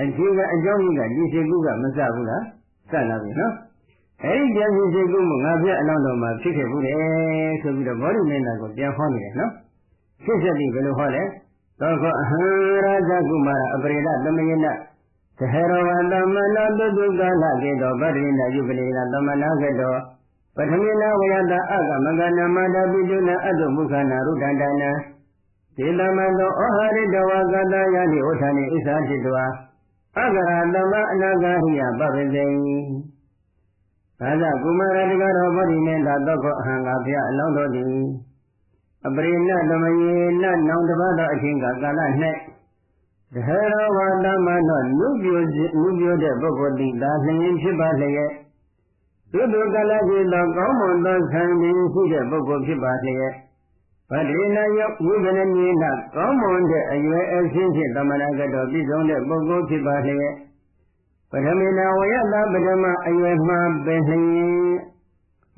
[SPEAKER 1] အခြေခံအကြောင်းကြီးကဒီစေကုကမစဘူးလားစလာပြီနော်အဲ့ဒီပြန်စီစေကုမှုငါပြအလောင်းတော်မှာဖြစ်ခဲ့ဘူးလေဆိုပြီးတော့ဘောဓိမင်းသားကိုပြန်ဟောနေတယ်နော်ဖြစ်ဆက်ပြီးဘယ်လိုဟောလဲသောခောအဟံရာဇကုမာရအပရိဒသမယနာသဟရဝတမနာတုတုကာလကေတောဗတ္တိနာယုပလေနာသမနာကေတောပထမိနာဝယတအကမကနာမတာပိတုနာအတုမုခနာရုဒ္ဒန္တနာဒေလမတောဩဟာရိတဝကတယတိဩဌာနိဣသတိတဝအကရသမအနာဂဟိယပပ္ပဇိသာသကုမာရတကရောဗောဓိမေသာသောခောအဟံငါဘုရားအလောင်းတော်သည် အပရိဏသမယေနနောင်တပတ်သောအချိန်ကာလ၌တဟရဝတမနောနုပြိုတဲ့ပုဂ္ဂိုလ်သည်သာလျင်ဖြစ်ပါလျက်သို့သောကာလရှိသောကောင်းမွန်သောဆံပင်ရှိတဲ့ပုဂ္ဂိုလ်ဖြစ်ပါလျက်ဗဒိနာယောဝိပနမြေနကောင်းမွန်တဲ့အရွယ်အချင်းဖြင့်သမဏဂတောပြည့်စုံတဲ့ပုဂ္ဂိုလ်ဖြစ်ပါလျက်ပထမေနဝယတပထမအရွယ်မှာပင်လျင်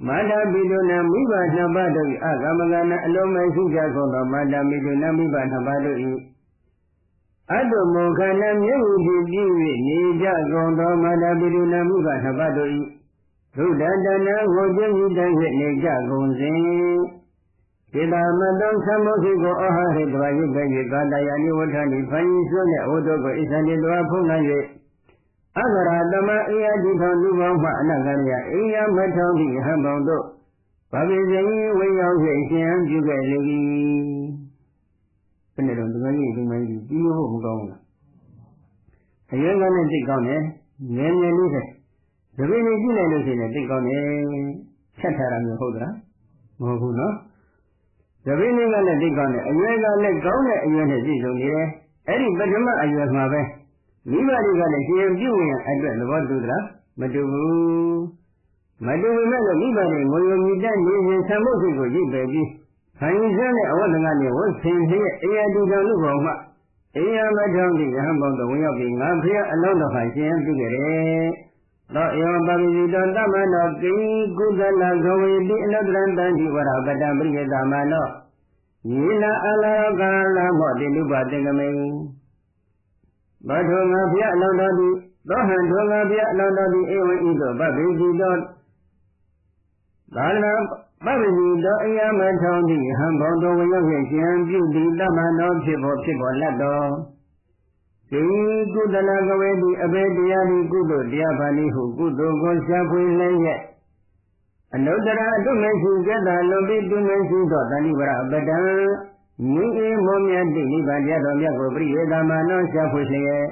[SPEAKER 1] မာတာပိတုနာမိဘနှစ်ပါးတို့၏အကမကနာအလုံးမရှိကြကုန်သောမာတာပိတုနာမိဘနှစ်ပါးတို့၏အတ္တမောခဏမြေဝတိပြည့်၍နေကြကုန်သောမာတာပိတုနာမိဘနှစ်ပါးတို့၏ဒုဒ္ဒတနာကိုကျင့်ပြီးတည်းနေကြကုန်စဉ်ဒေတာမတောသမ္မောခိကိုအဟဟိတဝါယိပဲ၍ကာတယာနိဝဋ္ဌာနိဖိုင်ဆွနဲ့ဝတ္တုကိုဣသန္တိတောဖုံးနိုင်၍အဂရတမအိယတိထောလူပေါင်းမှအနဂရယအိယမထောင်းသည့်ဟံပေါင်းတို့ဘာဝိဇယဝိရောက်၍ရှင်ပြုခဲ့လေ၏ဘယ်နဲ့တော့ဒီမကြီးဒီမကြီးပြီးလို့မကောင်းဘူးအရင်ကနဲ့သိကောင်းတယ်ငယ်ငယ်လေးပဲတပည့်လေးကြည့်လိုက်လို့ရှိရင်သိကောင်းတယ်ချက်ထားတာမျိုးဟုတ်သလားမဟုတ်ဘူးနော်တပည့်လေးကလည်းသိကောင်းတယ်အရွယ်ကလည်းကောင်းတဲ့အရွယ်နဲ့ပြည့်စုံနေတယ်အဲ့ဒီပထမအရွယ်မှာပဲမိဘတွေကလည်းရှင်ပြုဝင်အတွက်သဘောတူသလားမတူဘူးမတူပေမဲ့လည်းမိဘတွေငိုယုံမြတ်နေရင်ဆံဖို့စိတ်ကိုရိပ်ပယ်ပြီးခိုင်စမ်းတဲ့အဝတ်တကားနဲ့ဝတ်ဆင်လျက်အေယတူတော်လူပေါ်မှာအေယမထောင်းသည့်ရဟန်းပေါင်းတော်ဝင်ရောက်ပြီးငါဖျက်အလုံးတော်ဟာရှင်ပြုခဲ့တယ်သောဧဝပပိတောတမနောကိကုသလဂဝေတိအနတ္တရတံဒီဝရပတ္တပရိယတမနောယေနာအလောကာလမောတိနုပသင်္ကမေဘထောငါဖျက်အလုံးတော်သည်သောဟံထောငါဖျက်အလုံးတော်သည်ဧဝံဤသို့ပပိစီတောသာလနာပပိစီတောအယမထောင်းသည့်ဟံဘောတော်ဝင်ရောက်ဖြင့်ရှင်ပြုသည်တမနောဖြစ်ပေါ်လက်တော်ဒီကုသလကဝေတိအဘေတရားဒီကုသိုလ်တရားပါဠိဟုကုသိုလ်ကိုရှာဖွေလျက်အနုတ္တရအတုမရှိကတ္တလွန်ပြီးတုမရှိသောတဏိဝရပဒံမြင်းအေးမောမြတ်တိနိဗ္ဗာန်တရားတော်မြတ်ကိုပြိယေသမနောရှာဖွေလျက်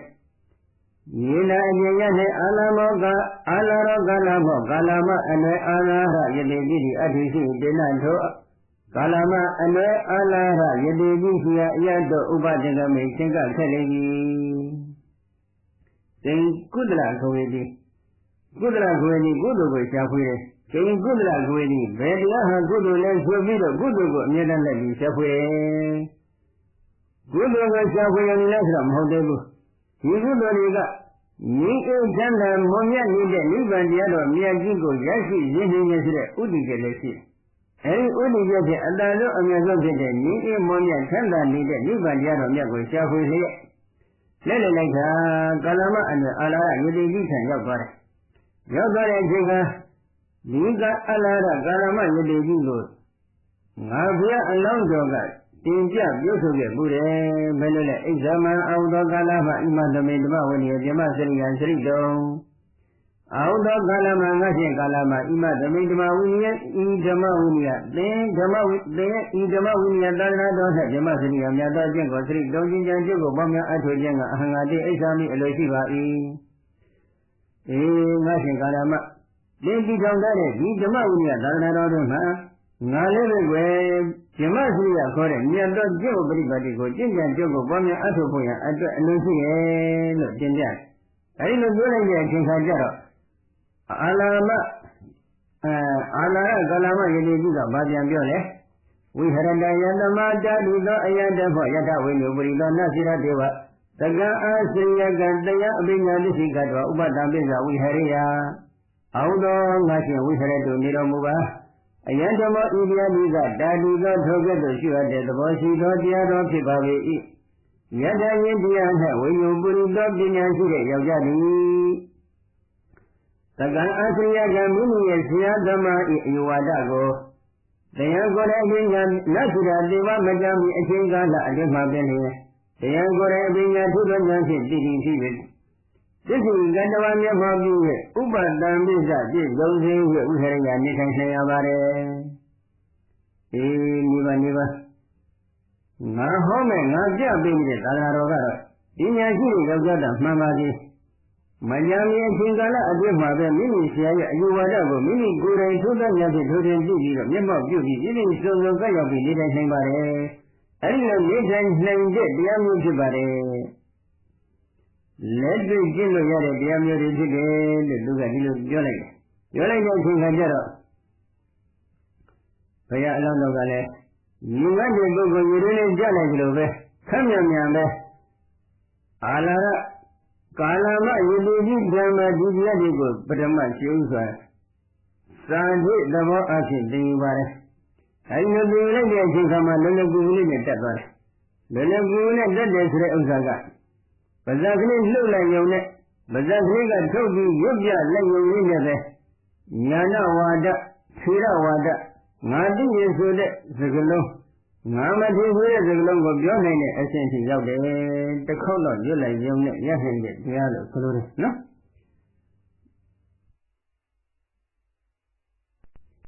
[SPEAKER 1] ယေနာအကျဉ်းရနှင့်အာလမောကအာလာရောကာလမောကာလမအနွယ်အာလာဟယတိတိအထိရှိတေနထောကာလမအနွယ်အာလာဟယတိတိရှိယအယတောဥပဒေကမေသင်္ကခက်လေ၏သင်ကုသလခဝေတိကုသလခဝေတိကုသိုလ်ကိုရှာဖွေတယ်သင်ကုသလခဝေတိဘယ်တရားဟာကုသိုလ်လဲဆိုပြီးတော့ကုသိုလ်ကိုအမြဲတမ်းလက်ပြီးရှာဖွေကုသိုလ်ကိုရှာဖွေရနေလဲဆိုတော့မဟုတ်သေးဘူးဒီကုသိုလ်တွေကဤအိဋ္ဌံတမွန်မြတ်နေတဲ့နိဗ္ဗာန်တရားတော်မြတ်ကြီးကိုရရှိရင်းနှီးနေဆိုတဲ့ဥဒိကလည်းရှိအဲဒီဥဒိကဖြင့်အတ္တဆုံးအမြတ်ဆုံးဖြစ်တဲ့ဤအိမွန်မြတ်ချမ်းသာနေတဲ့နိဗ္ဗာန်တရားတော်မြတ်ကိုရှာဖွေလျက်လက်လက်လိုက်တာကာလမအနွယ်အာလာရယတိကြီးထံရောက်သွားတယ်ရောက်သွားတဲ့အချိန်ကဒီကအလာရကာလမယတိကြီးကိုငါဘုရားအလောင်းတော်ကတင်ပြပြုစုခဲ့မှုတယ်ဘယ်လိုလဲဣဇမံအာဟုသောကာလမှာဣမသမေဓမ္မဝိနည်းပြမစရိယံစရိတုံအာဟုသောကာလမှာငါဖြင့်ကာလမှာဣမသမေဓမ္မဝိနည်းဤဓမ္မဝိနည်းသင်ဓမ္မဝိသင်ဤဓမ္မဝိနည်းသာသနာတော်၌ပြမစရိယံမြတ်သောကျင့်ကိုစရိတုံကျင့်ကြံကျင့်ကိုပေါင်းများအထောက်ခြင်းကအဟံငါတိဣဇာမိအလိုရှိပါ၏ငါဖြင့်ကာလမှာသင်တည်ထောင်တဲ့ဒီဓမ္မဝိနည်းသာသနာတော်တွင်မှာငါလည်းပဲကွယ်ဓမ္မစရိယခေါ်တဲ့မြတ်သောကျင့်ဥပရိပတ်တိကိုကျင့်ကြံကြုတ်ကိုပွားများအထောက်ဖို့ရန်အတွက်အလိုရှိရဲ့လို့တင်ပြတယ်။အဲဒီလိုပြောလိုက်တဲ့အချိန်ခါကျတော့အာလာရကာလမယတိကြီးကဘာပြန်ပြောလဲဝိဟရတယတမတာတိသောအယတဖောယတဝိညုပရိသောနသိရတေဝသကံအာစရိယကတရားအပညာတိစိကတောဥပဒံပိစ္ဆဝိဟရိယအာဟုသောငါရှင်ဝိဟရတုနေတော်မူပါအယံဓမ္မဣတိယမိကတာတိသောထိုကဲ့သို့ရှိအပ်တဲ့သဘောရှိသောတရားတော်ဖြစ်ပါပေ၏ယတယင်တရား၌ဝိညုပုရိသောပညာရှိတဲ့ယောက်ျားသည်သကံအာစရိယကမိမိရဲ့ဆရာသမား၏အယဝါဒကိုတရားကိုယ်ရဲ့အပညာနတ်စုရာတေဝမကြမီအချိန်ကာလအတွင်းမှာပင်လျင်တရားကိုယ်ရဲ့အပညာထုသောဉာဏ်ဖြင့်တည်တည်ရှိ၍သစ္စိကတဝမျက်မှောက်ပြု၍ဥပတံပိစ္ဆပြည့်စုံစေ၍ဥဟရိယနေထိုင်နိုင်ရပါတယ်နေပါငါဟောမယ်ငါပြပေးနေတဲ့သာသနာတော်ကတော့ပညာရှိတဲ့ယောက်ျားတော်မှန်ပါသည် မညာမီအချိန်ကာလအတွင်းမှာပဲမိမိဆရာရဲ့အယူဝါဒကိုမိမိကိုယ်တိုင်ထိုးသွင်းရဖြစ်ထိုးထွင်းပြုပြီးတော့မျက်မှောက်ပြုပြီးပြည့်စုံစုံကပ်ရောက်ပြီးနေထိုင်နိုင်ပါတယ်။အဲဒီလိုနေထိုင်နိုင်တဲ့တရားမျိုးဖြစ်ပါတယ်။လက်တွေ့ကျင့်လို့ရတဲ့တရားမျိုးတွေဖြစ်တယ်လို့သူကဒီလိုပြောလိုက်တယ်။ပြောလိုက်တဲ့အချိန်ခါကျတော့ဘုရားအလောင်းတော်ကလည်းညီမတဲ့ပုဂ္ဂိုလ်ယူရင်းကြလိုက်ကြလို့ပဲခမ်းမြန်မြန်ပဲအာလာရကာလမယုတိကြီးဓမ္မဒီပြည့်တွေကိုပထမရှိဥစွာစာဓိသဘောအဖြစ်သင်ယူပါတယ်။အဲဒီလိုသင်ယူလိုက်တဲ့အချိန်ခါမှာလုံလုံကူကူလေးနဲ့တက်သွားတယ်။လုံလုံကူကူနဲ့တက်တယ်ဆိုတဲ့ဥစ္စာကပါဇက်ကလေးလှုပ်လိုက်ရုံနဲ့ပါဇက်ကလေးကထုတ်ပြီးရွတ်ပြလိုက်ရုံလေးနဲ့ပဲညာဏဝါဒထေရဝါဒငါသိရဆိုတဲ့စကားလုံးငါမသိဘူးတဲ့စကားလုံးကိုပြောနိုင်တဲ့အဆင့်ထိရောက်တယ်။တစ်ခေါက်တော့ရွတ်လိုက်ရုံနဲ့ရနိုင်တဲ့တရားလို့ဆိုလိုတယ်နော်။